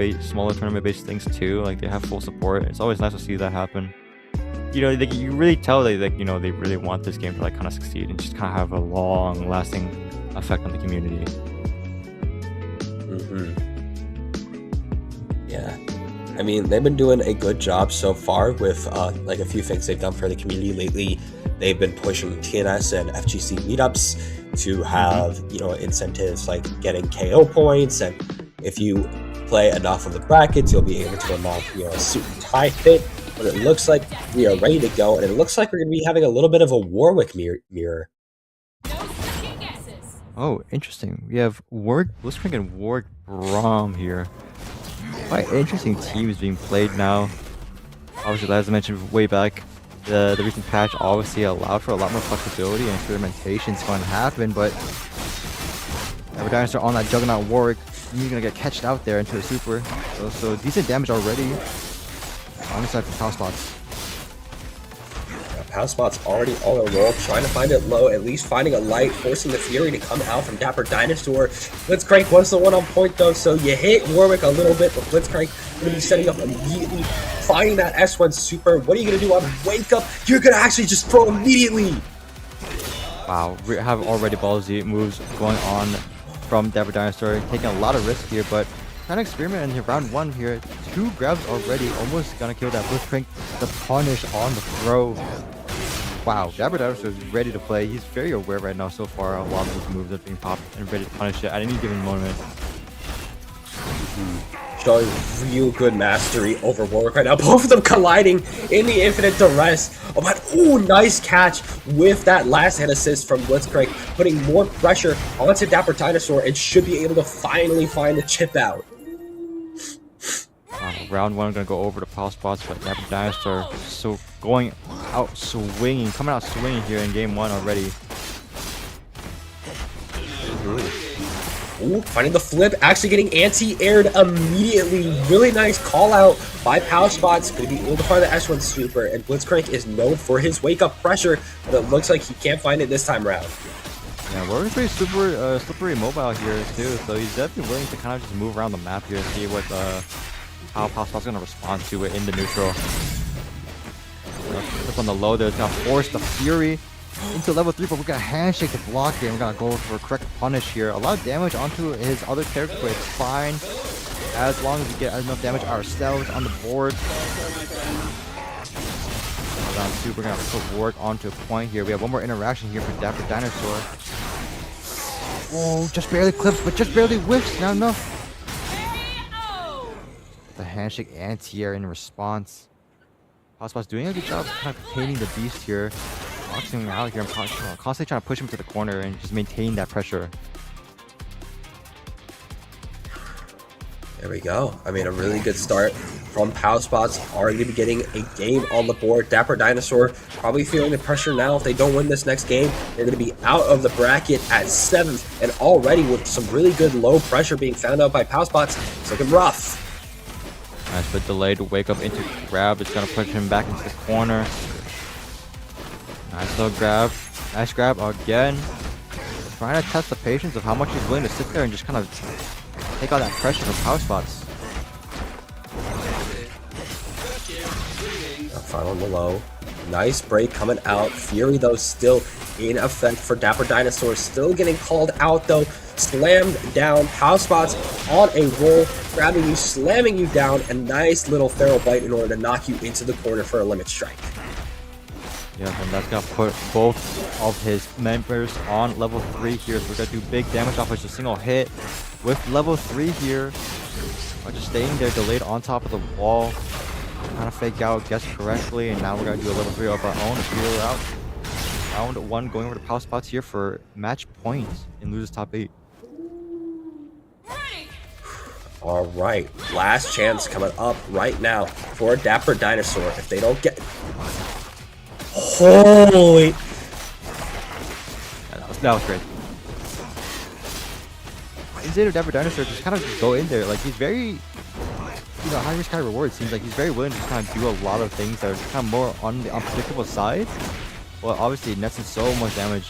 Speaker 2: tournament based things too, like they have full support. It's always nice to see that happen. You really tell they they really want this game to like kind of succeed and just kind of have a long lasting effect on the community.
Speaker 1: Yeah, I mean, they've been doing a good job so far with like a few things they've done for the community lately. They've been pushing TNS and FGC meetups to have incentives like getting KO points, and if you play enough of the brackets, you'll be able to unlock a suit and tie fit. But it looks like we are ready to go, and it looks like we're going to be having a little bit of a Warwick mirror.
Speaker 2: Oh, interesting. We have Blitzcrank and Warwick Braum here. Quite interesting teams being played now. Obviously, as I mentioned way back, the recent patch obviously allowed for a lot more flexibility and experimentation is going to happen, but Dapper Dinosaur on that Juggernaut Warwick, he's going to get catched out there into a super. So decent damage already. On the side for POW spots.
Speaker 1: POW spots already on a roll, trying to find it low, at least finding a light, forcing the Fury to come out from Dapper Dinosaur. Blitzcrank was the one on point though, so you hit Warwick a little bit, but Blitzcrank going to be setting up immediately, finding that S1 super. What are you going to do on Wake Up? You're going to actually just throw immediately.
Speaker 2: Wow, we have already ballsy moves going on from Dapper Dinosaur, taking a lot of risk here, but trying to experiment in round 1 here. 2 grabs already, almost gonna kill that Blitzcrank. The punish on the throw. Wow, Dapper Dinosaur is ready to play. He's very aware right now so far of a lot of those moves that are being popped and ready to punish it at any given moment.
Speaker 1: Showing real good mastery over Warwick right now. Both of them colliding in the infinite duress. Oh, but nice catch with that last hit assist from Blitzcrank, putting more pressure onto Dapper Dinosaur and should be able to finally find the chip out.
Speaker 2: Round 1 gonna go over to POW spots, but Dapper Dinosaur so coming out swinging here in game 1 already.
Speaker 1: Ooh, finding the flip, actually getting anti-aired immediately. Really nice call out by POW spots. Going to be able to find the S1 super, and Blitzcrank is known for his wake-up pressure, but it looks like he can't find it this time around.
Speaker 2: Yeah, Warwick's pretty slippery mobile here too, so he's definitely willing to kind of just move around the map here and see what how POW spots going to respond to it in the neutral. Up on the low there, it's going to force the Fury into level 3, but we're going to handshake to block it, and we're going to go for a correct punish here. A lot of damage onto his other character, but it's fine as long as we get enough damage ourselves on the board. Round 2, we're going to put Warwick onto a point here. We have one more interaction here for Dapper Dinosaur. Oh, just barely clips, but just barely whiffs. Not enough. The handshake anti-air in response. POW spots doing a good job kind of containing the beast here. Boxing him out here and constantly trying to push him to the corner and just maintain that pressure.
Speaker 1: There we go. I mean, a really good start from POW spots. Already be getting a game on the board. Dapper Dinosaur probably feeling the pressure now. If they don't win this next game, they're going to be out of the bracket at 7th. And already with some really good low pressure being found out by POW spots, it's looking rough.
Speaker 2: Nice but delayed wake up into grab. It's going to push him back into the corner. Nice little grab. Nice grab again. Trying to test the patience of how much he's willing to sit there and just kind of take all that pressure from power spots.
Speaker 1: Final on the low. Nice break coming out. Fury, though, still in effect for Dapper Dinosaur. Still getting called out, though. Slammed down. Power spots on a roll. Grabbing you, slamming you down. A nice little Feral Bite in order to knock you into the corner for a limit strike.
Speaker 2: Yeah, and that's gonna put both of his members on level 3 here. So we're gonna do big damage off of just a single hit with level 3 here. Just staying there, delayed on top of the wall. Trying to fake out, guess correctly, and now we're gonna do a level 3 of our own to feel it out. Round 1 going over to power spots here for match points in losers top 8.
Speaker 1: All right, last chance coming up right now for Dapper Dinosaur. If they don't get, holy,
Speaker 2: Yeah, that was great. Instead of Dapper Dinosaur, just kind of go in there. Like, he's very, you know, high risk, high reward. Seems like he's very willing to just kind of do a lot of things that are kind of more on the unpredictable side. Well, obviously, it nets in so much damage.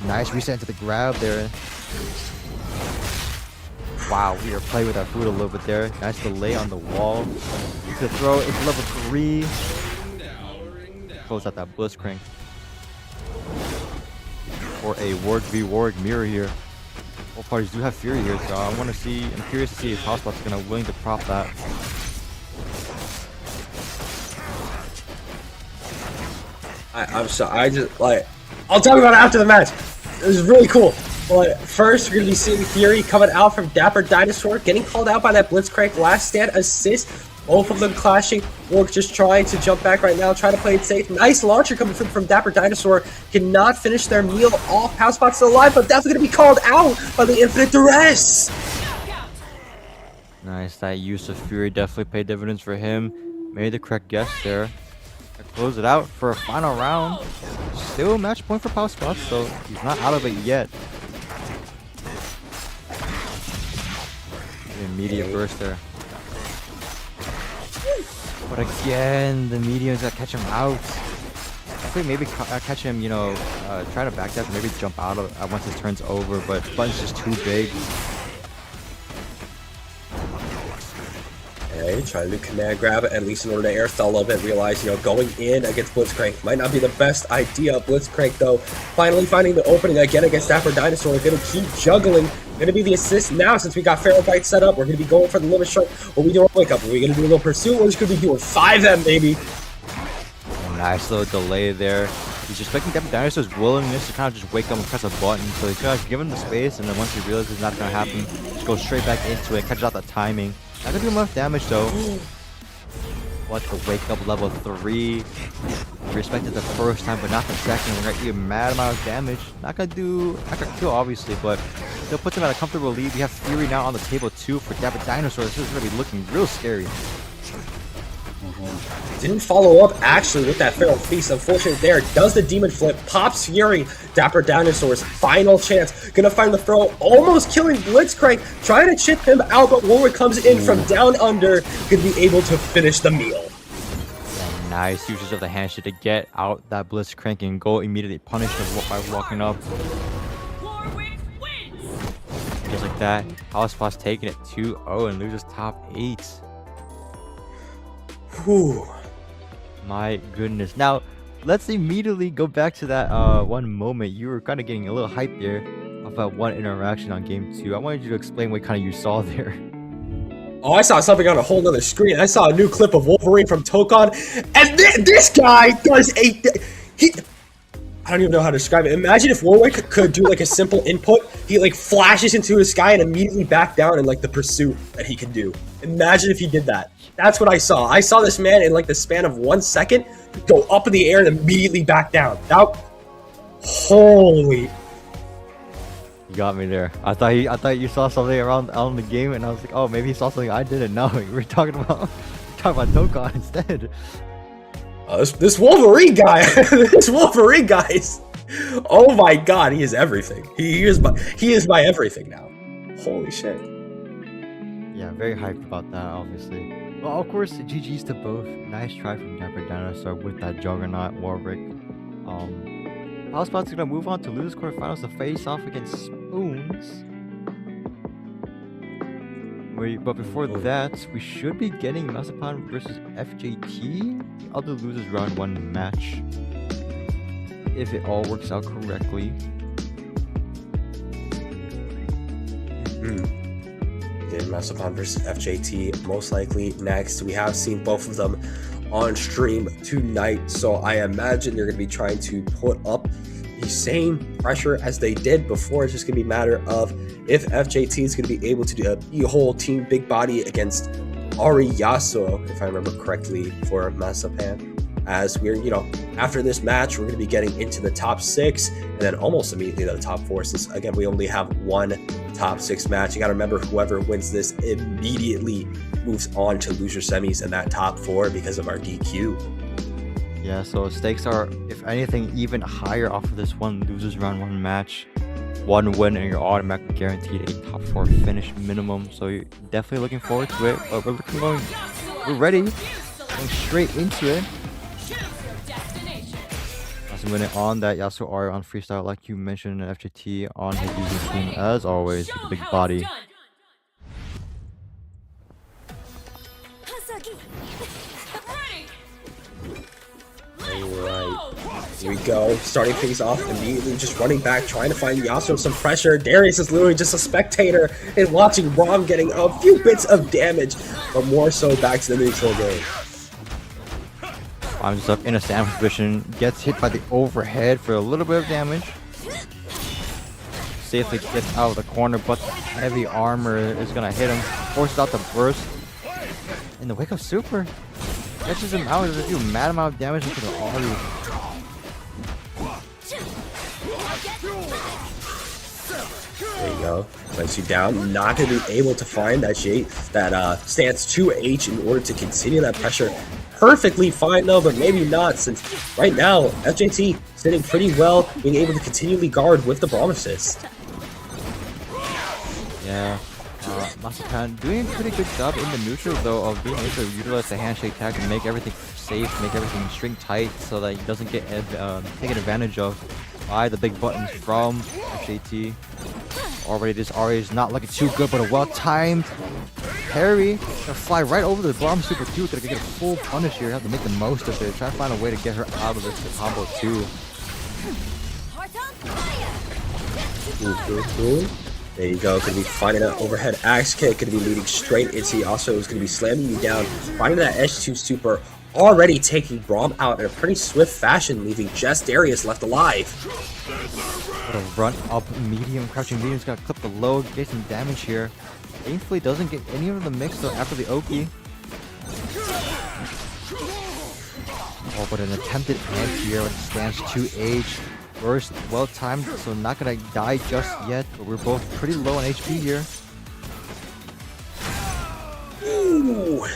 Speaker 2: Nice reset into the grab there. Wow, we are playing with our food a little bit there. Nice delay on the wall. To throw into level 3. Close out that Blitzcrank. For a Warg v Warg mirror here. Both parties do have Fury here, so I want to see. I'm curious to see if Housepot's gonna willing to prop that.
Speaker 1: I'm sorry. I just like. I'll talk about it after the match. It was really cool. But first, we're gonna be seeing Fury coming out from Dapper Dinosaur, getting called out by that Blitzcrank last stand assist. Both of them clashing. Warg just trying to jump back right now, trying to play it safe. Nice launcher coming from Dapper Dinosaur. Cannot finish their meal off. House Spot's still alive, but definitely gonna be called out by the Infinite Duress.
Speaker 2: Nice, that use of Fury definitely paid dividends for him. Made the correct guess there. Close it out for a final round. Still match point for Power Spots, so he's not out of it yet. Immediate burst there. But again, the medium's gonna catch him out. I think maybe catch him, you know, try to backdash or maybe jump out of once his turn's over, but button's just too big.
Speaker 1: Okay, trying to do command grab, at least in order to air stall a little bit. Realize, you know, going in against Blitzcrank might not be the best idea. Blitzcrank, though, finally finding the opening again against Dapper Dinosaur. We're going to keep juggling. Going to be the assist now since we got Feral Bite set up. We're going to be going for the limit strike. What we do on wake up? Are we going to do a little pursuit? We're just going to be doing 5M, baby.
Speaker 2: Nice little delay there. He's respecting Dapper Dinosaur's willingness to kind of just wake up and press a button. So he's going to give him the space, and then once he realizes it's not going to happen, just go straight back into it, catches out the timing. Not gonna do enough damage though. What, the wake up level 3. Respected the first time, but not the second. We're gonna eat a mad amount of damage. Not gonna kill obviously, but still puts him at a comfortable lead. We have Fury now on the table too for Dapper Dinosaur. This is gonna be looking real scary.
Speaker 1: Didn't follow up actually with that Feral Feast. Unfortunately there. Does the Demon Flip. Pops Fury. Dapper Dinosaur's final chance. Gonna find the throw. Almost killing Blitzcrank. Trying to chip him out, but Warwick comes in from down under. Gonna be able to finish the meal.
Speaker 2: Yeah, nice usage of the handshake to get out that Blitzcrank and go immediately punish him by walking up. Just like that. Housepot's taking it 2-0 and loses top 8.
Speaker 1: Whew.
Speaker 2: My goodness. Now, let's immediately go back to that one moment. You were kind of getting a little hype there about one interaction on game 2. I wanted you to explain what kind of you saw there.
Speaker 1: Oh, I saw something on a whole nother screen. I saw a new clip of Wolverine from Tokon, and this guy does I don't even know how to describe it. Imagine if Warwick could do like a simple input. He like flashes into the sky and immediately back down in like the pursuit that he can do. Imagine if he did that. That's what I saw. I saw this man in like the span of 1 second go up in the air and immediately back down. That, holy.
Speaker 2: You got me there. I thought you saw something around on the game, and I was like, oh, maybe he saw something I didn't know. We were talking about Tokon instead.
Speaker 1: This Wolverine guy, this Wolverine guys. Oh my God, he is everything. He is my everything now. Holy shit.
Speaker 2: Yeah, very hyped about that, obviously. Well, of course, GG's to both. Nice try from Dapper Dinosaur with that Juggernaut Warwick. Housepot's gonna move on to losers quarterfinals to face off against Spoons. But before that, we should be getting Masapan versus FJT, the other losers round 1 match, if it all works out correctly.
Speaker 1: Yeah, Masapan versus FJT most likely next. We have seen both of them on stream tonight, so I imagine they're going to be trying to put up the same pressure as they did before. It's just going to be a matter of if FJT is going to be able to do a whole team big body against Ari Yasuo, if I remember correctly, for Masapan. As we're, after this match, we're going to be getting into the top 6 and then almost immediately the top 4. So again, we only have one top 6 match. You got to remember, whoever wins this immediately moves on to loser semis in that top 4 because of our DQ.
Speaker 2: Yeah, so stakes are, if anything, even higher off of this one losers round 1 match. 1 win and you're automatically guaranteed a top 4 finish minimum. So you're definitely looking forward to it. But we're ready, going straight into it. Last minute on that Yasuo Ari on freestyle, like you mentioned, and FJT on his using team as always with the big body.
Speaker 1: Alright, here we go. Starting things off immediately, just running back, trying to find Yasuo some pressure. Darius is literally just a spectator and watching Rom getting a few bits of damage, but more so back to the neutral game.
Speaker 2: Climbs up in a sandwich position, gets hit by the overhead for a little bit of damage. Safely gets out of the corner, but the heavy armor is gonna hit him, forces out the burst. And the wake up super catches him out, does do a mad amount of damage into the Ari.
Speaker 1: There you go. Place you down. Not going to be able to find that stance 2H in order to continue that pressure. Perfectly fine though, but maybe not, since right now FJT sitting pretty well, being able to continually guard with the bomb assist.
Speaker 2: Yeah. Masapan doing a pretty good job in the neutral though of being able to utilize the handshake tag and make everything safe, make everything string tight so that he doesn't get taken advantage of by the big buttons from FJT. Already this Ari is not looking too good, but a well-timed parry. Gonna fly right over the bomb super cute. Gonna get a full punish here. Have to make the most of it. Try to find a way to get her out of this combo too.
Speaker 1: There you go. Gonna be finding that overhead axe kick. Gonna be leading straight into Yasuo. Is gonna be slamming you down. Finding that H2 super. Already taking Braum out in a pretty swift fashion, leaving just Darius left alive.
Speaker 2: What a run up medium, crouching medium's gonna clip the low, get some damage here. Thankfully doesn't get any of the mix though after the Oki. Oh, but an attempted anti-air with stance 2H. Burst well timed, so not gonna die just yet, but we're both pretty low on HP here.
Speaker 1: Ooh.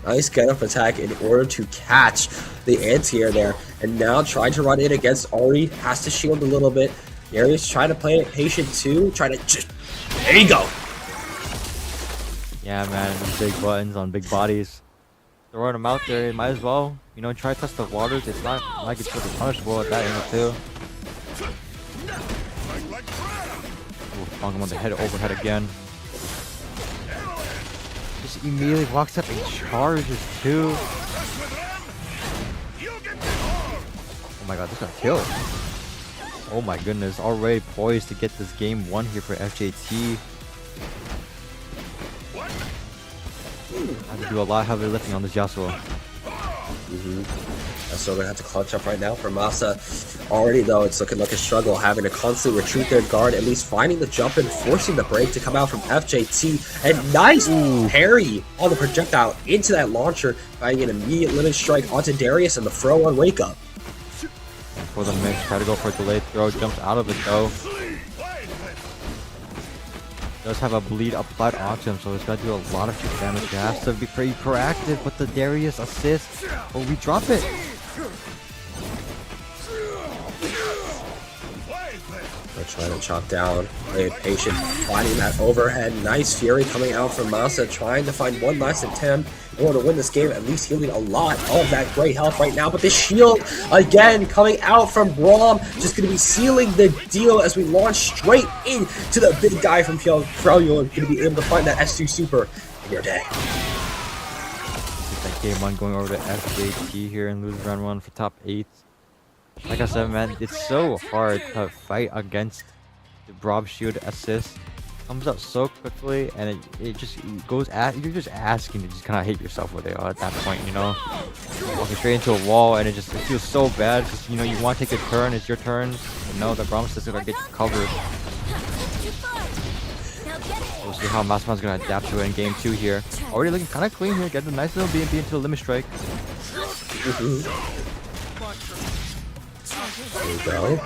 Speaker 1: Nice get up attack in order to catch the anti-air there. And now trying to run in against Ari. Has to shield a little bit. Darius trying to play it patient too. Trying to just... There you go.
Speaker 2: Yeah, man. These big buttons on big bodies. Throwing them out there, might as well. Try to test the waters. It's not like it's really punishable at that angle too. Ooh, bonk him on the head overhead again. Just immediately walks up and charges too. Oh my god, this got killed. Oh my goodness, already poised to get this game won here for FJT. I have to do a lot of heavy lifting on this Yasuo.
Speaker 1: So gonna have to clutch up right now for Masa. Already though, it's looking like a struggle, having to constantly retreat their guard, at least finding the jump and forcing the break to come out from FJT. And nice parry on the projectile into that launcher, finding an immediate limit strike onto Darius and the throw on wake up.
Speaker 2: For the mix, try to go for a delayed throw, jumps out of it though. Does have a bleed applied onto him, so it's gonna do a lot of damage. He has to be pretty proactive, but the Darius assist. Oh, we drop it.
Speaker 1: They're trying to chop down. Very patient, finding that overhead. Nice fury coming out from Masa, trying to find one last attempt in order to win this game, at least healing a lot of that great health right now. But the shield, again, coming out from Braum, just going to be sealing the deal as we launch straight into the big guy from Freljord. Going to be able to find that S2 super in your day.
Speaker 2: That game 1 going over to FJT here and lose round 1 for top 8. Like I said, man, it's so hard to fight against the Braum shield assist. Comes out so quickly, and it just goes at you're just asking to just kind of hate yourself where they are at that point, you know. Walking straight into a wall, and it feels so bad because you know you want to take a turn, it's your turn. You know the Braum assist is gonna get you covered. We'll see how Masapan's gonna adapt to it in game 2 here. Already looking kind of clean here, getting a nice little BNB into the limit strike.
Speaker 1: There we go.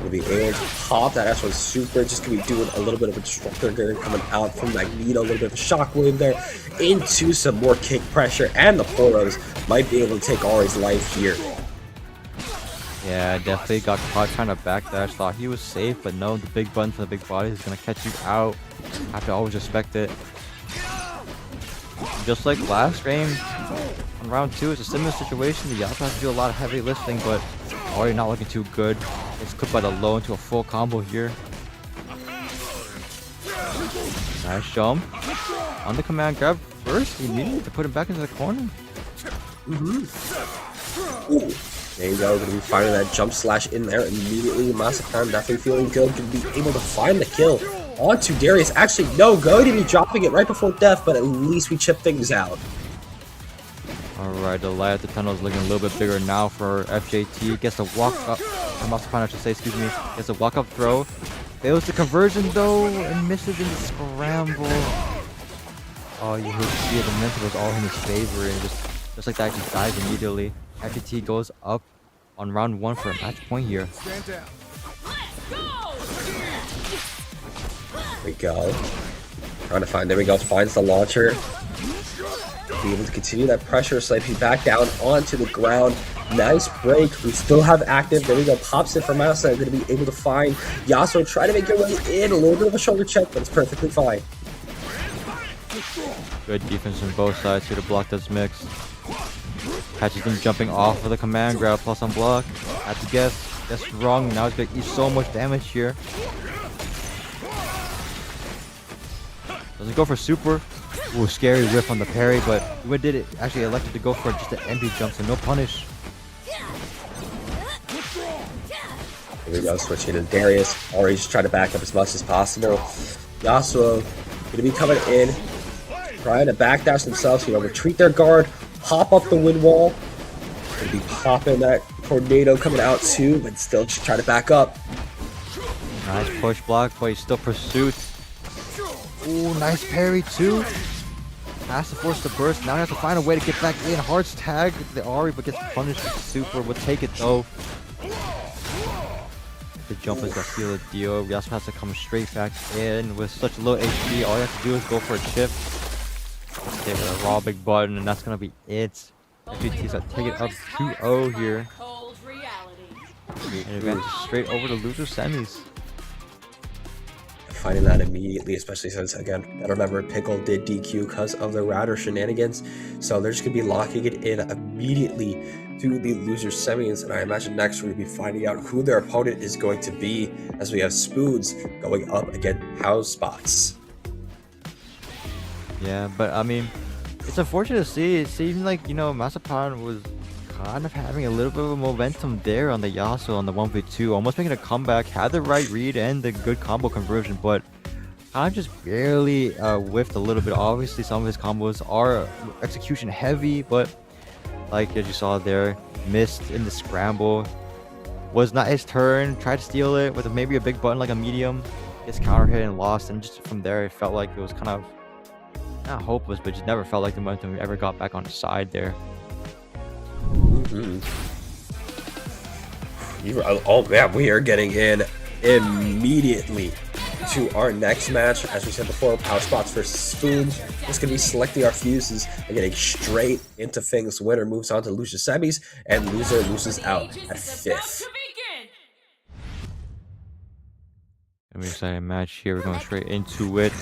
Speaker 1: We'll be able to pop that S1 super. Just gonna be doing a little bit of a disruptor coming out from Magneto, a little bit of a shockwave there into some more kick pressure, and the Poros might be able to take Ari's life here.
Speaker 2: Yeah, definitely got caught trying to backdash. Thought he was safe, but no, the big button for the big body is gonna catch you out. Have to always respect it. Just like last game, on round 2, it's a similar situation. The Yasuo has to do a lot of heavy lifting, but already not looking too good. It's clipped by the low into a full combo here. Nice jump. On the command grab first, immediately to put him back into the corner.
Speaker 1: Ooh. There you go, going to be finding that jump slash in there immediately. Masapan definitely feeling good, going to be able to find the kill onto Darius. Actually, no, going to be dropping it right before death, but at least we chip things out.
Speaker 2: Alright, the light at the tunnel is looking a little bit bigger now for FJT. Gets a walk up, Masapan I should say, excuse me. Gets a walk up throw. Fails the conversion though, and misses in the scramble. Oh, you could see it, the momentum was all in his favor, and just like that, just dies immediately. FJT goes up on round 1 for a match point here.
Speaker 1: There we go. Trying to find, there we go, finds the launcher. Be able to continue that pressure, slightly back down onto the ground. Nice break. We still have active. There we go. Pops it from Masa. Going to be able to find Yasuo. Try to make your way in. A little bit of a shoulder check, but it's perfectly fine.
Speaker 2: Good defense on both sides here to block this mix. Catches him jumping off of the command grab plus on block. Had to guess. Guess wrong. Now he's going to eat so much damage here. Doesn't go for super. Ooh, scary whiff on the parry, but we did it. Actually elected to go for just an MB jump, so no punish.
Speaker 1: Here we go, switching to Darius. Already just trying to back up as much as possible. Yasuo going to be coming in, trying to backdash themselves, you know, retreat their guard, pop up the wind wall. Going to be popping that tornado coming out too, but still just trying to back up.
Speaker 2: Nice push block, but he's still pursuit. Ooh, nice parry too. Has to force the burst. Now he has to find a way to get back in. Hearts tag the Ari, but gets punished with super. We'll take it though. The jumpers that seal the deal. We also have to come straight back in with such low HP. All you have to do is go for a chip. Let's get a raw big button, and that's gonna be it. FGT's gonna take it up 2-0 here. And advance straight over to loser semis.
Speaker 1: Finding that immediately, especially since, again, I remember Pickle did DQ because of the router shenanigans, so they're just going to be locking it in immediately to the loser semis, and I imagine next we'll be finding out who their opponent is going to be, as we have Spoons going up against House Spots.
Speaker 2: Yeah, but I mean, it's unfortunate to see. It seemed like, you know, Masapan was kind of having a little bit of a momentum there on the Yasuo on the 1v2, almost making a comeback, had the right read and the good combo conversion, but kind of just barely whiffed a little bit. Obviously some of his combos are execution heavy, but like as you saw there, missed in the scramble. Was not his turn, tried to steal it with maybe a big button like a medium, gets counter hit and lost, and just from there it felt like it was kind of not hopeless, but just never felt like the momentum ever got back on his side there.
Speaker 1: Oh man, we are getting in immediately to our next match. As we said before, Power Spots versus Spoons. Just gonna be selecting our fuses and getting straight into things. Winner moves on to loser semis, and loser loses out at 5th.
Speaker 2: Gonna be an exciting match here. We're going straight into it.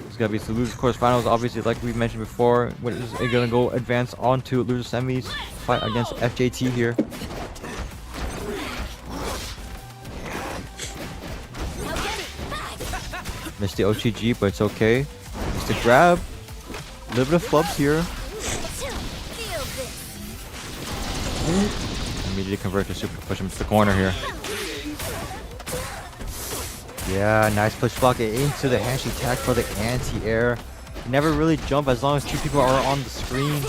Speaker 2: It's gonna be the losers quarterfinals. Obviously, like we mentioned before, what is it gonna go advance on to loser semis, fight against FJT here. Missed the OTG, but it's okay. Missed the grab. A little bit of flubs here. Immediately convert to super push him to the corner here. Yeah, nice push block it into the handshake tag for the anti-air. Never really jump as long as two people are on the screen.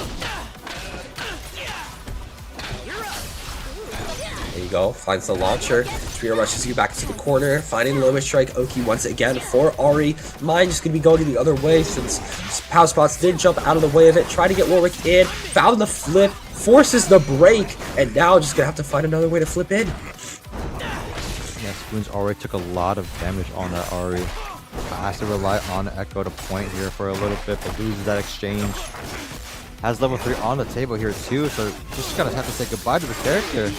Speaker 1: There you go. Finds the launcher. Spear rushes you back into the corner. Finding limit strike Oki once again for Ari. Mine just going to be going the other way since Power Spots did jump out of the way of it. Try to get Warwick in. Found the flip. Forces the break. And now just going to have to find another way to flip in.
Speaker 2: Yeah, Spoons already took a lot of damage on that Ari. Has to rely on Echo to point here for a little bit, but loses that exchange. Has level 3 on the table here too, so just gonna have to say goodbye to the character.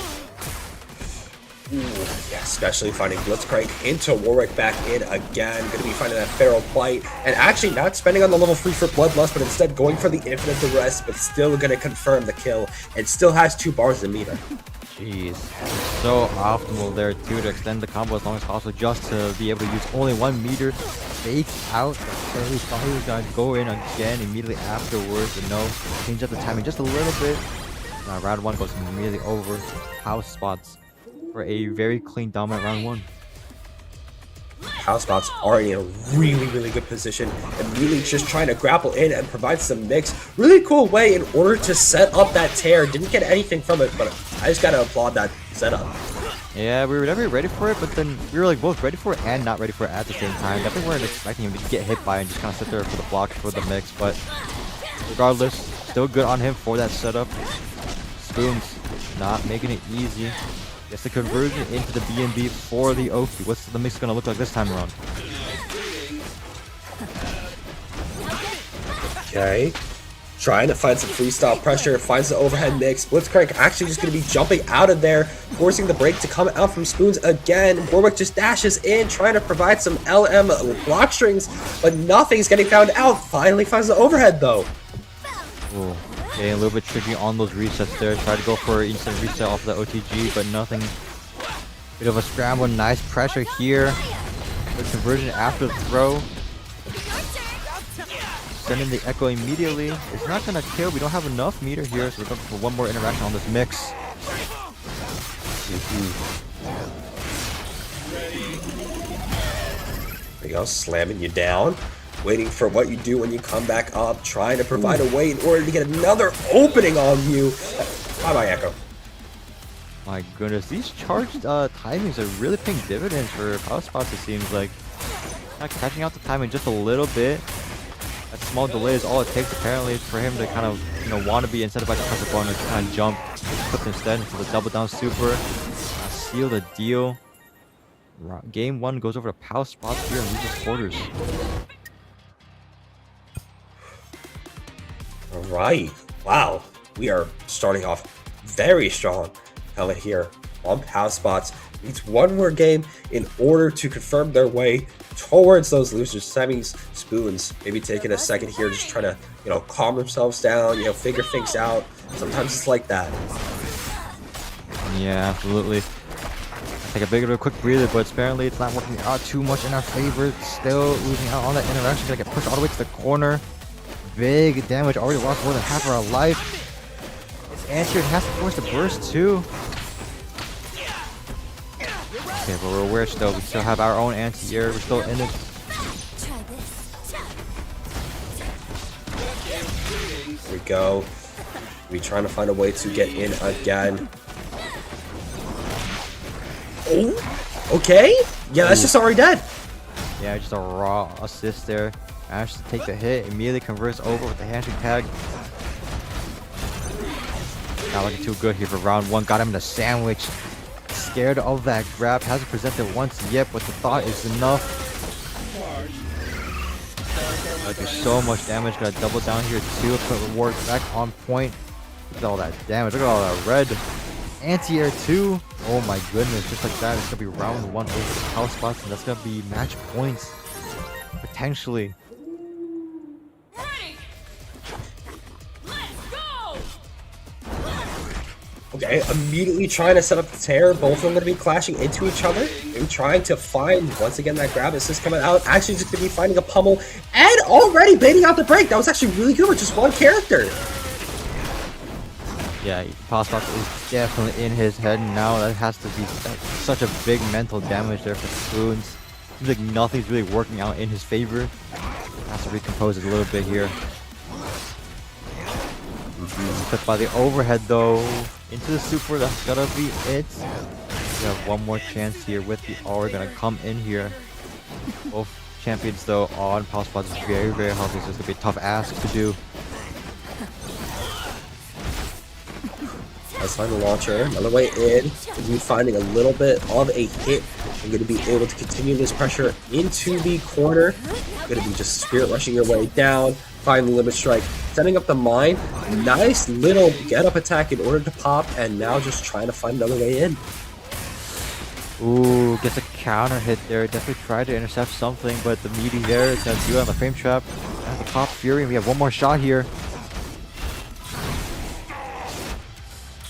Speaker 1: Ooh, yeah, especially finding Blitzcrank into Warwick back in again. Going to be finding that Feral Bite. And actually not spending on the level 3 for Bloodlust, but instead going for the Infinite Duress, but still going to confirm the kill. And still has 2 bars in meter.
Speaker 2: Jeez. So optimal there too to extend the combo as long as possible just to be able to use only 1 meter. Fake out. He's probably going to go in again immediately afterwards. And no, change up the timing just a little bit. Round 1 goes immediately over. House Spots for a very clean dominant round 1.
Speaker 1: House Spots already in a really good position and really just trying to grapple in and provide some mix. Really cool way in order to set up that tear. Didn't get anything from it, but I just gotta applaud that setup.
Speaker 2: Yeah, we were never ready for it, but then we were like both ready for it and not ready for it at the same time. Definitely weren't expecting him to get hit by and just kind of sit there for the block for the mix, but regardless, still good on him for that setup. Spoons not making it easy. Gets the conversion into the BNB for the Oki. What's the mix gonna look like this time around?
Speaker 1: Okay. Trying to find some freestyle pressure. Finds the overhead mix. Blitzcrank actually just going to be jumping out of there. Forcing the break to come out from Spoons again. Warwick just dashes in. Trying to provide some LM block strings. But nothing's getting found out. Finally finds the overhead though.
Speaker 2: Ooh. Okay, a little bit tricky on those resets there. Try to go for an instant reset off the OTG, but nothing. Bit of a scramble. Nice pressure here. Good conversion after the throw. Sending the Echo immediately. It's not gonna kill. We don't have enough meter here, so we're looking for one more interaction on this mix.
Speaker 1: There you go, slamming you down. Waiting for what you do when you come back up. Trying to provide a way in order to get another opening on you. Bye-bye, Echo.
Speaker 2: My goodness, these charged timings are really paying dividends for Power Spots, it seems like. Not catching out the timing just a little bit. That small delay is all it takes apparently for him to kind of, want to be instead of like a pressure button to kind of jump. Flipped instead into the double down super. Seal the deal. Game 1 goes over to Power Spots here in losers quarters.
Speaker 1: Alright. Wow. We are starting off very strong. Helmet here on Power Spots. Needs one more game in order to confirm their way towards those losers semis. Spoons maybe taking a second here, just trying to calm themselves down, figure things out. Sometimes it's like that.
Speaker 2: Yeah, absolutely. Take a bit of a quick breather, but apparently it's not working out too much in our favor. Still losing out on that interaction. Gonna get pushed all the way to the corner. Big damage. Already lost more than half of our life. Answered has to force the burst too. Okay, but we're aware still. We still have our own anti-air. We're still in it.
Speaker 1: Here we go. We're trying to find a way to get in again. Oh, okay. Yeah, that's just already dead.
Speaker 2: Yeah, just a raw assist there. Managed to take the hit. Immediately converts over with the handshake tag. Not looking too good here for round 1. Got him in a sandwich. Scared of that grab. Hasn't presented once yet, but the thought is enough. Gonna do so much damage. Gotta double down here too. Put rewards back on point. Look at all that damage. Look at all that red. Anti-air too. Oh my goodness, just like that, it's gonna be round one over the power spots, and that's gonna be match points. Potentially.
Speaker 3: Ready. Let's go.
Speaker 1: Okay, immediately trying to set up the tear. Both of them going to be clashing into each other. Maybe trying to find, once again, that grab assist coming out. Actually just going to be finding a pummel and already baiting out the break. That was actually really good with just one character.
Speaker 2: Yeah, Pospot is definitely in his head now. That has to be such a big mental damage there for Spoons. Seems like nothing's really working out in his favor. Has to recompose it a little bit here. Clipped by the overhead though. Into the super, that's gotta be it. We have one more chance here with the R gonna come in here. Both champions though on Pospot is very, very healthy, so it's gonna be a tough ask to do.
Speaker 1: Let's find the launcher. Another way in. Going to be finding a little bit of a hit. I'm going to be able to continue this pressure into the corner. Going to be just spirit rushing your way down. Find the limit strike. Setting up the mine. Nice little get up attack in order to pop. And now just trying to find another way in.
Speaker 2: Ooh, gets a counter hit there. Definitely tried to intercept something, but the meaty there is going to do it on the frame trap. And the pop Fury. We have one more shot here.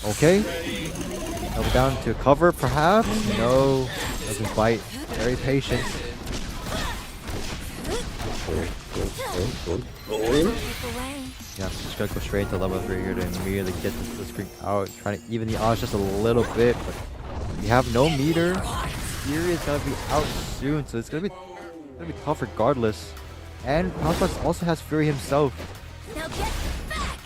Speaker 2: Okay. Double down to cover, perhaps? No. Doesn't bite. Very patient. Yeah, just gonna go straight into level 3 here to immediately get the screen out. Trying to even the odds just a little bit, but we have no meter. Fury is gonna be out soon, so it's gonna be tough regardless. And Pospot also has Fury himself.
Speaker 3: Now get back.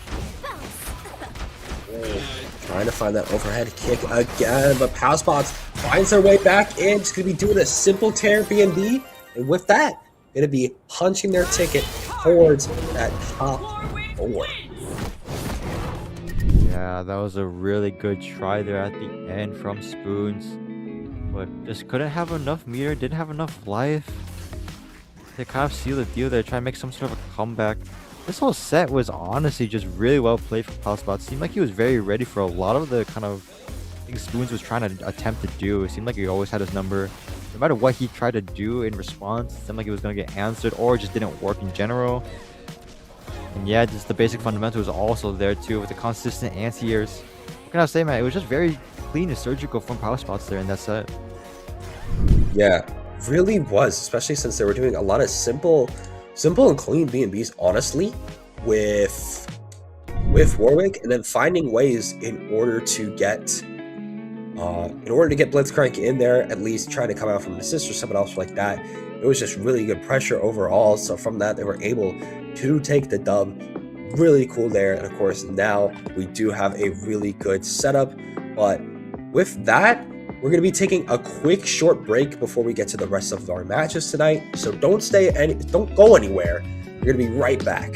Speaker 1: Trying to find that overhead kick again, but Powerspot finds their way back in. Just going to be doing a simple tear B&B, and with that, going to be punching their ticket towards that top 4.
Speaker 2: Yeah, that was a really good try there at the end from Spoons, but just couldn't have enough meter, didn't have enough life. They kind of seal the deal there, try to make some sort of a comeback. This whole set was honestly just really well played for Pospot. Seemed like he was very ready for a lot of the kind of things Spoons was trying to attempt to do. It seemed like he always had his number. No matter what he tried to do in response, it seemed like it was going to get answered or just didn't work in general. And yeah, just the basic fundamentals also there too with the consistent anti-airs. What can I say, man? It was just very clean and surgical from Powerspots there in that set.
Speaker 1: Yeah, really was, especially since they were doing a lot of simple and clean B&Bs, honestly, with Warwick, and then finding ways in order to get Blitzcrank in there, at least trying to come out from an assist or something else like that. It was just really good pressure overall. So from that, they were able to take the dub. Really cool there. And of course, now we do have a really good setup. But with that, we're going to be taking a quick short break before we get to the rest of our matches tonight. So don't go anywhere. We're going to be right back.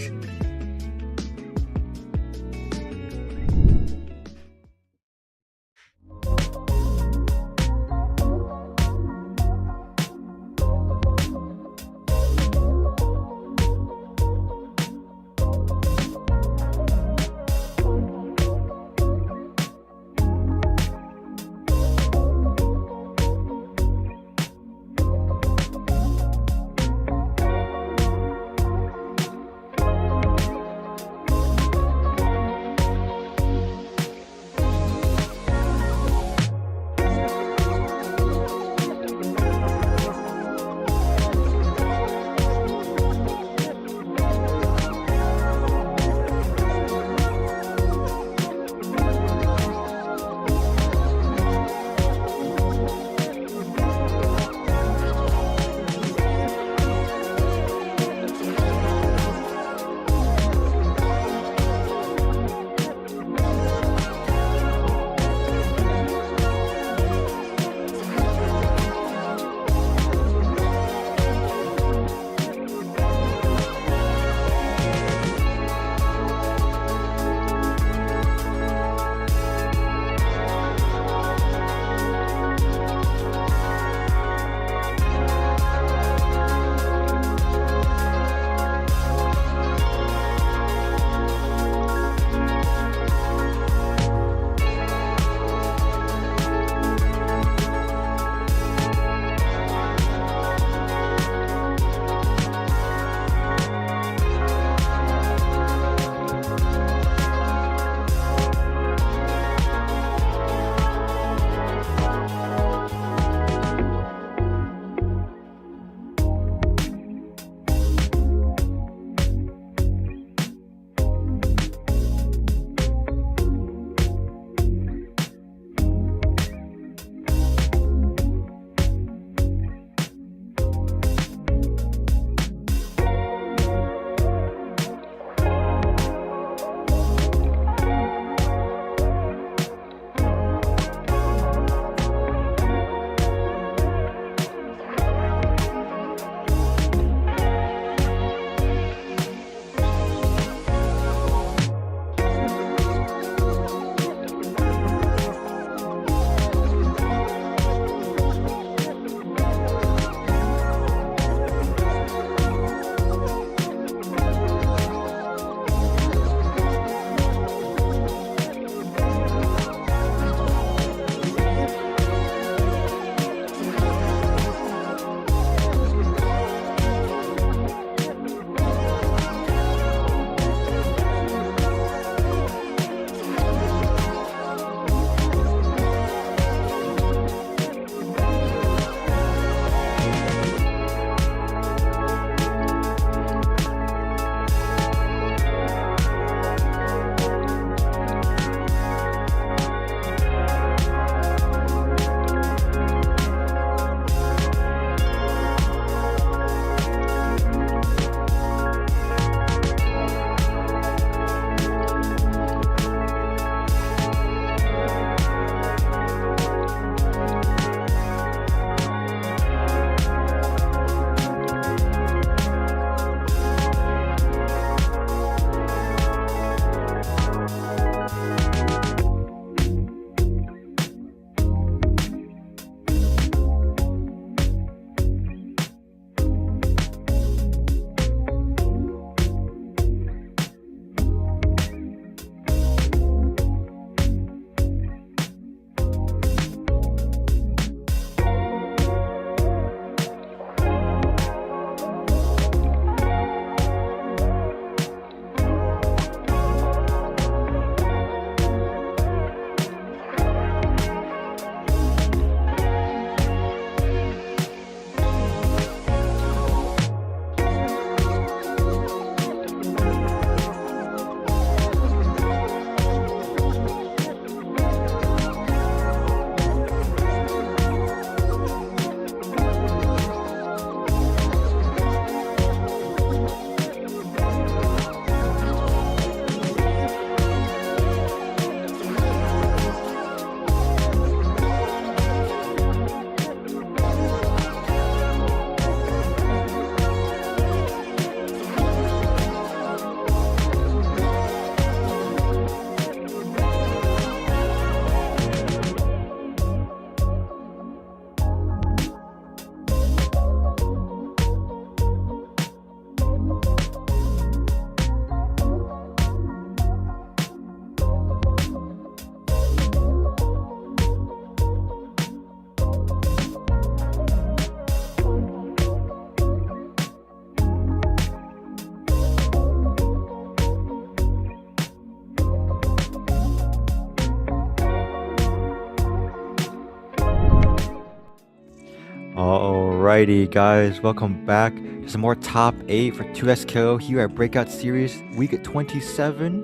Speaker 2: Alrighty, guys, welcome back to some more top 8 for 2SKO here at Breakout Series week 27.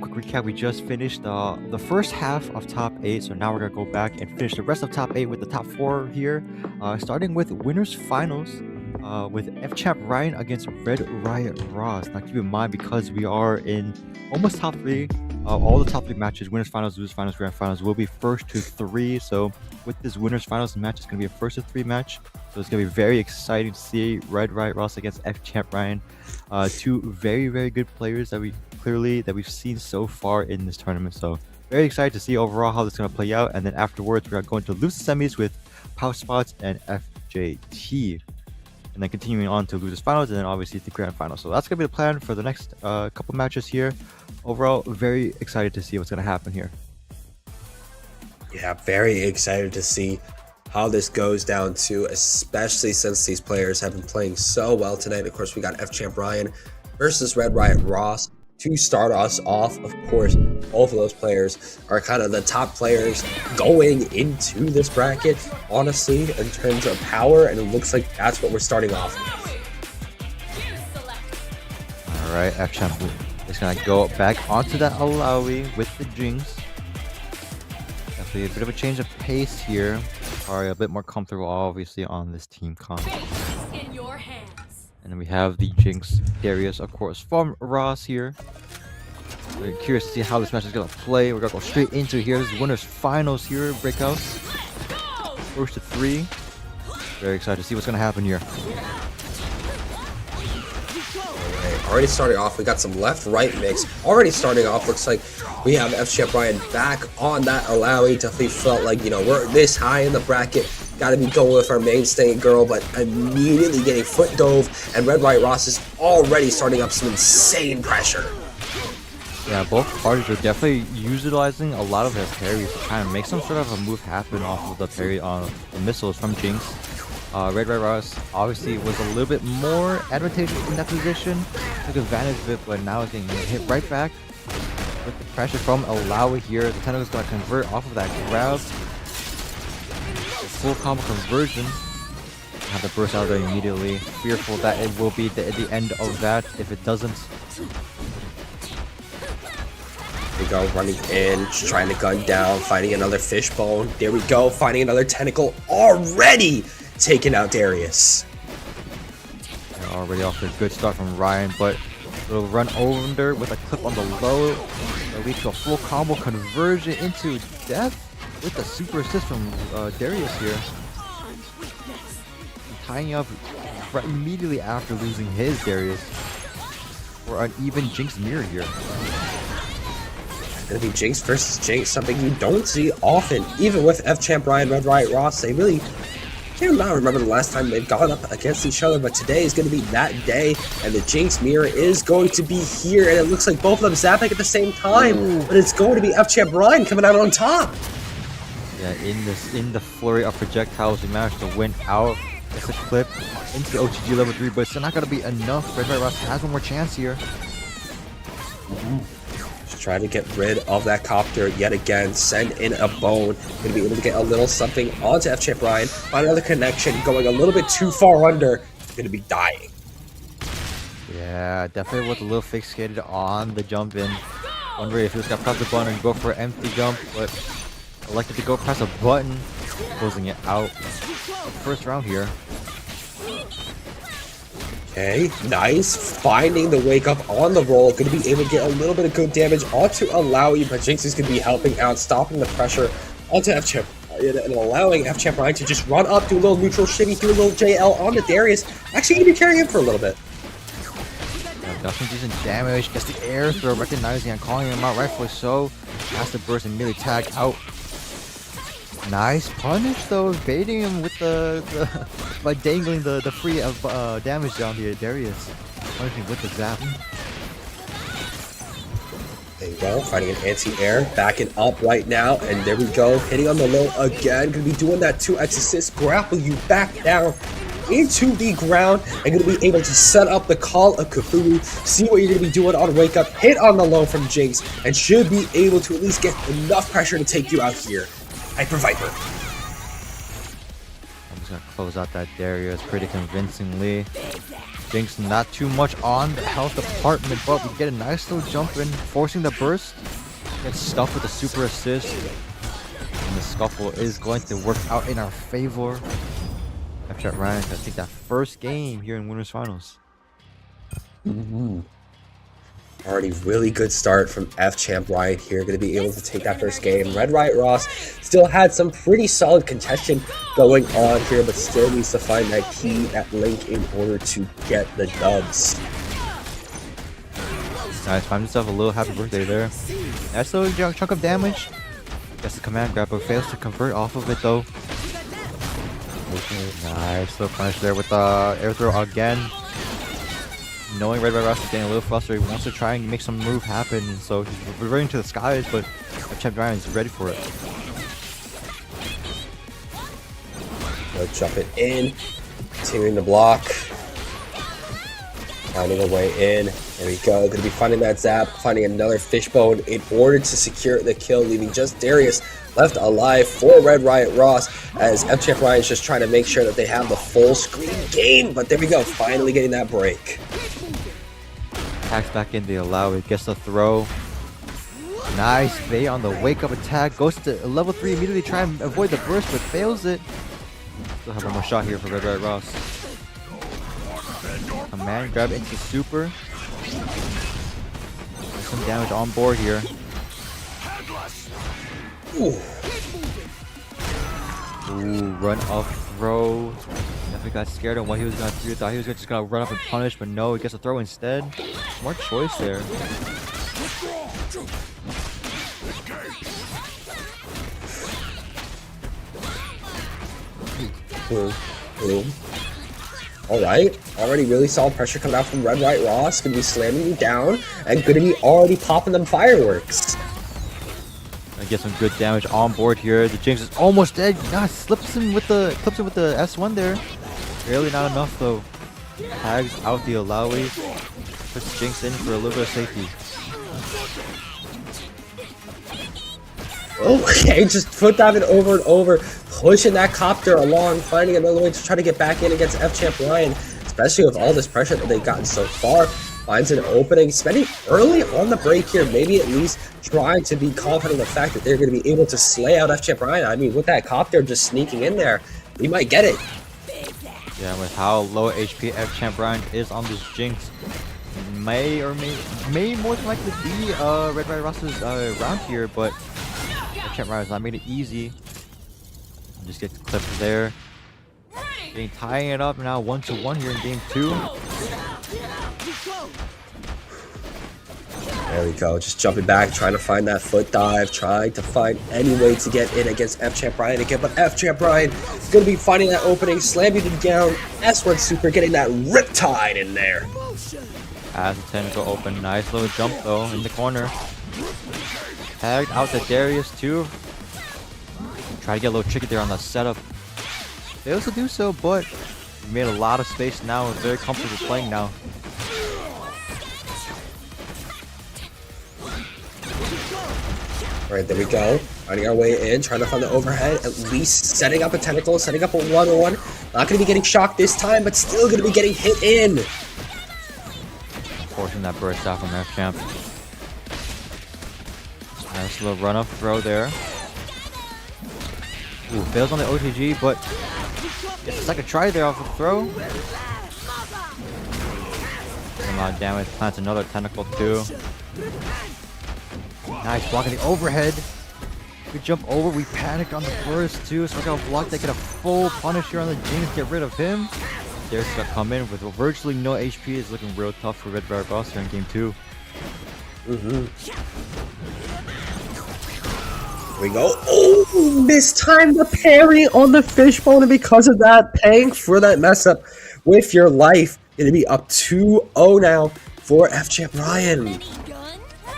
Speaker 2: Quick recap: we just finished the first half of top 8, so now we're gonna go back and finish the rest of top 8 with the top 4 here. Starting with winners finals with F-Champ Ryan against Red Riot Ross. Now keep in mind, because we are in almost top 3, all the top 3 matches, winners finals, losers finals, grand finals, will be first to 3. So with this winners finals match, it's going to be a first to 3 match. So it's going to be very exciting to see Red Riot Ross against F-Champ Ryan. Two very, very good players that we've seen so far in this tournament. So very excited to see overall how this is going to play out. And then afterwards, we are going to lose semis with Power Spots and FJT. And then continuing on to losers finals, and then obviously the grand final. So that's gonna be the plan for the next couple matches here. Overall, very excited to see what's gonna happen here.
Speaker 1: Yeah, very excited to see how this goes down too, especially since these players have been playing so well tonight. Of course, we got F-Champ Ryan versus Red Riot Ross to start us off. Of course, both of those players are kind of the top players going into this bracket, honestly, in terms of power, and it looks like that's what we're starting off with.
Speaker 2: All right, F-Champ is gonna go back onto that Alawi with the Jinx. Definitely a bit of a change of pace here. Probably a bit more comfortable, obviously, on this team comp.
Speaker 3: In your hands.
Speaker 2: And then we have the Jinx Darius, of course, from Ross here. We're curious to see how this match is gonna play. We're gonna go straight into here. This is winners finals here, Breakout. First to 3. Very excited to see what's gonna happen here.
Speaker 1: Alright, already starting off, we got some left-right mix. Already starting off, looks like we have F-Champ Ryan back on that Alawi. Definitely felt like, you know, we're this high in the bracket. Gotta be going with our mainstay girl, but immediately getting foot dove, and Red Riot Ross is already starting up some insane pressure.
Speaker 2: Yeah, both parties are definitely utilizing a lot of their parries to kind of make some sort of a move happen off of the parry on the missiles from Jinx. Red Riot Ross obviously was a little bit more advantageous in that position, took advantage of it, but now it's getting hit right back with the pressure from Alawi here. The tentacle's gonna convert off of that grab. Full combo conversion. Have to burst out there immediately. Fearful that it will be the end of that if it doesn't.
Speaker 1: There we go, running in, just trying to gun down, finding another fishbone. There we go, finding another tentacle, already taking out Darius.
Speaker 2: They're already off to a good start from Ryan, but a little run over with a clip on the low. That leads to a full combo conversion into death with the super assist from Darius here. Tying up right immediately after losing his Darius for an even Jinx mirror here.
Speaker 1: Gonna be Jinx versus Jinx, something you don't see often, even with F-Champ Ryan, Red Riot Ross. They really cannot remember the last time they've gone up against each other, but today is going to be that day, and the Jinx mirror is going to be here, and it looks like both of them zapping at the same time, but it's going to be F-Champ Ryan coming out on top.
Speaker 2: Yeah, in the flurry of projectiles, we managed to win out. It's a clip into the OTG level 3, but it's not going to be enough. Red Riot Ross has one more chance here.
Speaker 1: Just trying to get rid of that copter yet again, send in a bone. Gonna be able to get a little something onto F-Champ Ryan. Find another connection, going a little bit too far under. Gonna be dying.
Speaker 2: Yeah, definitely was a little fixated on the jump in. Wondering if he was gonna press the button and go for an empty jump, but elected to go press a button, closing it out. First round here.
Speaker 1: Okay, nice. Finding the wake up on the roll. Going to be able to get a little bit of good damage onto Alawi, but Jinx is going to be helping out, stopping the pressure onto F-Champ and allowing F-Champ Ryan to just run up, do a little neutral shimmy, do a little JL on the Darius. Actually going to be carrying him for a little bit.
Speaker 2: Yeah, does some decent damage, gets the air throw, recognizing and calling him out, rightfully so. Has to burst and immediately tag out. Nice punish though, baiting him with the by dangling the free of damage down here, Darius. Punishing with the zap.
Speaker 1: There you go, fighting an anti-air, backing up right now, and there we go, hitting on the low again. Gonna be doing that 2x assist, grapple you back down into the ground, and gonna be able to set up the Call of Cthulhu, see what you're gonna be doing on wake up, hit on the low from Jinx, and should be able to at least get enough pressure to take you out here. Hyper Viper.
Speaker 2: Just gonna close out that Darius pretty convincingly. Jinx not too much on the health department, but we get a nice little jump in, forcing the burst. Gets stuffed with a super assist. And the scuffle is going to work out in our favor. FChat Ryan gonna take that first game here in Winners Finals.
Speaker 1: Already really good start from F-Champ Ryan here. Going to be able to take that first game. Red Riot Ross still had some pretty solid contention going on here, but still needs to find that key, that link in order to get the dubs.
Speaker 2: Nice, find himself a little happy birthday there. Nice little chunk of damage. Gets the command grab, but fails to convert off of it though. Nice little punish there with the air throw again. Knowing Red Ross is getting a little frustrated, he wants to try and make some move happen, and so he's reverting to the skies, but Champ Ryan is ready for it.
Speaker 1: Let's jump it in, continuing the block, finding a way in. There we go. Going to be finding that zap, finding another fishbone in order to secure the kill, leaving just Darius left alive for Red Riot Ross, as F-Champ Ryan is just trying to make sure that they have the full screen game. But there we go, finally getting that break.
Speaker 2: Attacks back in, they allow it, gets the throw. Nice bait on the wake up attack, goes to level 3, immediately try and avoid the burst, but fails it. Still have one more shot here for Red Riot Ross. Command grab into super. Some damage on board here.
Speaker 1: Ooh.
Speaker 2: Ooh, run up throw. Definitely got scared on what he was gonna do. Thought he was just gonna run up and punish, but no, he gets a throw instead. Smart choice there.
Speaker 1: Boom. Alright, already really solid pressure coming out from Red Riot Ross. Gonna be slamming you down and gonna be already popping them fireworks.
Speaker 2: I get some good damage on board here. The Jinx is almost dead. Nah, clips him with the S1 there. Barely not enough though. Tags out the Alawi. Puts Jinx in for a little bit of safety.
Speaker 1: Okay, just foot diving over and over, pushing that copter along, finding another way to try to get back in against F-Champ Ryan, especially with all this pressure that they've gotten so far. Finds an opening, spending early on the break here, maybe at least trying to be confident in the fact that they're going to be able to slay out F-Champ Ryan. I mean, with that copter just sneaking in there, we might get it.
Speaker 2: Yeah, with how low HP F-Champ Ryan is on this Jinx, may more than likely be Red Riot Ross's round here, but F-Champ Ryan has not made it easy. Just gets clipped there. Tying it up now 1-1 here in game 2.
Speaker 1: There we go, just jumping back, trying to find that foot dive, trying to find any way to get in against F-Champ Ryan again, but F-Champ Ryan is going to be finding that opening, slamming it down, S1 super, getting that riptide in there.
Speaker 2: As the tentacle open, nice little jump though in the corner. Tagged out to Darius too. Try to get a little tricky there on the setup. Fails to do so, but we made a lot of space now and very comfortable playing now.
Speaker 1: Alright, there we go. Finding our way in, trying to find the overhead, at least setting up a tentacle, setting up a 1-on-1. Not going to be getting shocked this time, but still going to be getting hit in.
Speaker 2: Forcing that burst out from F-Champ. Nice little run-up throw there. Ooh, fails on the OTG, but gets a second try there off the throw. A lot of damage, plants another tentacle too. Nice, blocking the overhead. We jump over, we panicked on the burst too, so we're gonna block that, get a full punish here on the Jinx, get rid of him. Darius got come in with virtually no HP, is looking real tough for Red Riot Ross here in game 2.
Speaker 1: Here we go. Oh, mistimed the parry on the fishbone, and because of that, paying for that mess up with your life. Gonna be up 2-0 now for F-Champ Ryan.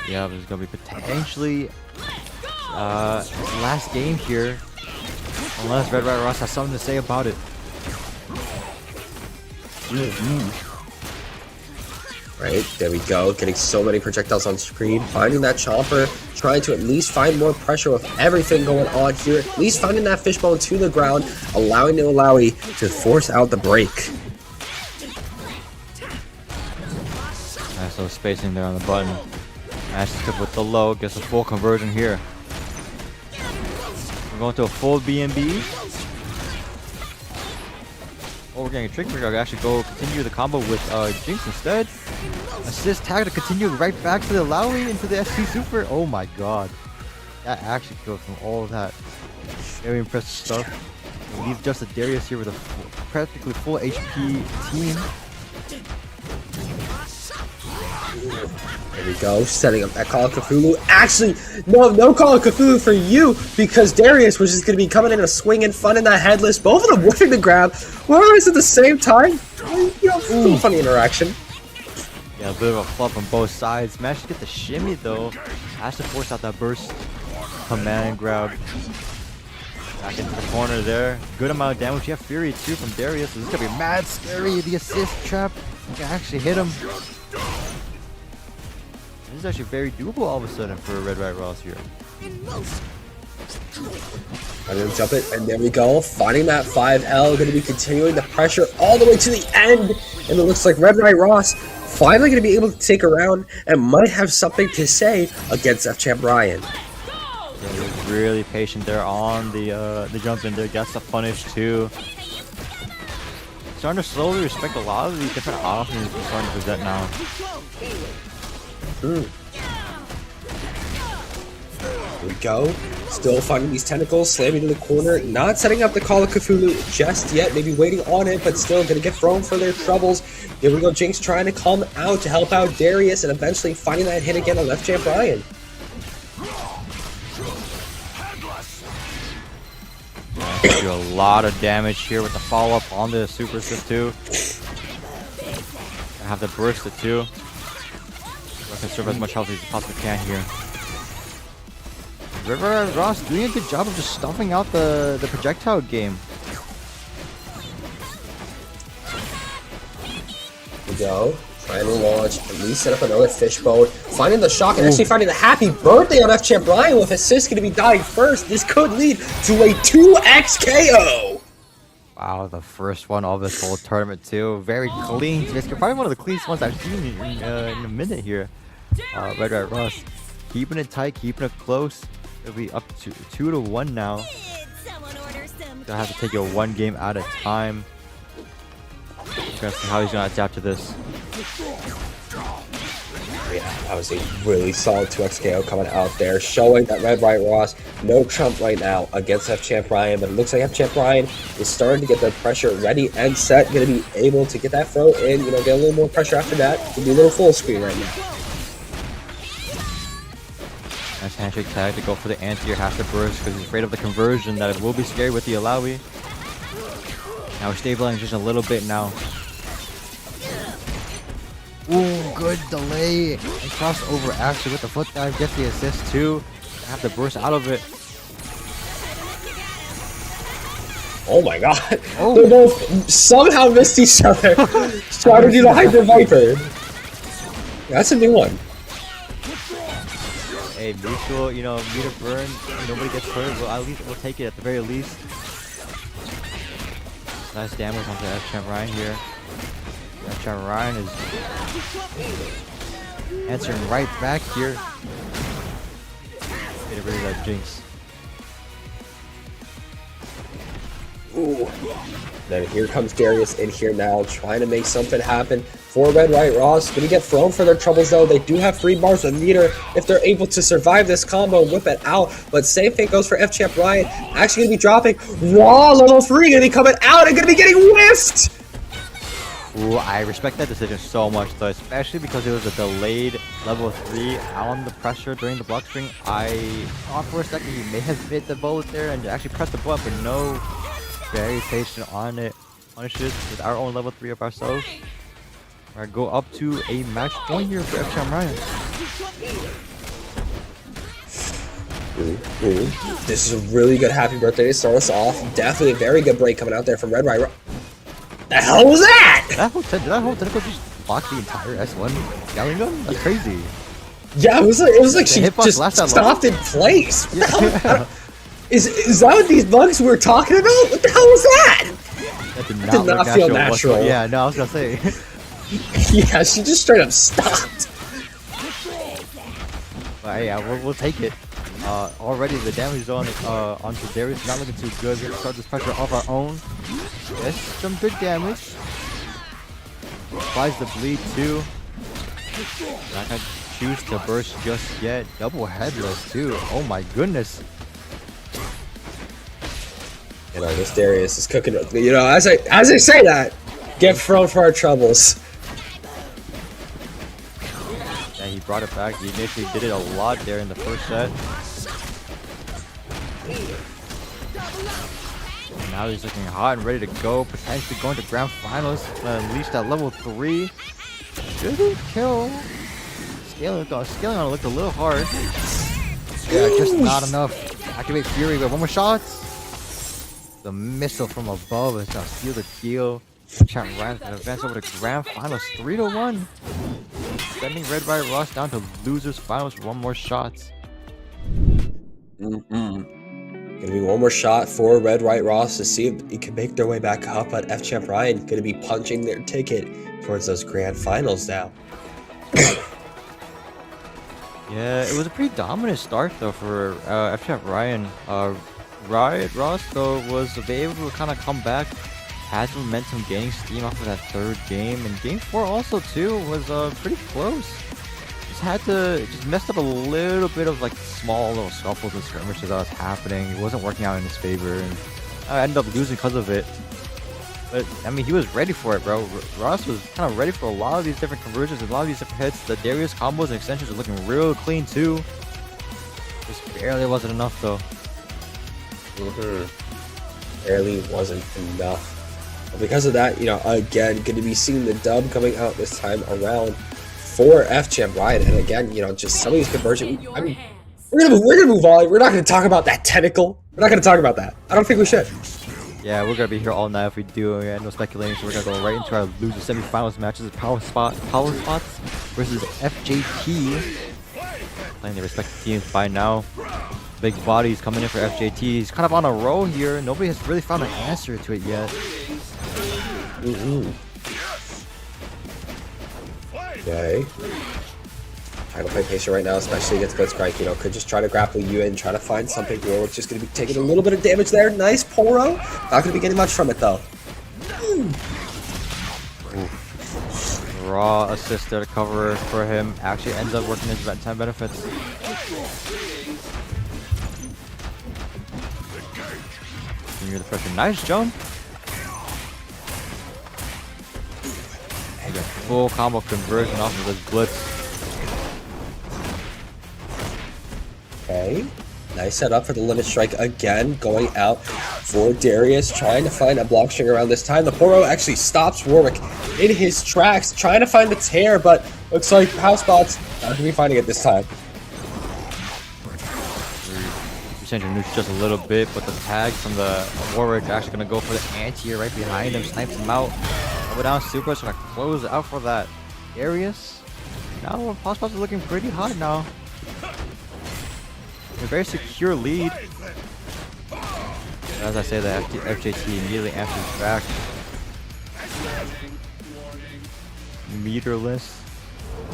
Speaker 2: Yeah, there's gonna be potentially last game here, unless Red Riot Ross has something to say about it.
Speaker 1: Right, there we go. Getting so many projectiles on screen. Finding that chopper. Trying to at least find more pressure with everything going on here. At least finding that fishbone to the ground. Allowing the Malawi to force out the break.
Speaker 2: Nice little spacing there on the button. Nice tip with the low. Gets a full conversion here. We're going to a full B&B. Oh, we're getting a trick. We're going to actually go continue the combo with Jinx instead. Assist tag to continue right back to the Lowy into the SC Super. Oh my god. That actually killed from all of that. Very impressive stuff. We'll leave just a Darius here with a practically full HP team.
Speaker 1: There we go, setting up that Call of Cthulhu. Actually, no Call of Cthulhu for you, because Darius was just going to be coming in and swinging, fun in that headless. Both of them whipping the grab. Whoever at the same time. You know, funny interaction.
Speaker 2: Yeah, a bit of a flop on both sides. Managed to get the shimmy though. Has to force out that burst. Command grab. Back into the corner there. Good amount of damage. You have Fury too from Darius. So this is going to be mad scary. The assist trap. You can actually hit him. This is actually very doable all of a sudden for Red Right Ross here.
Speaker 1: I'm gonna jump it, and there we go. Finding that 5L, gonna be continuing the pressure all the way to the end. And it looks like Red Right Ross finally gonna be able to take a round and might have something to say against F-Champ Ryan.
Speaker 2: Yeah, he was really patient there on the jump in there. Gets the punish too. Starting to slowly respect a lot of these different options he's starting to present now.
Speaker 1: Here we go. Still finding these tentacles, slamming to the corner, not setting up the Call of Cthulhu just yet, maybe waiting on it, but still gonna get thrown for their troubles. Here we go, Jinx trying to come out to help out Darius and eventually finding that hit again on Left Champ Ryan.
Speaker 2: Do a lot of damage here with the follow-up on the Super Assist too. I have the burst it too. I can serve as much health as you possibly can here. River Ross doing a good job of just stuffing out the projectile game.
Speaker 1: Here we go. Trying to launch, at least set up another fishbone. Finding the shock and actually finding the happy birthday on F-Champ Ryan with assist going to be dying first. This could lead to a 2x KO.
Speaker 2: Wow, the first one of this whole tournament too. Very clean. It's probably one of the cleanest ones I've seen in a minute here. Red Right Ross keeping it tight, keeping it close. It'll be up to 2-1 now. Gonna have to take it one game at a time. Gonna see how he's gonna adapt to this.
Speaker 1: Yeah, that was a really solid 2x KO coming out there, showing that Red Right Ross no trump right now against F-Champ Ryan, but it looks like F-Champ Ryan is starting to get their pressure ready and set, going to be able to get that throw in, you know, get a little more pressure after that. It'll be a little full screen right now.
Speaker 2: Nice handshake tag to go for the anti-air, has to burst because he's afraid of the conversion that it will be scary with the Alawi. Now we're stabilizing just a little bit now. Ooh, good delay and crossover action with the foot dive. Gets the assist too. Have to burst out of it.
Speaker 1: Oh my god.
Speaker 2: Oh.
Speaker 1: They both somehow missed each other. Trying to do the Hyper Viper. That's a new one.
Speaker 2: Hey, mutual, you know, meter burn. Nobody gets hurt. Well, at least we'll take it at the very least. Nice damage onto F-Champ Ryan here. F-Champ Ryan is answering right back here. Get rid of that Jinx.
Speaker 1: Ooh. Then here comes Darius in here now, trying to make something happen for Red Right Ross. Gonna get thrown for their troubles though. They do have 3 bars of meter if they're able to survive this combo, whip it out. But same thing goes for F-Champ Ryan. Actually gonna be dropping raw level 3, gonna be coming out and gonna be getting whiffed.
Speaker 2: Ooh, I respect that decision so much though, especially because it was a delayed level 3 on the pressure during the block string. I thought for a second he may have hit the bullet there and actually pressed the button, but no. Very patient on it. Punishes with our own level 3 of ourselves. Alright, go up to a match point here for F-Champ Ryan.
Speaker 1: This is a really good happy birthday to start us off. Definitely a very good break coming out there from Red Right Ross. The hell was that?
Speaker 2: Did that whole tentacle just block the entire S1 scaling gun? That's crazy.
Speaker 1: Yeah, it was like she just stopped in place. What the hell? Is that what these bugs we were talking about? What the hell was that?
Speaker 2: That
Speaker 1: did not feel natural.
Speaker 2: Yeah, no, I was gonna say.
Speaker 1: Yeah, she just straight up stopped.
Speaker 2: But yeah, we'll take it. Already the damage on onto Darius is not looking too good. We're gonna start this pressure off our own. Yes, some good damage. Applies the bleed too. Not gonna choose to burst just yet. Double headless too. Oh my goodness.
Speaker 1: You know, this Darius is cooking up. You know, as I say that, get thrown for our troubles.
Speaker 2: Yeah, he brought it back. He initially did it a lot there in the first set. And now he's looking hot and ready to go. Potentially going to grand finals. At least at level 3. Shouldn't kill. Scaling on it looked a little hard. Yeah, just not enough. Activate Fury with one more shot. The missile from above is gonna seal the deal. Champ Ryan can advance over to grand finals 3-1. Sending Red Riot Ross down to losers finals for one more shot.
Speaker 1: Gonna be one more shot for Red White Ross to see if he can make their way back up, but F Champ Ryan gonna be punching their ticket towards those grand finals now.
Speaker 2: Yeah, it was a pretty dominant start though for F Champ Ryan. Riot Ross though was able to kind of come back, had some momentum gaining steam off of that third game, and game 4 also too was pretty close. Just messed up a little bit of like small little scuffles and skirmishes that was happening. It wasn't working out in his favor, and I ended up losing because of it. But I mean, he was ready for it, bro. Ross was kind of ready for a lot of these different conversions, a lot of these different hits. The Darius combos and extensions are looking real clean too. Just barely wasn't enough though.
Speaker 1: Barely wasn't enough. But because of that, you know, again, going to be seeing the dub coming out this time around for F Champ Ryan. And again, you know, just some of these conversions. I mean, we're gonna move on. We're not gonna talk about that tentacle. We're not gonna talk about that. I don't think we should.
Speaker 2: Yeah, we're gonna be here all night if we do. Yeah, no speculating. So we're gonna go right into our loser semifinals matches. Power Spots versus FJT. Playing their respective teams by now. Big bodies coming in for FJT. He's kind of on a roll here. Nobody has really found an answer to it yet.
Speaker 1: Okay. Trying to play patient right now, especially against Blitzcrank. You know, could just try to grapple you in, try to find something. Warwick's just going to be taking a little bit of damage there. Nice Poro. Not going to be getting much from it though.
Speaker 2: Raw assist there to cover for him. Actually ends up working his 10 benefits. Near the pressure. Nice jump. Again, full combo conversion off of the blitz.
Speaker 1: Okay. Nice setup for the limit strike again. Going out for Darius. Trying to find a block string around this time. The Poro actually stops Warwick in his tracks. Trying to find the tear, but looks like House Spots not going to be finding it this time.
Speaker 2: Changing news just a little bit, but the tag from the Warwick actually gonna go for the anti-air right behind him, snipes him out. Over down super, so gonna close out for that Darius. Now Hotspots are looking pretty hot now. A very secure lead. As I say, the FJT immediately answers back. Meterless.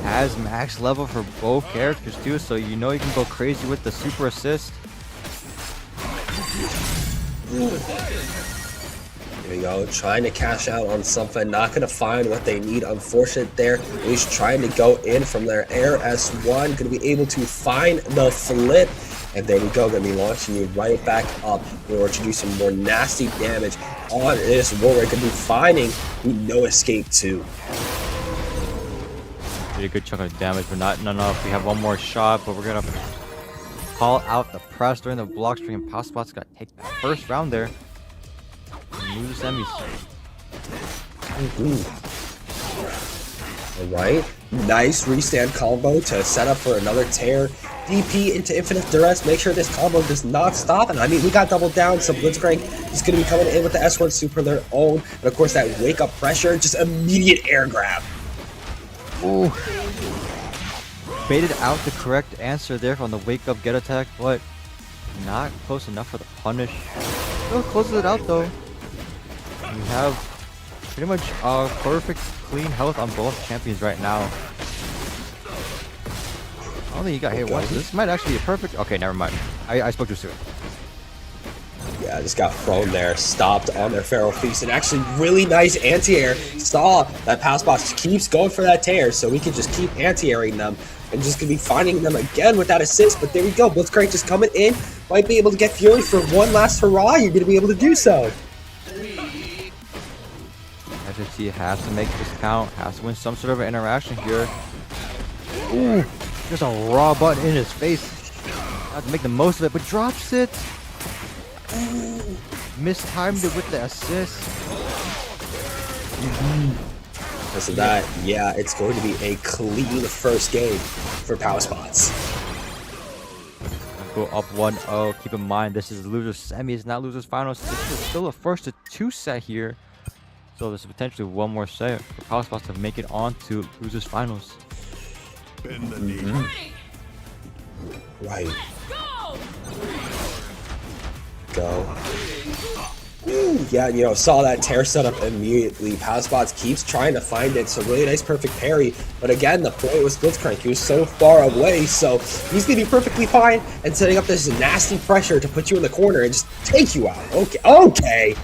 Speaker 2: Has max level for both characters too, so you know you can go crazy with the super assist.
Speaker 1: There we go, trying to cash out on something, not going to find what they need. Unfortunate there. He's trying to go in from their air S1, going to be able to find the flip. And there we go, going to be launching you right back up in order to do some more nasty damage on this Warwick. Going to be finding no escape too.
Speaker 2: Did a good chunk of damage, but not enough. We have one more shot, but we're going to call out the press during the block string, and Power Spots got to take that first round there. And lose the semis.
Speaker 1: Alright, nice restand combo to set up for another tear. DP into infinite duress, make sure this combo does not stop. And I mean, we got doubled down, so Blitzcrank is going to be coming in with the S1 super their own. And of course, that wake up pressure, just immediate air grab.
Speaker 2: Ooh. Baited out the correct answer there on the wake up get attack, but not close enough for the punish. Still closes it out though. We have pretty much perfect clean health on both champions right now. I don't think he got hit once. This might actually be a perfect. Okay, never mind. I spoke too soon.
Speaker 1: Yeah, just got thrown there, stopped on their Pharaoh Feast, and actually really nice anti-air. Saw that pass box keeps going for that tear, so we can just keep anti-airing them and just gonna be finding them again with that assist. But there we go, Blitzcrank just coming in, might be able to get Fury for one last hurrah. You're gonna be able to do so.
Speaker 2: FFC has to make this count, has to win some sort of an interaction here. Ooh, just a raw button in his face. Have to make the most of it, but drops it. Mistimed it with the assist.
Speaker 1: Because of that, yeah, it's going to be a clean first game for Power Spots.
Speaker 2: Go up 1-0. Keep in mind, this is losers semis, not losers finals. This is still a first to 2 set here. So there's potentially one more set for Power Spots to make it on to losers finals.
Speaker 1: Right. Go. Ooh, yeah, you know, saw that tear set up immediately. Power Spots keeps trying to find it. So really nice perfect parry. But again, the point was Blitzcrank. He was so far away, so he's gonna be perfectly fine and setting up this nasty pressure to put you in the corner and just take you out. Okay.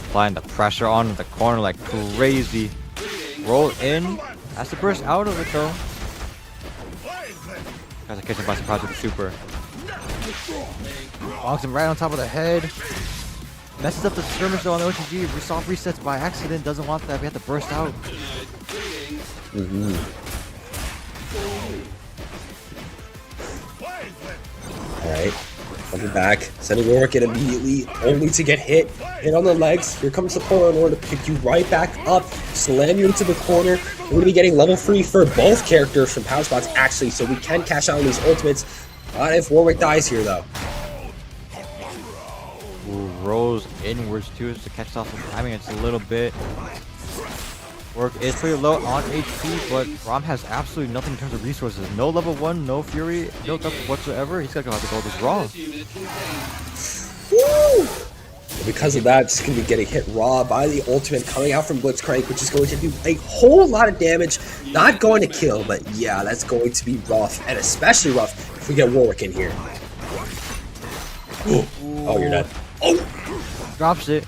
Speaker 2: Applying the pressure on the corner like crazy. Roll in. Has to burst out of it though. Guys are catching by surprise with the super. Bonks him right on top of the head. Messes up the skirmish though on the OTG. Soft resets by accident. Doesn't want that. We have to burst out.
Speaker 1: Alright. Coming back. Sending Warwick in immediately. Only to get hit. Hit on the legs. Here comes the puller in order to pick you right back up. Slam you into the corner. We're going to be getting level 3 for both characters from Power Spots actually. So we can cash out on these ultimates. Not if Warwick dies here though.
Speaker 2: Ooh, rolls inwards too to catch off the timing. It's a little bit. Work is pretty low on HP, but Rom has absolutely nothing in terms of resources. No level 1, no Fury, no stuff whatsoever. He's gonna have to go this raw.
Speaker 1: Woo! Because of that, it's going to be getting hit raw by the ultimate coming out from Blitzcrank, which is going to do a whole lot of damage. Not going to kill, but yeah, that's going to be rough, and especially rough if we get Warwick in here. Oh, you're dead. Oh!
Speaker 2: Drops it.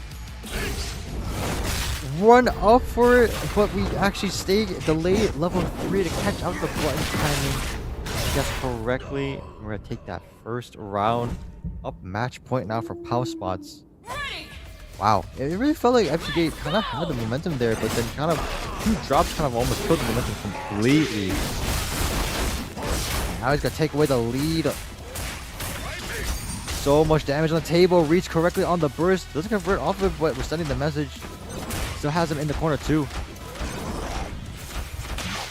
Speaker 2: Run up for it, but we actually stay delayed level 3 to catch out the button timing. Guess correctly. We're gonna take that first round up match point now for Power Spots. Wow, it really felt like FGA kind of had the momentum there, but then kind of 2 drops kind of almost killed the momentum completely. Now he's gonna take away the lead. So much damage on the table, reach correctly on the burst. Doesn't convert off of it, but we're sending the message. Still has him in the corner too.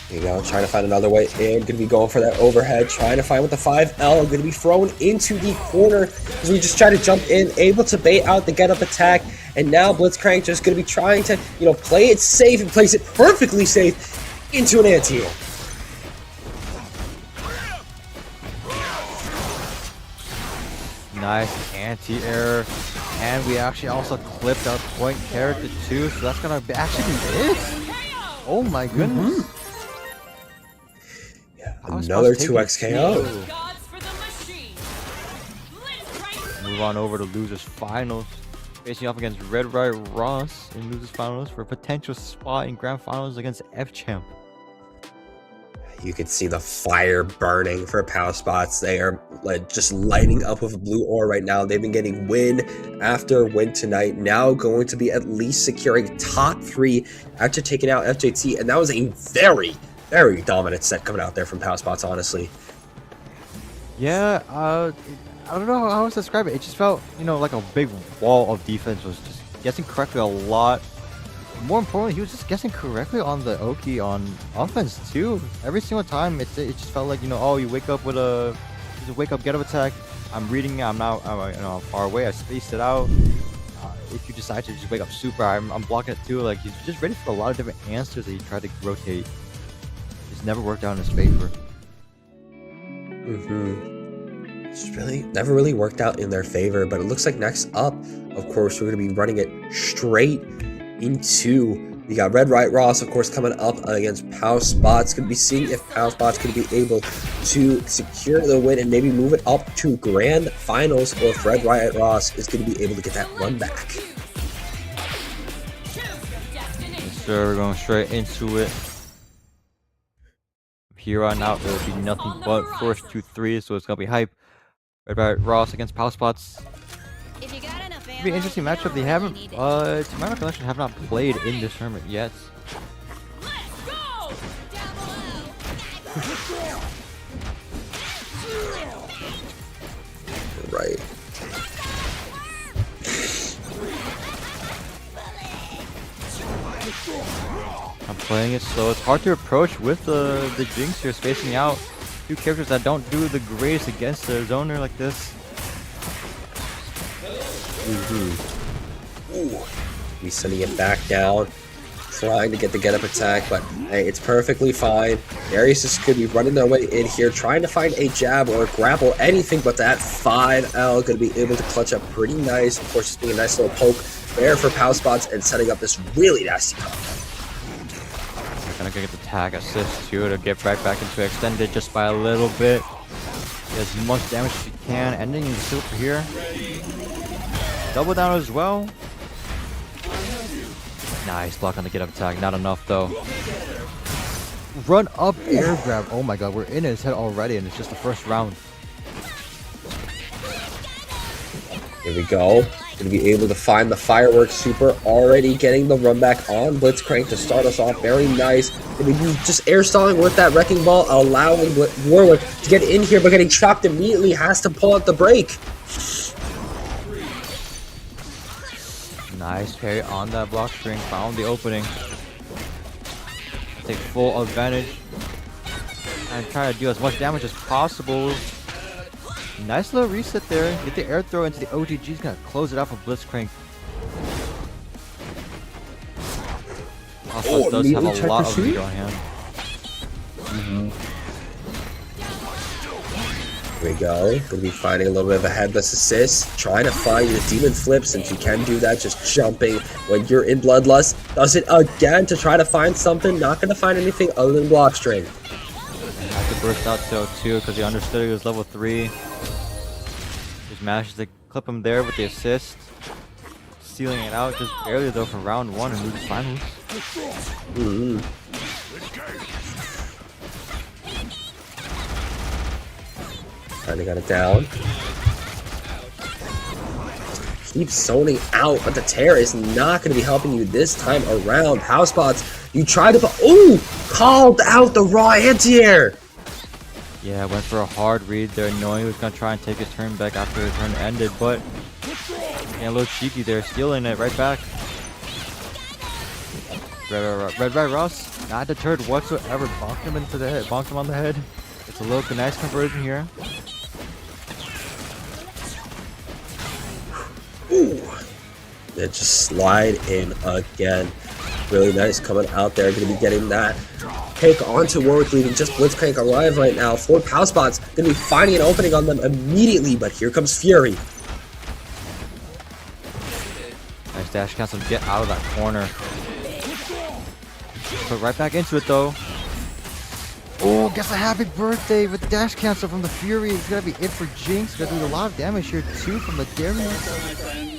Speaker 1: There you go, trying to find another way in. Gonna be going for that overhead, trying to find with the 5L. Gonna be thrown into the corner as we just try to jump in, able to bait out the get up attack. And now Blitzcrank just gonna be trying to, you know, play it safe and place it perfectly safe into an anti-air.
Speaker 2: Nice anti-air. And we actually also clipped our point character too, so that's gonna actually be it. Oh my goodness.
Speaker 1: Yeah, another 2x KO.
Speaker 2: Move on over to losers finals. Facing off against Red Riot Ross in losers finals for a potential spot in grand finals against F-Champ.
Speaker 1: You can see the fire burning for Power Spots. They are like just lighting up with blue ore right now. They've been getting win after win tonight. Now going to be at least securing top 3 after taking out FJT. And that was a very, very dominant set coming out there from Power Spots, honestly.
Speaker 2: Yeah, I don't know how else to describe it. It just felt, you know, like a big wall of defense. Was just guessing correctly a lot. More importantly, he was just guessing correctly on the Oki on offense too. Every single time, it just felt like, you know, oh, you wake up with a wake up get up attack. I'm reading it. I'm now, you know, far away. I spaced it out. if you decide to just wake up super, I'm blocking it too. Like, he's just ready for a lot of different answers that he tried to rotate. It's never worked out in his favor.
Speaker 1: It's really never really worked out in their favor, but it looks like next up, of course, we're going to be running it straight into. We got Red Right Ross, of course, coming up against Pow Spots. Going to be seeing if Pow Spots can be able to secure the win and maybe move it up to grand finals, or if Red Right Ross is going to be able to get that run back.
Speaker 2: Yes, sir, we're going straight into it. Here on out, it'll be nothing but first 2-3, so it's going to be hype. Red Right Ross against Pow Spots. It'll be an interesting matchup. They haven't, to my recollection, have not played in this tournament yet.
Speaker 1: Right.
Speaker 2: I'm playing it slow. It's hard to approach with the Jinx here, spacing out two characters that don't do the greatest against a zoner like this.
Speaker 1: He's sending it back down, trying to get the get-up attack, but hey, it's perfectly fine. Darius is could be running their way in here, trying to find a jab or a grapple, anything but that 5L. Going to be able to clutch up pretty nice. Of course, just being a nice little poke there for Pow Spots and setting up this really nasty combo.
Speaker 2: They're gonna get the tag assist too to get right back into extended just by a little bit. Get as much damage as you can, ending in the super here. Double down as well. Nice block on the get up attack. Not enough though. Run up air grab. Oh my god, we're in his head already, and it's just the first round.
Speaker 1: Here we go. Going to be able to find the fireworks super. Already getting the run back on Blitzcrank to start us off. Very nice. Going to be just air stalling with that wrecking ball, allowing Warwick to get in here, but getting chopped immediately. Has to pull out the break.
Speaker 2: Nice parry on that block string. Found the opening. Take full advantage. And try to do as much damage as possible. Nice little reset there. Get the air throw into the OTG. Gonna close it out for Blitzcrank. Also does have a lot of lead on hand.
Speaker 1: Here we go. Going to be finding a little bit of a headless assist. Trying to find your demon flip, since you can do that. Just jumping when you're in Bloodlust. Does it again to try to find something. Not going to find anything other than block string.
Speaker 2: Had to burst out though too, because he understood he was level 3. Just manages to clip him there with the assist. Sealing it out just barely though for round 1 and loses finals.
Speaker 1: Finally got it down. Keeps zoning out, but the tear is not going to be helping you this time around. Pow Spots, you tried to put. Ooh! Called out the raw anti-air!
Speaker 2: Yeah, went for a hard read there, knowing he was going to try and take his turn back after his turn ended, but yeah, a little cheeky there, stealing it right back. Red Right Ross, not deterred whatsoever, bonked him into the head, bonked him on the head. It's a little nice conversion here.
Speaker 1: Ooh! It just slide in again. Really nice coming out there. Going to be getting that take onto Warwick, leaving just Blitzcrank alive right now. For Pow Spots, going to be finding an opening on them immediately, but here comes Fury.
Speaker 2: Nice dash cancel to get out of that corner. Put right back into it though. Oh, gets a happy birthday with dash cancel from the Fury. It's gonna be it for Jinx. Gonna do a lot of damage here too from the Darius.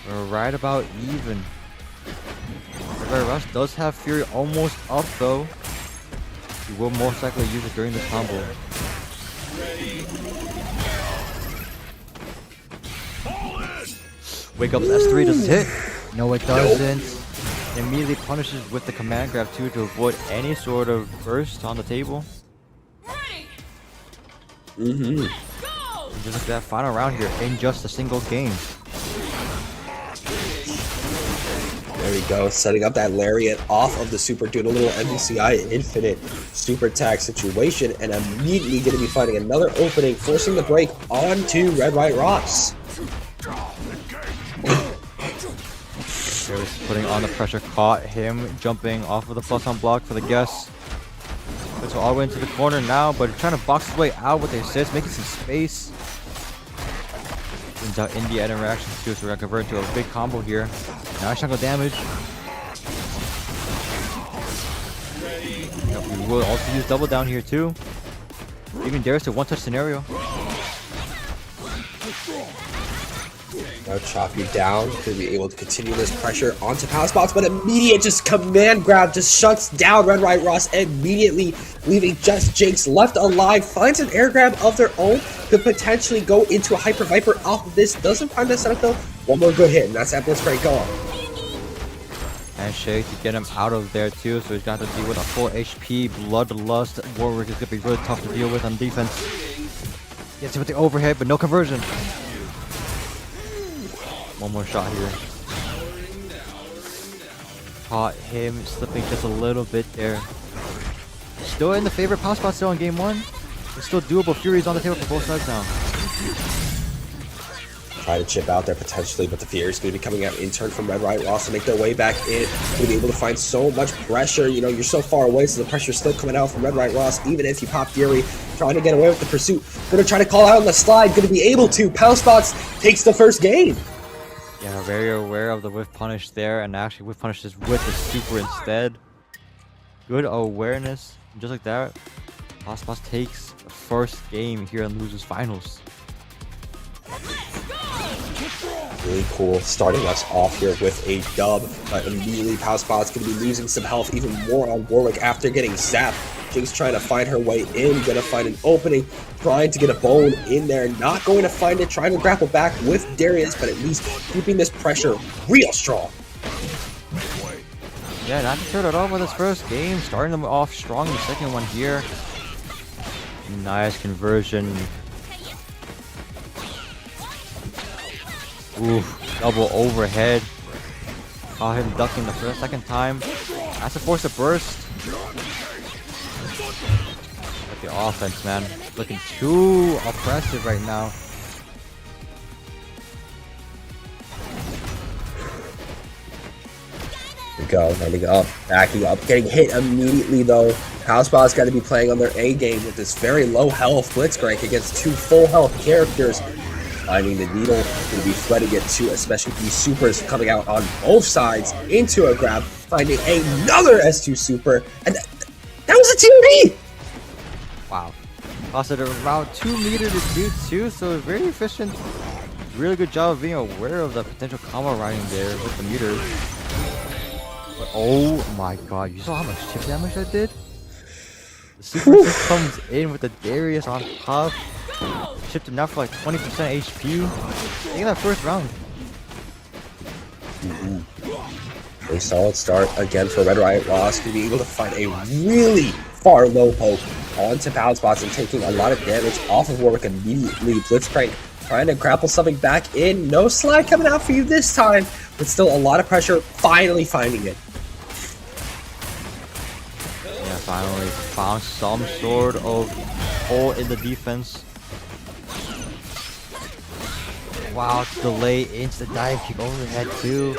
Speaker 2: We're right about even. Red Rush does have Fury almost up though. He will most likely use it during this combo. Wake Up's S3 does it hit? No, it doesn't. Immediately punishes with the command grab too to avoid any sort of burst on the table.
Speaker 1: Mm-hmm.
Speaker 2: Just like that final round here in just a single game.
Speaker 1: There we go, setting up that lariat off of the super, doing a little MVCI infinite super attack situation, and immediately going to be finding another opening, forcing the break onto Red Right Ross.
Speaker 2: Darius putting on the pressure, caught him jumping off of the plus on block for the guess. Puts all the way into the corner now, but trying to box his way out with the assist, making some space. Brings out India interactions too, so we're gonna convert into a big combo here. Nice chunk of damage. Yep, we will also use double down here too. Even Darius a one-touch scenario.
Speaker 1: Now chop you down to be able to continue this pressure onto power spots, but immediate just command grab just shuts down Red Right Ross immediately, leaving just Jinx left alive. Finds an air grab of their own, could potentially go into a Hyper Viper off of this. Doesn't find that setup though. One more good hit, and that's that Blitzcrank gone.
Speaker 2: Handshake to get him out of there too, so he's got to deal with a full HP Bloodlust. Warwick is gonna be really tough to deal with on defense. Gets him with the overhead, but no conversion. One more shot here. Caught him slipping just a little bit there. Still in the favorite power spot still in game one. It's still doable. Fury's on the table for both sides now.
Speaker 1: Try to chip out there potentially, but the Fury's going to be coming out in turn from Red Right Ross to make their way back in. Going to be able to find so much pressure. You know, you're so far away, so the pressure's still coming out from Red Right Ross, even if you pop Fury. Trying to get away with the pursuit. Going to try to call out on the slide. Going to be able to. Power Spots takes the first game.
Speaker 2: Yeah, very aware of the whiff punish there, and actually whiff punishes with the super instead. Good awareness. And just like that, Osmos takes the first game here in Losers Finals.
Speaker 1: Really cool, starting us off here with a dub, but immediately Power Spot's going to be losing some health, even more on Warwick after getting zapped. Jinx trying to find her way in, gonna find an opening, trying to get a bone in there, not going to find it, trying to grapple back with Darius, but at least keeping this pressure real strong.
Speaker 2: Yeah, not deterred at all with this first game, starting them off strong in the second one here. Nice conversion. Ooh, double overhead. Caught him ducking the second time. That's to force a burst. But the offense, man, looking too oppressive right now.
Speaker 1: Here we go, running up, backing up, getting hit immediately though. Housebot's got to be playing on their A game with this very low health Blitzcrank against two full health characters. Finding the needle, going to be threading it too, especially these supers coming out on both sides into a grab. Finding another S2 super, and that was a 2D!
Speaker 2: Wow. Lost it around 2 meters to do too, so very efficient. Really good job of being aware of the potential combo riding there with the meters. But oh my god, you saw how much chip damage that did? The super just comes in with the Darius on top. Chipped him now for like 20% HP. Taking that first round.
Speaker 1: A solid start again for Red Riot Ross to be able to find a really far low poke onto Pound Spots and taking a lot of damage off of Warwick immediately. Blitzcrank trying to grapple something back in. No slide coming out for you this time, but still a lot of pressure. Finally finding it.
Speaker 2: Yeah, finally found some sort of hole in the defense. Wow, delay into the dive kick overhead too.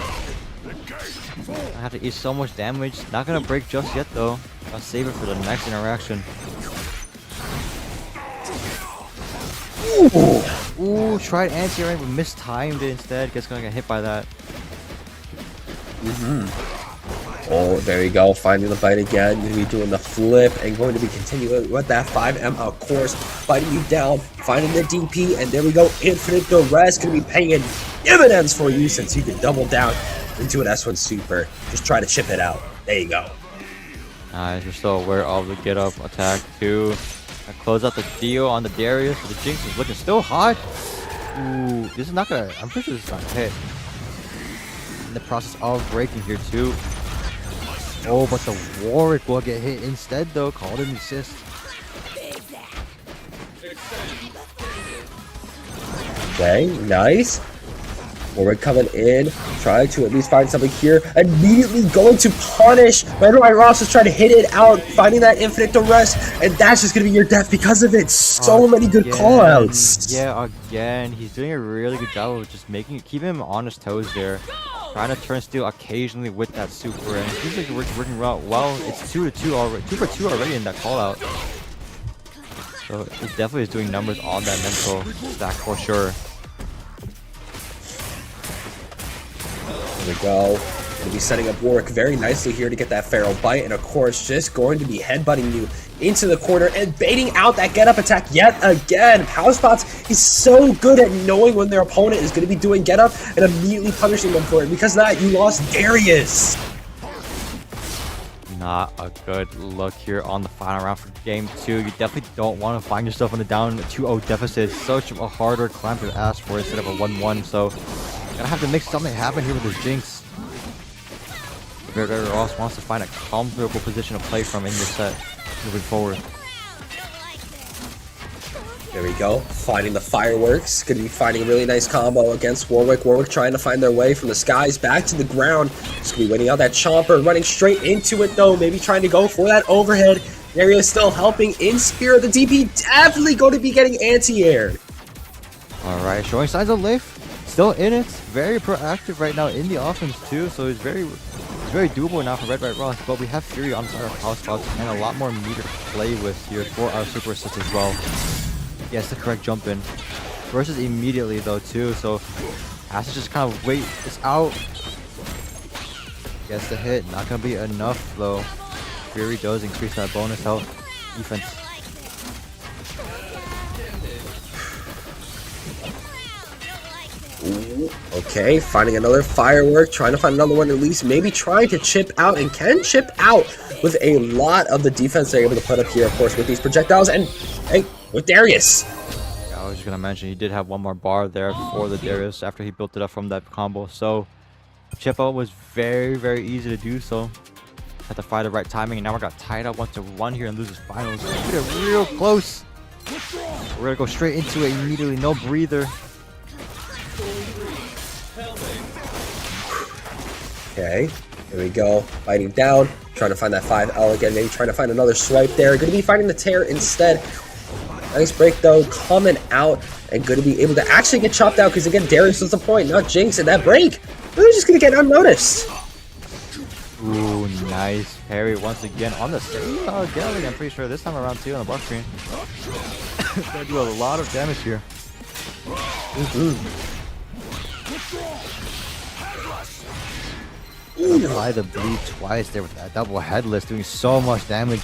Speaker 2: I have to eat so much damage. Not gonna break just yet though. I'll save it for the next interaction. Ooh, tried anti-air but mistimed it instead. Guess gonna get hit by that.
Speaker 1: Oh, there you go. Finding the bite again. Going to be doing the flip and going to be continuing with that 5M, of course. Fighting you down, finding the DP, and there we go. Infinite Duress going to be paying dividends for you since you can double down into an S1 Super. Just try to chip it out. There you go.
Speaker 2: Nice, we're still aware of the get up attack too. I close out the deal on the Darius, but the Jinx is looking still hot. Ooh, this is not gonna, I'm pretty sure this is not hit. In the process of breaking here too. Oh, but the Warwick will get hit instead though. Called an assist.
Speaker 1: Okay, nice. Warwick coming in, trying to at least find something here. Immediately going to punish. Red Right Ross is trying to hit it out, finding that Infinite Duress, and that's just going to be your death because of it. So many good callouts.
Speaker 2: Yeah, again. He's doing a really good job of just keeping him on his toes there. Trying to turn steel occasionally with that super, and it seems like it's working well. It's 2-2 already, 2-for-2 already in that call out. So it definitely is doing numbers on that mental stack for sure.
Speaker 1: There we go. Going to be setting up Warwick very nicely here to get that Pharaoh bite, and of course just going to be headbutting you into the corner and baiting out that get up attack yet again. Power Spots is so good at knowing when their opponent is going to be doing get up and immediately punishing them for it. Because of that, you lost Darius.
Speaker 2: Not a good look here on the final round for game 2. You definitely don't want to find yourself in a down 2-0 deficit. It's such a harder climb to ask for instead of a 1-1. So gonna have to make something happen here with this Jinx. Very Ross wants to find a comfortable position to play from in this set moving forward.
Speaker 1: There we go. Finding the fireworks. Going to be finding a really nice combo against Warwick. Warwick trying to find their way from the skies back to the ground. Just going to be waiting out that chomper. Running straight into it though. Maybe trying to go for that overhead. Darius still helping in Spirit. The DP definitely going to be getting anti-aired.
Speaker 2: Alright, showing signs of life. Still in it. Very proactive right now in the offense too. So it's very doable now for Red White Ross. But we have Fury on the side of Power Spots and a lot more meter to play with here for our super assist as well. Yes, the correct jump in. Versus immediately though too, so has to just kind of wait this out. Gets the hit, not gonna be enough though. Fury does increase that bonus health defense.
Speaker 1: Ooh, okay, finding another firework, trying to find another one at least, maybe trying to chip out, and can chip out with a lot of the defense they're able to put up here, of course, with these projectiles, and hey, with Darius.
Speaker 2: Yeah, I was just gonna mention he did have one more bar there for the Darius after he built it up from that combo, so chip out was very easy to do so. Had to find the right timing, and now we got tied up 1-1 here and loses finals. We get real close. We're gonna go straight into it immediately, no breather.
Speaker 1: Okay, here we go, biting down, trying to find that 5L again, maybe trying to find another swipe there. Going to be finding the tear instead. Nice break though, coming out, and going to be able to actually get chopped out, because again, Darius was the point, not Jinx, and that break, really just going to get unnoticed.
Speaker 2: Ooh, nice parry once again on the same gallery, I'm pretty sure this time around too on the block screen. Gonna do a lot of damage here. Apply the bleed twice there with that double headless, doing so much damage.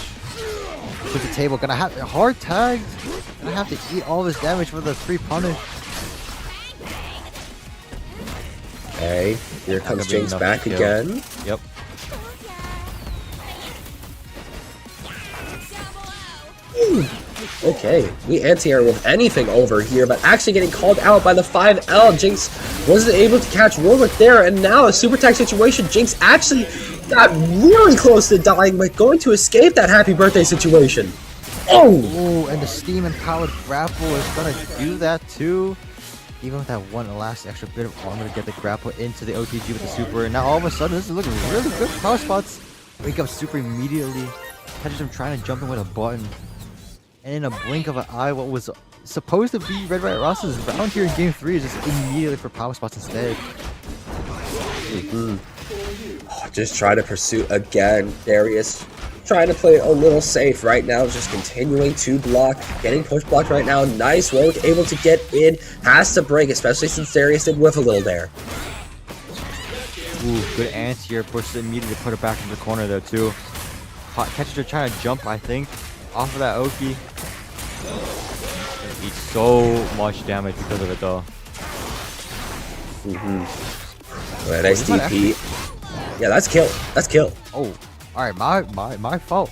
Speaker 2: To the table, gonna have hard tagged. Gonna have to eat all this damage for the free punish.
Speaker 1: Okay, here comes Jinx back again.
Speaker 2: Yep.
Speaker 1: Okay, we anti-air with anything over here, but actually getting called out by the 5L. Jinx wasn't able to catch Warwick there, and now a super tag situation. Jinx actually got really close to dying, but going to escape that happy birthday situation. Oh!
Speaker 2: Ooh, and the steam and powered grapple is gonna do that too. Even with that one last extra bit of armor to get the grapple into the OTG with the super, and now all of a sudden this is looking really good for Power Spots. Wake up super immediately, catches him trying to jump in with a button. And in a blink of an eye, what was supposed to be Red White Ross's round here in game 3 is just immediately for Power Spots instead.
Speaker 1: Just try to pursue again. Darius trying to play it a little safe right now, just continuing to block, getting push blocked right now. Nice, Warwick able to get in, has to break, especially since Darius did whiff a little there.
Speaker 2: Ooh, good anti-air, pushes immediately to put it back in the corner there too. Hot catches are trying to jump, I think, off of that Oki. Eats so much damage because of it though.
Speaker 1: Right, nice DP. Yeah, that's kill. That's kill.
Speaker 2: Oh, alright, my fault.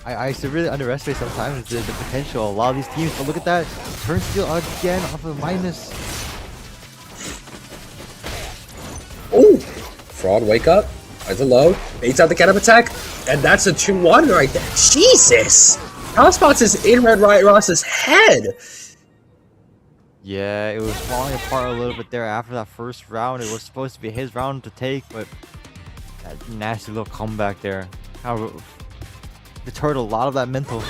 Speaker 2: I used to really underestimate sometimes the potential of a lot of these teams, but look at that. Turn steal again off of minus.
Speaker 1: Oh! Fraud wake up. Finds a low. Baits out the get up attack. And that's a 2-1 right there. Jesus! Power Spots is in Red White Ross's head.
Speaker 2: Yeah, it was falling apart a little bit there after that first round. It was supposed to be his round to take, but that nasty little comeback there kind of deterred a lot of that mental.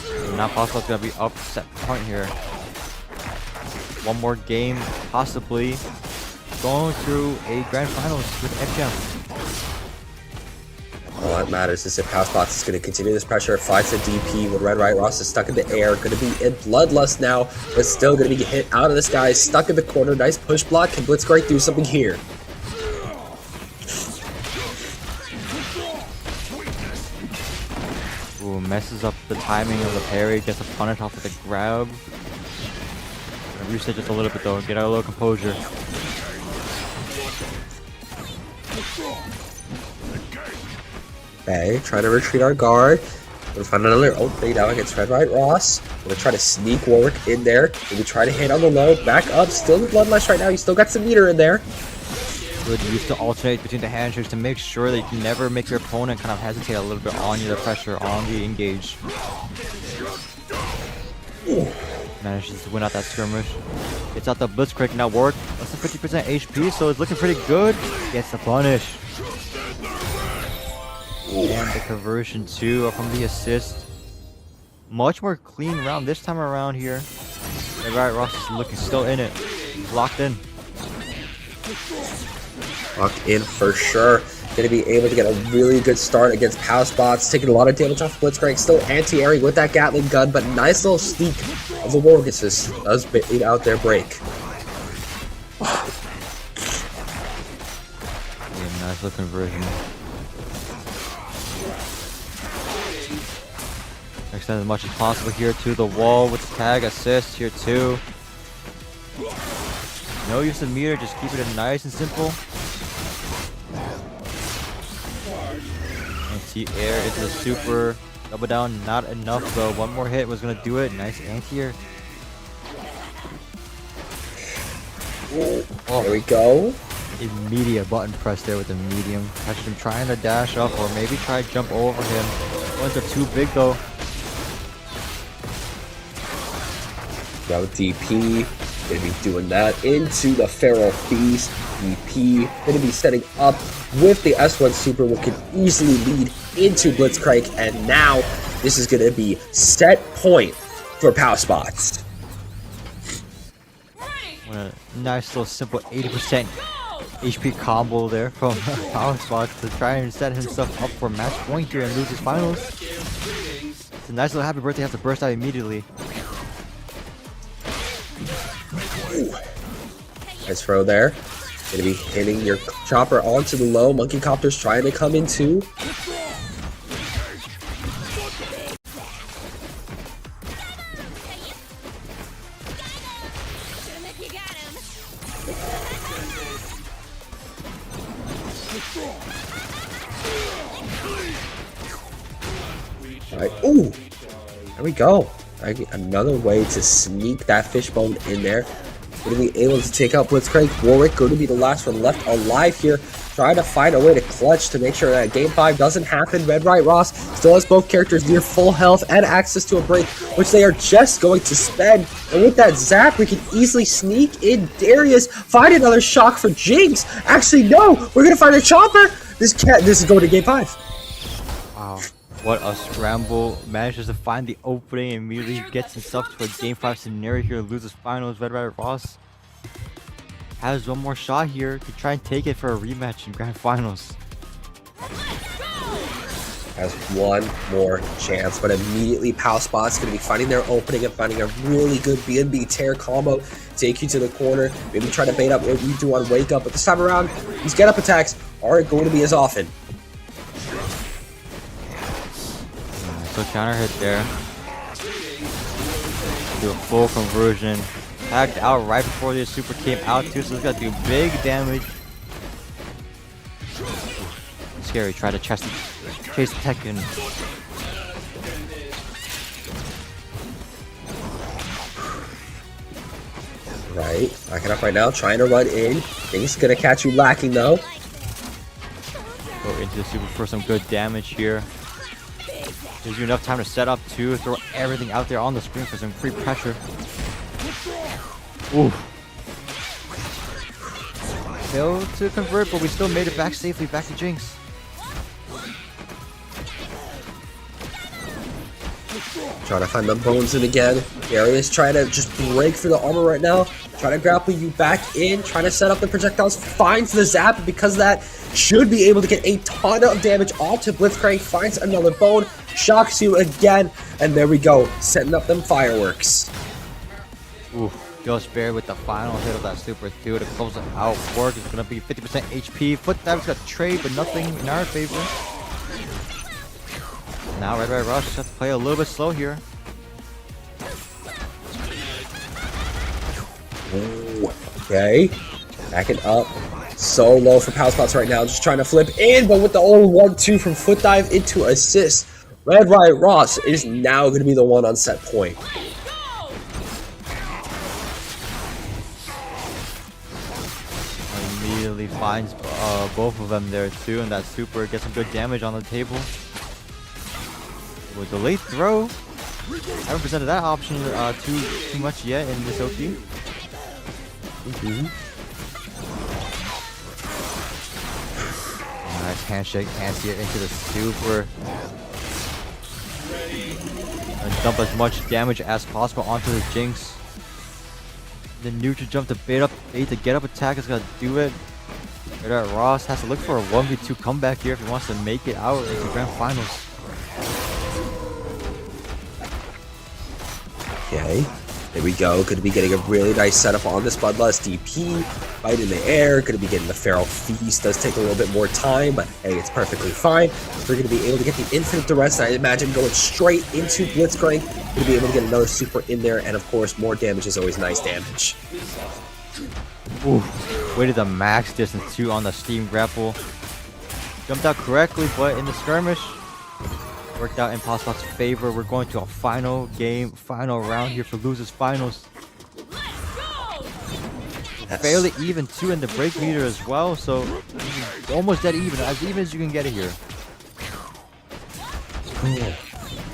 Speaker 2: And now Power Spots gonna be upset point here. one more game, possibly going through a grand finals with FGM.
Speaker 1: All that matters is if Housebox is going to continue this pressure, finds the DP when Red Right Ross is stuck in the air, going to be in Bloodlust now, but still going to be hit out of the sky, stuck in the corner. Nice push block. Can Blitzcrank do something here?
Speaker 2: Ooh, messes up the timing of the parry, gets a punish off of the grab. Gonna reset just a little bit though, get out a little composure.
Speaker 1: Okay, trying to retreat our guard. We'll find another opening now against Red Right Ross. We're gonna try to sneak Warwick in there. Maybe try to hit on the low, back up, still in Bloodlust right now. You still got some meter in there.
Speaker 2: Good use to alternate between the handshakes to make sure that you can never make your opponent kind of hesitate a little bit on you, the pressure on the engage. Manages to win out that skirmish. Gets out the Blitzcrank now. Warwick less than 50% HP, so it's looking pretty good. Gets the punish. And the conversion too from the assist. Much more clean round this time around here. Red Right Ross is looking still in it. Locked in.
Speaker 1: Locked in for sure. Going to be able to get a really good start against Housebots. Taking a lot of damage off Blitzcrank. Still anti-airing with that Gatling gun, but nice little sneak of the Warwick assist. Does bait out their break.
Speaker 2: Yeah, nice little conversion. Extend as much as possible here to the wall with the tag assist here too. No use of meter, just keep it nice and simple. Anti-air into the super. Double down, not enough though. One more hit was gonna do it. Nice anti-air.
Speaker 1: Oh, there we go.
Speaker 2: Immediate button press there with the medium. Catches him trying to dash up or maybe try to jump over him. Ones are too big though.
Speaker 1: Now DP, gonna be doing that into the Feral Feast. DP gonna be setting up with the S1 Super, which can easily lead into Blitzcrank, and now this is gonna be set point for Housebots.
Speaker 2: A nice little simple 80% HP combo there from Housebots to try and set himself up for match point here and lose his finals. It's a nice little happy birthday, have to burst out immediately.
Speaker 1: Nice throw there. Gonna be hitting your chopper onto the low. Monkey Copter's trying to come in too. Alright, ooh! There we go. Another way to sneak that fishbone in there. Going to be able to take out Blitzcrank. Warwick going to be the last one left alive here. Trying to find a way to clutch to make sure that Game 5 doesn't happen. Red Right Ross still has both characters near full health and access to a break, which they are just going to spend. And with that zap, we can easily sneak in Darius. Find another shock for Jinx. Actually, no! We're going to find a chopper! This is going to Game 5.
Speaker 2: Wow. What a scramble. Manages to find the opening and immediately gets himself to a Game 5 scenario here. Loses finals. Red Right Ross has one more shot here to try and take it for a rematch in Grand Finals.
Speaker 1: Has one more chance, but immediately Housebots going to be finding their opening and finding a really good BNB tear combo. Take you to the corner. Maybe try to bait up what you do on Wake Up, but this time around, these get up attacks aren't going to be as often.
Speaker 2: So counter hit there. Do a full conversion. Tagged out right before the super came out too, so it's gonna do big damage. Scary, try to chase the Tekken.
Speaker 1: Right, backing up right now, trying to run in. Things gonna catch you lacking though.
Speaker 2: Go into the super for some good damage here. Gives you enough time to set up too, throw everything out there on the screen for some free pressure. Ooh. Failed to convert, but we still made it back safely, back to Jinx.
Speaker 1: Trying to find the bones in again. Darius trying to just break through the armor right now. trying to grapple you back in, trying to set up the projectiles, finds the zap, and because of that, should be able to get a ton of damage onto Blitzcrank, finds another bone, shocks you again, and there we go, setting up them fireworks.
Speaker 2: Ooh, just barely with the final hit of that Super 2 to close it out. Work is going to be 50% HP. Foot Dive's got trade, but nothing in our favor. Now Red Rush has to play a little bit slow here.
Speaker 1: Ooh, okay, backing up. So low for power spots right now, just trying to flip in, but with the old 1-2 from Foot Dive into assist, Red Riot Ross is now going to be the one on set point.
Speaker 2: Immediately finds both of them there too, and that Super gets some good damage on the table. With the late throw, haven't presented that option too much yet in this OT. Nice handshake, anti into the Super. And dump as much damage as possible onto the Jinx. The neutral jump to bait to get up attack is gonna do it. Ross has to look for a 1v2 comeback here if he wants to make it out into the grand finals.
Speaker 1: Okay, there we go. Going to be getting a really nice setup on this Bloodlust DP. Fight in the air. Going to be getting the Feral Feast. Does take a little bit more time, but hey, it's perfectly fine. We're going to be able to get the Infinite Duress, and I imagine going straight into Blitzcrank. Going to be able to get another Super in there, and of course, more damage is always nice damage.
Speaker 2: Ooh, waited the max distance too on the Steam Grapple. Jumped out correctly, but in the skirmish, worked out in Pawspot's favor. We're going to a final game, final round here for Losers Finals.
Speaker 1: Yes.
Speaker 2: Fairly even too in the break meter as well, so almost dead even as you can get it here.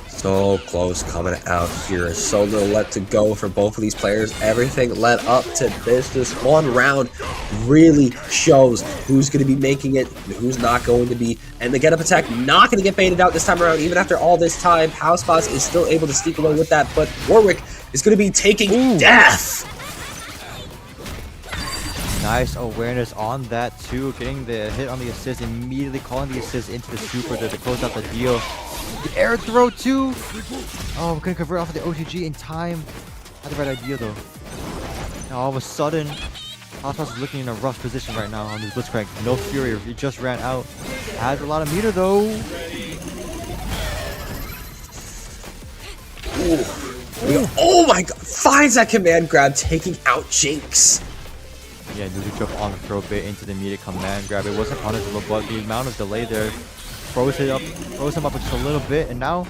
Speaker 1: So close coming out here. So little left to go for both of these players. Everything led up to this. This one round really shows who's going to be making it and who's not going to be. And the get-up attack not going to get baited out this time around. Even after all this time, Housebots is still able to sneak away with that. But Warwick is going to be taking death.
Speaker 2: Nice awareness on that too. Getting the hit on the assist, immediately calling the assist into the Super to close out the deal. The air throw too. Oh, we couldn't convert off of the OTG in time. Had the right idea though. Now all of a sudden, House is looking in a rough position right now on this Blitzcrank. No Fury, he just ran out. Has a lot of meter though.
Speaker 1: Ooh. Oh my god! Finds that command grab, taking out Jinx.
Speaker 2: Yeah, neutral jump on the throw bit into the immediate command grab. It wasn't punishable, but the amount of delay there froze him up just a little bit, and now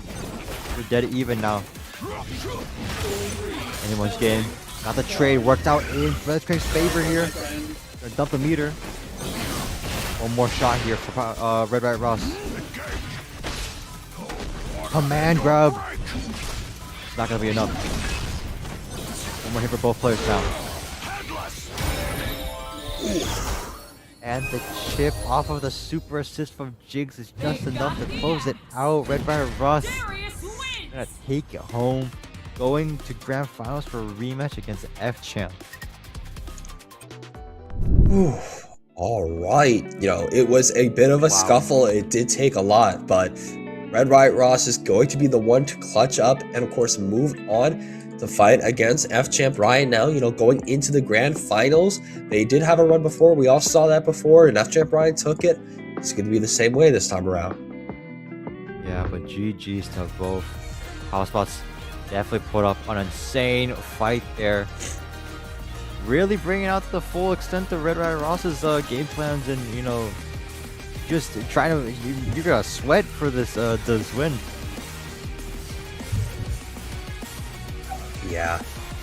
Speaker 2: we're dead even now. Anyone's game. Got the trade worked out in Blitzcrank's favor here. Gonna dump the meter. One more shot here for Red Riot Ross. Command grab. It's not gonna be enough. One more hit for both players now. And the chip off of the Super assist from Jigs is just enough to close it out. Red Riot Ross gonna take it home, going to grand finals for a rematch against F-Champ.
Speaker 1: All right, it was a bit of a scuffle. It did take a lot, but Red Riot Ross is going to be the one to clutch up and of course move on to fight against F-Champ Ryan now, going into the grand finals. They did have a run before. We all saw that before, and F-Champ Ryan took it. It's going to be the same way this time around.
Speaker 2: Yeah, but GG's to both. Housebots definitely put up an insane fight there. Really bringing out the full extent of Red Riot Ross's game plans, and, just trying to... You're going to sweat for this win.
Speaker 1: Yeah,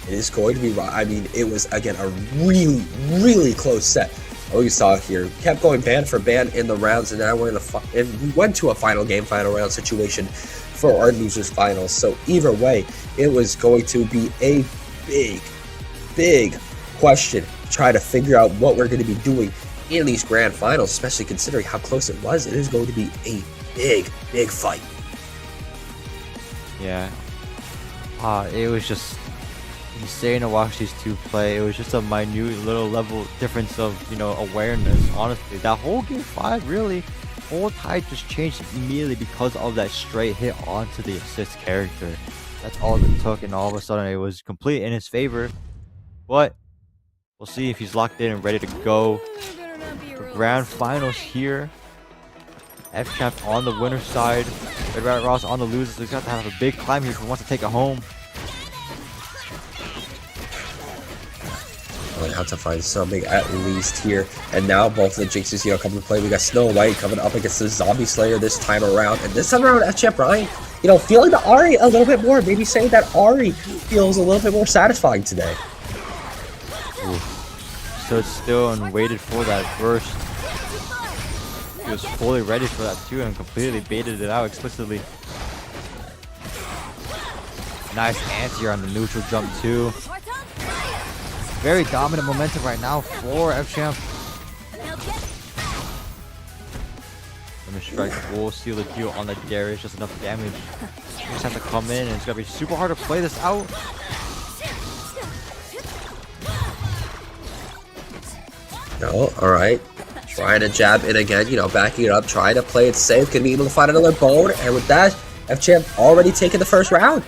Speaker 1: it is going to be. I mean, it was again a really, really close set. Oh, you saw here, kept going band for band in the rounds, and now we're in and we went to a final round situation for our losers finals. So either way, it was going to be a big question to try to figure out what we're going to be doing in these grand finals, especially considering how close it was. It is going to be a big fight.
Speaker 2: Yeah. It was just insane to watch these two play. It was just a minute little level difference of, you know, awareness. Honestly, that whole game 5 really, whole tide just changed immediately because of that straight hit onto the assist character. That's all it took, and all of a sudden it was complete in his favor. But we'll see if he's locked in and ready to go. For grand finals here. F-Champ on the winner's side. Red Rat Ross on the loser. So he's got to have a big climb here if he wants to take it home.
Speaker 1: Going to have to find something at least here. And now both of the Jinxes, you know, come to play. We got Snow White coming up against the Zombie Slayer this time around. And this time around, F-Champ Ryan, you know, feeling the Ahri a little bit more. Maybe saying that Ahri feels a little bit more satisfying today.
Speaker 2: Ooh. Stood still and waited for that burst. He was fully ready for that too and completely baited it out explicitly. Nice anti on the neutral jump too. Very dominant momentum right now for F-Champ. Let me strike will seal the deal on the Darius, just enough damage. You just have to come in, and it's gonna be super hard to play this out.
Speaker 1: No, alright. Trying to jab in again, you know, backing it up, trying to play it safe, gonna be able to find another bone, and with that, F-Champ already taking the first round.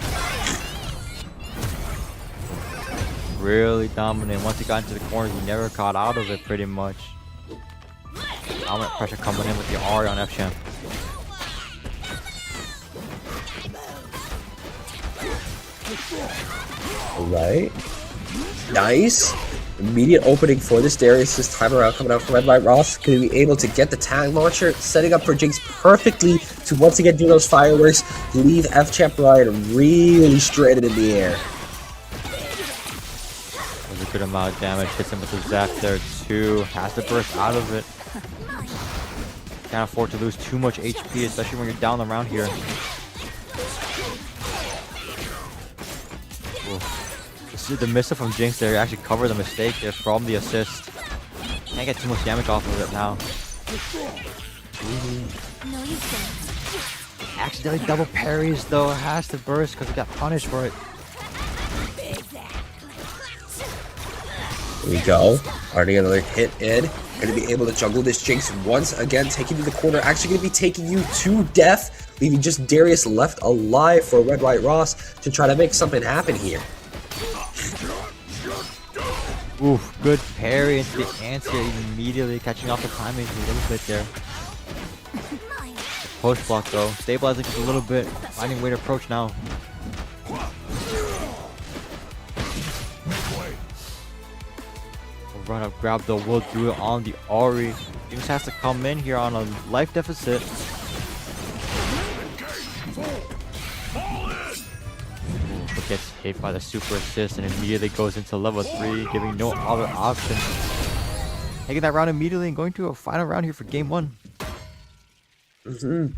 Speaker 2: Really dominant. Once he got into the corner, he never caught out of it pretty much. Dominant pressure coming in with the Ahri on F-Champ.
Speaker 1: Alright. Nice. Immediate opening for this Darius this time around, coming out from Red White Ross. Going to be able to get the tag launcher, setting up for Jinx perfectly to once again do those fireworks, leave F-Champ Ryan really stranded in the air.
Speaker 2: A good amount of damage, hits him with the zap there too. Has to burst out of it. Can't afford to lose too much HP, especially when you're down the round here. The miss from Jinx there actually covered the mistake there from the assist. Can't get too much damage off of it now. Accidentally double parries though, has to burst because he got punished for it.
Speaker 1: There we go. Already another hit in. Going to be able to juggle this Jinx once again, taking you to the corner. Actually going to be taking you to death, leaving just Darius left alive for Red White Ross to try to make something happen here.
Speaker 2: Oof, good parry into the anti immediately, catching off the timing a little bit there. Push block though, stabilizing just a little bit, finding a way to approach now. Run up, grab though, will do it on the Ahri. Jinx has to come in here on a life deficit. But gets hit by the super assist and immediately goes into level 3, giving no other option. Taking that round immediately and going to a final round here for game 1.
Speaker 1: To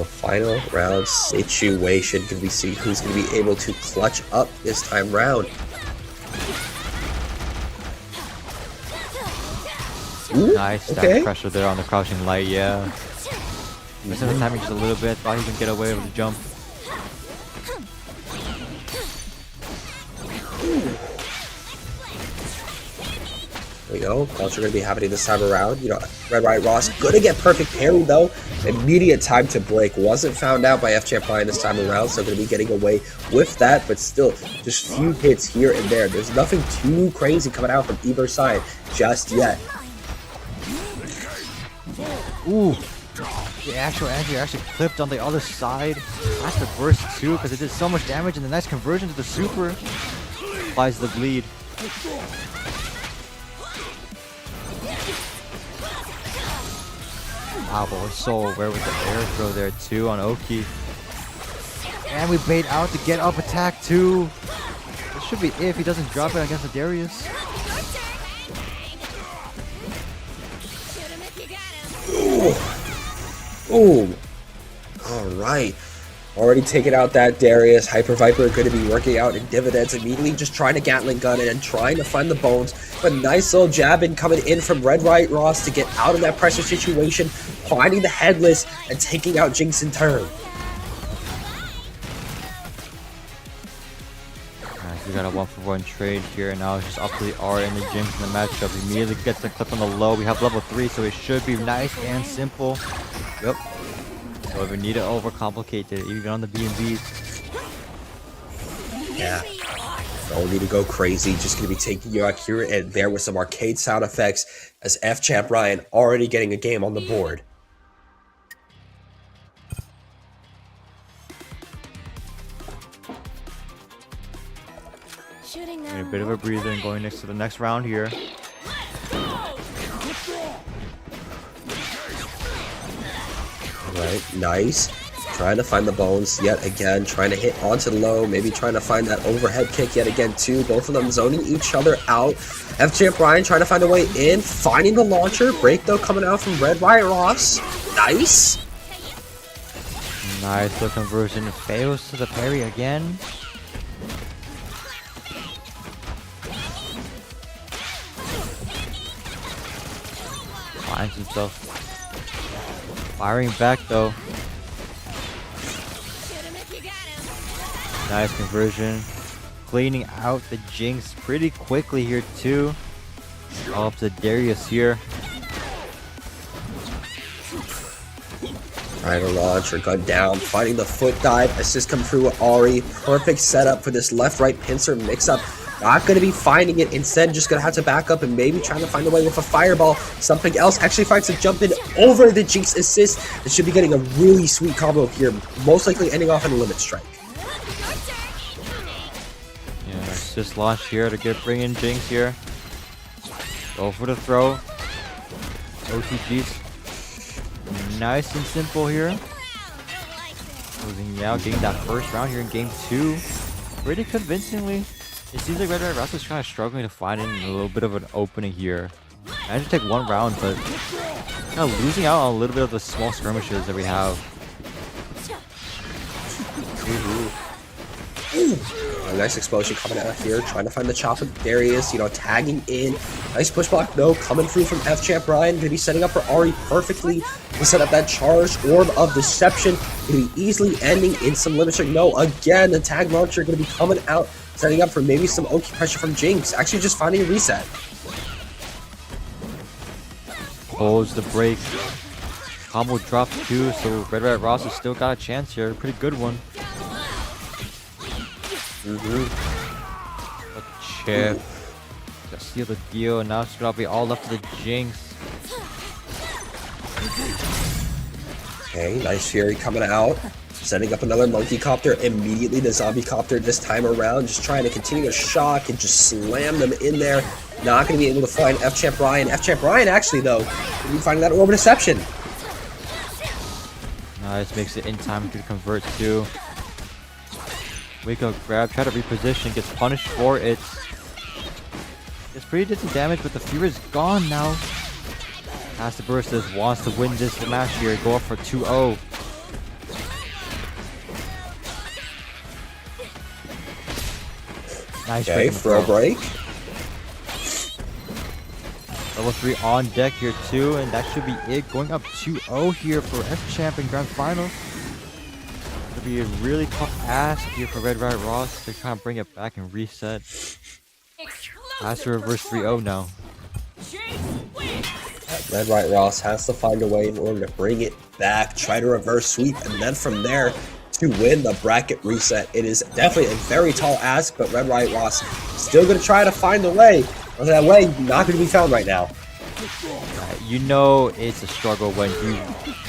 Speaker 1: a final round situation. Can we see who's going to be able to clutch up this time round? Ooh,
Speaker 2: nice stack pressure there on the crouching light, yeah. Missing the timing just a little bit, thought he can get away with the jump.
Speaker 1: There we go. Culture going to be happening this time around. You know, Red White Ross going to get perfect parry though. Immediate time to break. Wasn't found out by F-Champ Ryan this time around, so going to be getting away with that. But still, just few hits here and there. There's nothing too crazy coming out from either side just yet.
Speaker 2: Ooh, the actual anti actually clipped on the other side. That's the burst too, because it did so much damage, and the nice conversion to the super applies the bleed. Wow, but we're so aware with the air throw there too on Oki. And we bait out to get up attack too. This should be it if he doesn't drop it against the Darius.
Speaker 1: Ooh. Alright. Already taking out that Darius. Hyper Viper going to be working out in dividends immediately, just trying to Gatling gun it and trying to find the bones. But nice little jab in coming in from Red White Ross to get out of that pressure situation, finding the headless and taking out Jinx in turn.
Speaker 2: got a 1-for-1 trade here, and now it's just up to the R and the Jinx in the matchup. He immediately gets the clip on the low. We have level 3, so it should be nice and simple. Yep. So if we need to overcomplicate it, even on the B&Bs.
Speaker 1: Yeah. Don't need to go crazy. Just going to be taking you out here and there with some arcade sound effects as F-Champ Ryan already getting a game on the board.
Speaker 3: Shooting
Speaker 2: A bit of a breather and going next to the next round here.
Speaker 1: Right, nice. Trying to find the bones yet again, trying to hit onto the low, maybe trying to find that overhead kick yet again too. Both of them zoning each other out. F-Champ Ryan trying to find a way in, finding the launcher. Break though coming out from Red Riot Ross. Nice.
Speaker 2: Nice little conversion. Fails to the parry again. Finds himself firing back though. Nice conversion. Cleaning out the Jinx pretty quickly here too. All up to Darius here.
Speaker 1: Trying to launch or gun down, finding the foot dive. Assist come through with Ari. Perfect setup for this left-right pincer mix-up. Not going to be finding it. Instead, just going to have to back up and maybe trying to find a way with a fireball. Something else actually finds to jump in over the Jinx assist. It should be getting a really sweet combo here. Most likely ending off in a limit strike.
Speaker 2: Yeah, assist launch here to bring in Jinx here. Go for the throw. OTGs. Nice and simple here. Closing out, getting that first round here in game 2. Pretty convincingly. It seems like Red Riot Ross is kind of struggling to find a little bit of an opening here. Managed to take one round, but kind of losing out on a little bit of the small skirmishes that we have.
Speaker 1: A nice explosion coming out here, trying to find the chop with Darius, tagging in. Nice push block though, coming through from F-Champ Ryan. Gonna be setting up for Ari perfectly to set up that charged orb of deception. Gonna be easily ending in some limit strike. No, again, the tag launcher gonna be coming out, setting up for maybe some Oki pressure from Jinx. Actually just finding a reset.
Speaker 2: Holds the break. Combo drops too, so Red Riot Ross has still got a chance here. Pretty good one. A chip. Gotta seal the deal, and now it's gonna be all left to the Jinx.
Speaker 1: Okay, nice Fury coming out. Setting up another monkey copter. Immediately the zombie copter this time around. Just trying to continue to shock and just slam them in there. Not going to be able to find F-Champ Ryan. F-Champ Ryan actually though, going to be finding that orb of deception.
Speaker 2: Nice, makes it in time to convert too. Wake up grab, try to reposition, gets punished for it. It's pretty decent damage, but the Fury is gone now. Has to burst this, wants to win this match here, go up for 2-0. Nice.
Speaker 1: Okay, throw break.
Speaker 2: Level 3 on deck here too, and that should be it. Going up 2-0 here for F-Champ in Grand Final. It'll be a really tough ask here for Red Riot Ross to kind of bring it back and reset. Has to reverse 3-0 now.
Speaker 1: Red Riot Ross has to find a way in order to bring it back, try to reverse sweep, and then from there to win the bracket reset. It is definitely a very tall ask, but Red Riot Ross still going to try to find a way. But that way, not going to be found right now.
Speaker 2: You know it's a struggle when you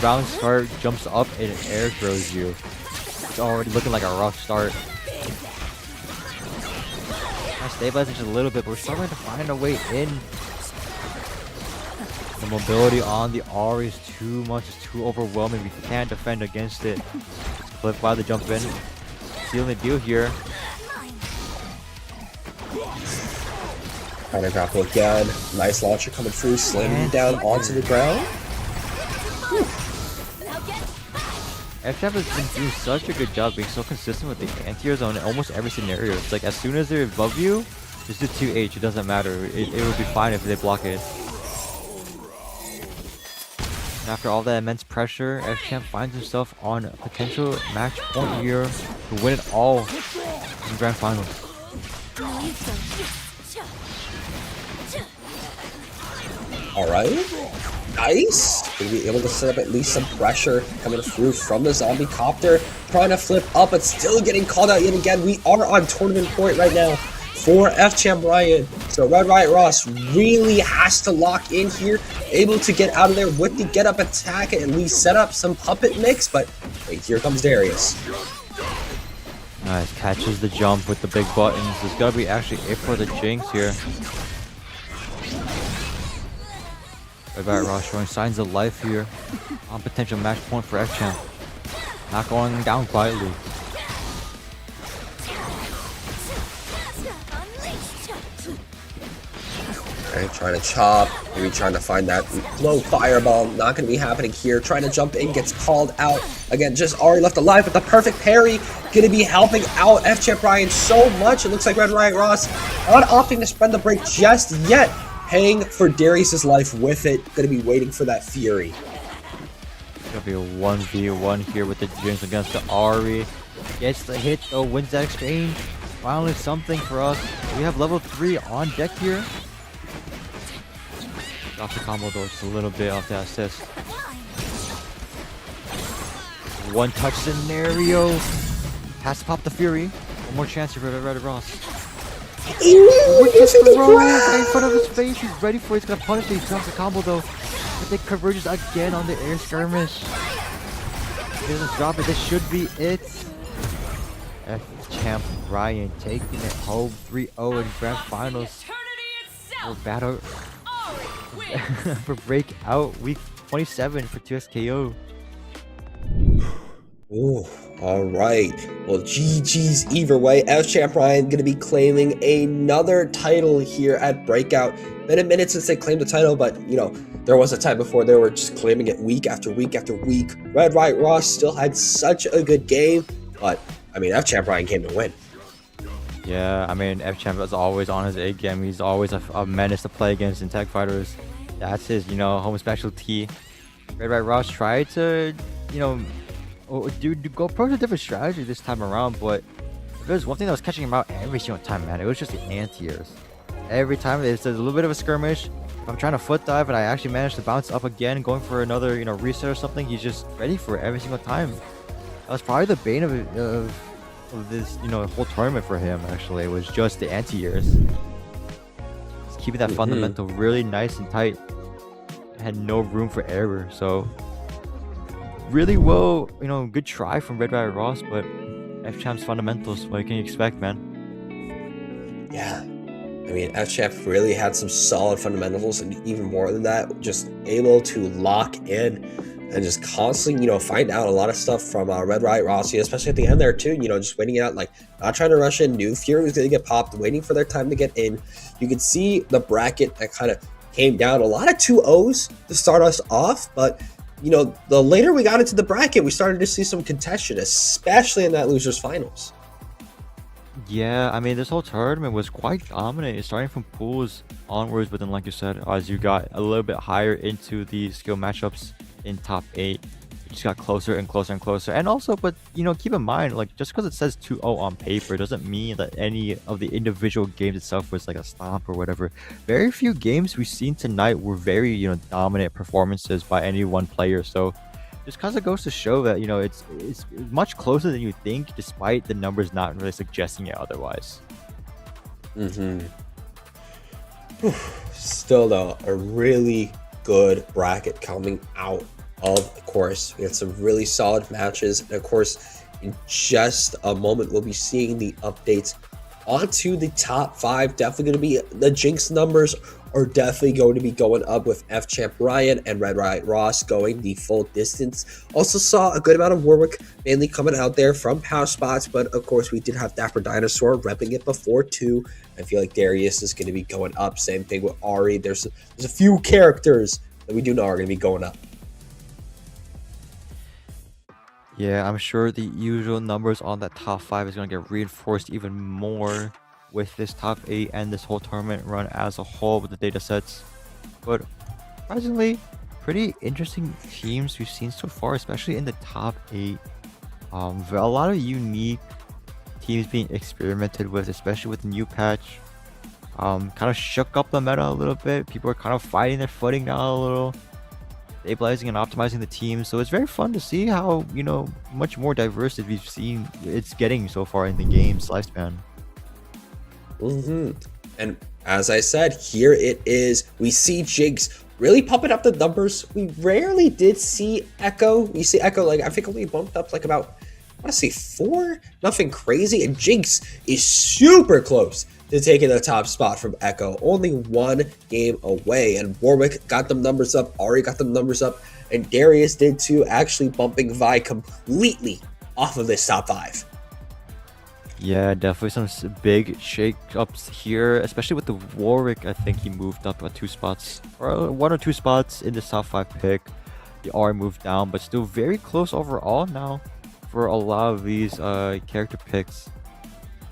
Speaker 2: round start jumps up and it air throws you. It's already looking like a rough start. I stabilize it just a little bit, but we're struggling to find a way in. The mobility on the R is too much, it's too overwhelming. We can't defend against it. Clip by the jump in. Sealing the deal here.
Speaker 1: Counter grapple again. Nice launcher coming through, slamming him down onto the ground.
Speaker 2: F-Champ has been doing such a good job being so consistent with the anti-airs on almost every scenario. It's like as soon as they're above you, just do 2H, it doesn't matter. It will be fine if they block it. And after all that immense pressure, F-Champ finds himself on a potential match point here to win it all in Grand Finals.
Speaker 1: All right. Nice. Gonna be able to set up at least some pressure coming through from the zombie copter. Trying to flip up, but still getting called out yet again. We are on tournament point right now for F-Champ Ryan. So Red Riot Ross really has to lock in here. Able to get out of there with the get up attack and at least set up some puppet mix. But wait, here comes Darius.
Speaker 2: Nice, catches the jump with the big buttons. There's gotta be actually it for the Jinx here. Red Riot Ross showing signs of life here. On potential match point for F-Champ. Not going down quietly.
Speaker 1: Alright, trying to chop, maybe trying to find that low fireball. Not going to be happening here. Trying to jump in, gets called out. Again, just already left alive with the perfect parry. Going to be helping out F-Champ Ryan so much. It looks like Red Riot Ross not opting to spend the break just yet. Paying for Darius's life with it. Going to be waiting for that Fury.
Speaker 2: Gonna be a 1v1 here with the Jinx against the Ari. Gets the hit though, wins that exchange. Finally something for us. We have level 3 on deck here. Off the combo though, just a little bit off the assist. One touch scenario. Has to pop the Fury. One more chance here for Red Ross.
Speaker 1: Just
Speaker 2: Right in front of his face. He's ready for it. He's gonna punish it. He drops the combo though. But they converges again on the air skirmish. He doesn't drop it. This should be it. F-Champ Ryan taking it home 3-0 in grand finals. For battle for Breakout week 27 for 2SKO.
Speaker 1: Ooh, all right. Well, GG's either way. F-Champ Ryan going to be claiming another title here at Breakout. Been a minute since they claimed the title, but, you know, there was a time before they were just claiming it week after week after week. Red Riot Ross still had such a good game, but, I mean, F-Champ Ryan came to win.
Speaker 2: Yeah, I mean, F-Champ is always on his A game. He's always a menace to play against in tech fighters. That's his, you know, home specialty. Red Riot Ross tried to, you know, go approach a different strategy this time around, but if there's one thing that was catching him out every single time, man, it was just the anti-airs. Every time there's a little bit of a skirmish, if I'm trying to foot dive and I actually manage to bounce up again, going for another, you know, reset or something, he's just ready for it every single time. That was probably the bane of this, you know, whole tournament for him. Actually, it was just the anti-airs. Just keeping that fundamental really nice and tight. Had no room for error, so really well, you know, good try from Red Riot Ross, but F-Champ's fundamentals, what can you expect, man?
Speaker 1: Yeah, I mean, F-Champ really had some solid fundamentals, and even more than that, just able to lock in and just constantly, you know, find out a lot of stuff from Red Riot Ross, especially at the end there too, you know, just waiting it out, like not trying to rush in. Knew Fury was going to get popped, waiting for their time to get in. You could see the bracket that kind of came down, a lot of 2-0s to start us off, but you know, the later we got into the bracket, we started to see some contention, especially in that losers finals.
Speaker 2: Yeah, I mean, this whole tournament was quite dominant, starting from pools onwards, but then like you said, as you got a little bit higher into the skill matchups in top 8, it just got closer and closer and closer. And also, but you know, keep in mind, like, just because it says 2-0 on paper doesn't mean that any of the individual games itself was like a stomp or whatever. Very few games we've seen tonight were very, you know, dominant performances by any one player. So just kind of goes to show that, you know, it's much closer than you think, despite the numbers not really suggesting it otherwise.
Speaker 1: Still though, a really good bracket coming out of course. We had some really solid matches, and of course in just a moment we'll be seeing the updates onto the top 5. Definitely going to be the Jinx numbers are definitely going to be going up with F-Champ Ryan and Red Riot Ross going the full distance. Also saw a good amount of Warwick mainly coming out there from power spots, but of course we did have Dapper Dinosaur repping it before too. I feel like Darius is going to be going up. Same thing with Ari. There's a few characters that we do know are going to be going up.
Speaker 2: Yeah, I'm sure the usual numbers on that top 5 is going to get reinforced even more with this top 8 and this whole tournament run as a whole with the data sets. But surprisingly, pretty interesting teams we've seen so far, especially in the top 8. A lot of unique teams being experimented with, especially with the new patch. Kind of shook up the meta a little bit. People are kind of finding their footing now a little, stabilizing and optimizing the team. So it's very fun to see how, much more diverse that we've seen it's getting so far in the game's lifespan.
Speaker 1: And as I said, here it is. We see Jigs really pumping up the numbers. We rarely did see Echo. We see Echo, like, I think only bumped up like about, I want to say 4, nothing crazy. And Jigs is super close to taking the top spot from Echo, only 1 game away. And Warwick got them numbers up, Ari got them numbers up, and Darius did too, actually bumping Vi completely off of this top 5.
Speaker 2: Yeah, definitely some big shake-ups here, especially with the Warwick. I think he moved up 2 spots, or 1 or 2 spots in the top 5 pick. The R moved down, but still very close overall now for a lot of these character picks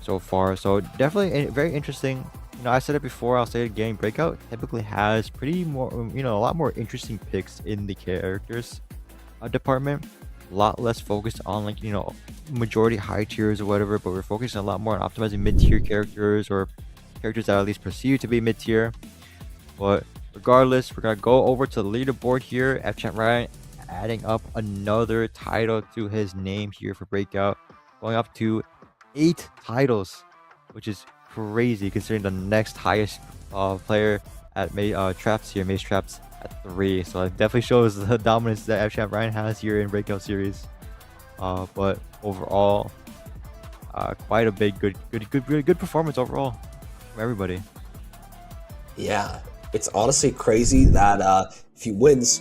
Speaker 2: so far. So definitely very interesting. I said it before, I'll say it again. Breakout typically has a lot more interesting picks in the characters department. A lot less focused on majority high tiers or whatever, but we're focusing a lot more on optimizing mid-tier characters, or characters that are at least perceived to be mid-tier. But regardless, we're gonna go over to the leaderboard here. FChamp Ryan adding up another title to his name here for Breakout, going up to 8 titles, which is crazy considering the next highest player at Traps here, Maze Traps, at 3. So it definitely shows the dominance that FChamp Ryan has here in Breakout series. But overall, quite a big good performance overall from everybody.
Speaker 1: Yeah, it's honestly crazy that if he wins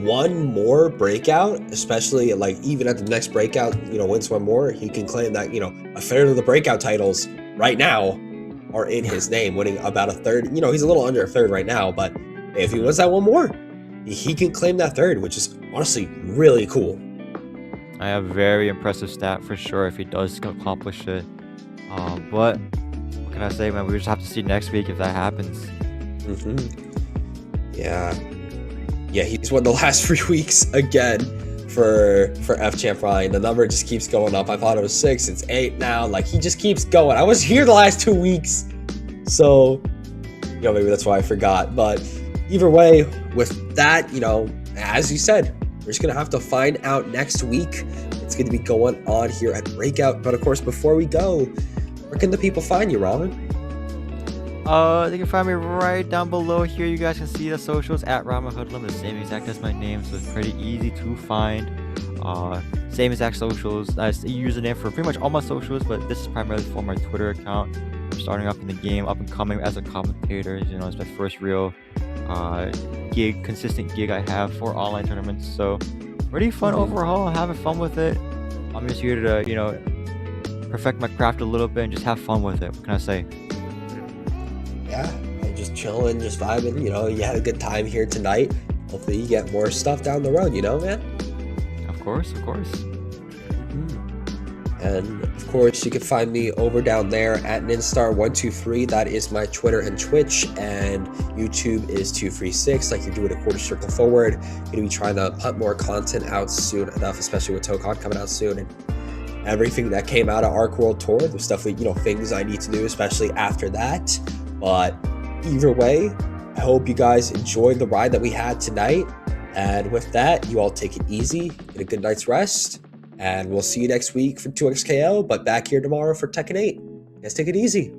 Speaker 1: 1 more Breakout, especially like even at the next Breakout, wins 1 more, he can claim that, a third of the Breakout titles right now are in his name, winning about a third. He's a little under a third right now, but if he wins that 1 more, he can claim that third, which is honestly really cool.
Speaker 2: I have very impressive stat for sure if he does accomplish it. But what can I say, man? We just have to see next week if that happens.
Speaker 1: Yeah, he's won the last 3 weeks again for FChamp Ryan. The number just keeps going up. I thought it was 6, it's 8 now. Like, he just keeps going. I was here the last 2 weeks, so maybe that's why I forgot. But either way, with that, as you said, we're just gonna have to find out next week. It's gonna be going on here at Breakout. But of course, before we go, where can the people find you, Robin?
Speaker 2: They can find me right down below here. You guys can see the socials at Rama Hoodlum, the same exact as my name, so it's pretty easy to find. Same exact socials. That's the username for pretty much all my socials, but this is primarily for my Twitter account. I'm starting up in the game, up and coming as a commentator. It's my first real consistent gig I have for online tournaments. So pretty fun overall. Having fun with it. I'm just here to perfect my craft a little bit and just have fun with it. What can I say?
Speaker 1: Yeah, I'm just chilling, just vibing. You had a good time here tonight. Hopefully you get more stuff down the road, man.
Speaker 2: Of course.
Speaker 1: And of course, you can find me over down there at Ninstar123. That is my Twitter and Twitch, and YouTube is 236. Like, you're doing a quarter circle forward. Gonna be trying to put more content out soon enough, especially with Tokon coming out soon, and everything that came out of Arc World Tour. There's definitely things I need to do, especially after that. But either way, I hope you guys enjoyed the ride that we had tonight. And with that, you all take it easy, get a good night's rest, and we'll see you next week for 2XKO, but back here tomorrow for Tekken 8. Guys, take it easy.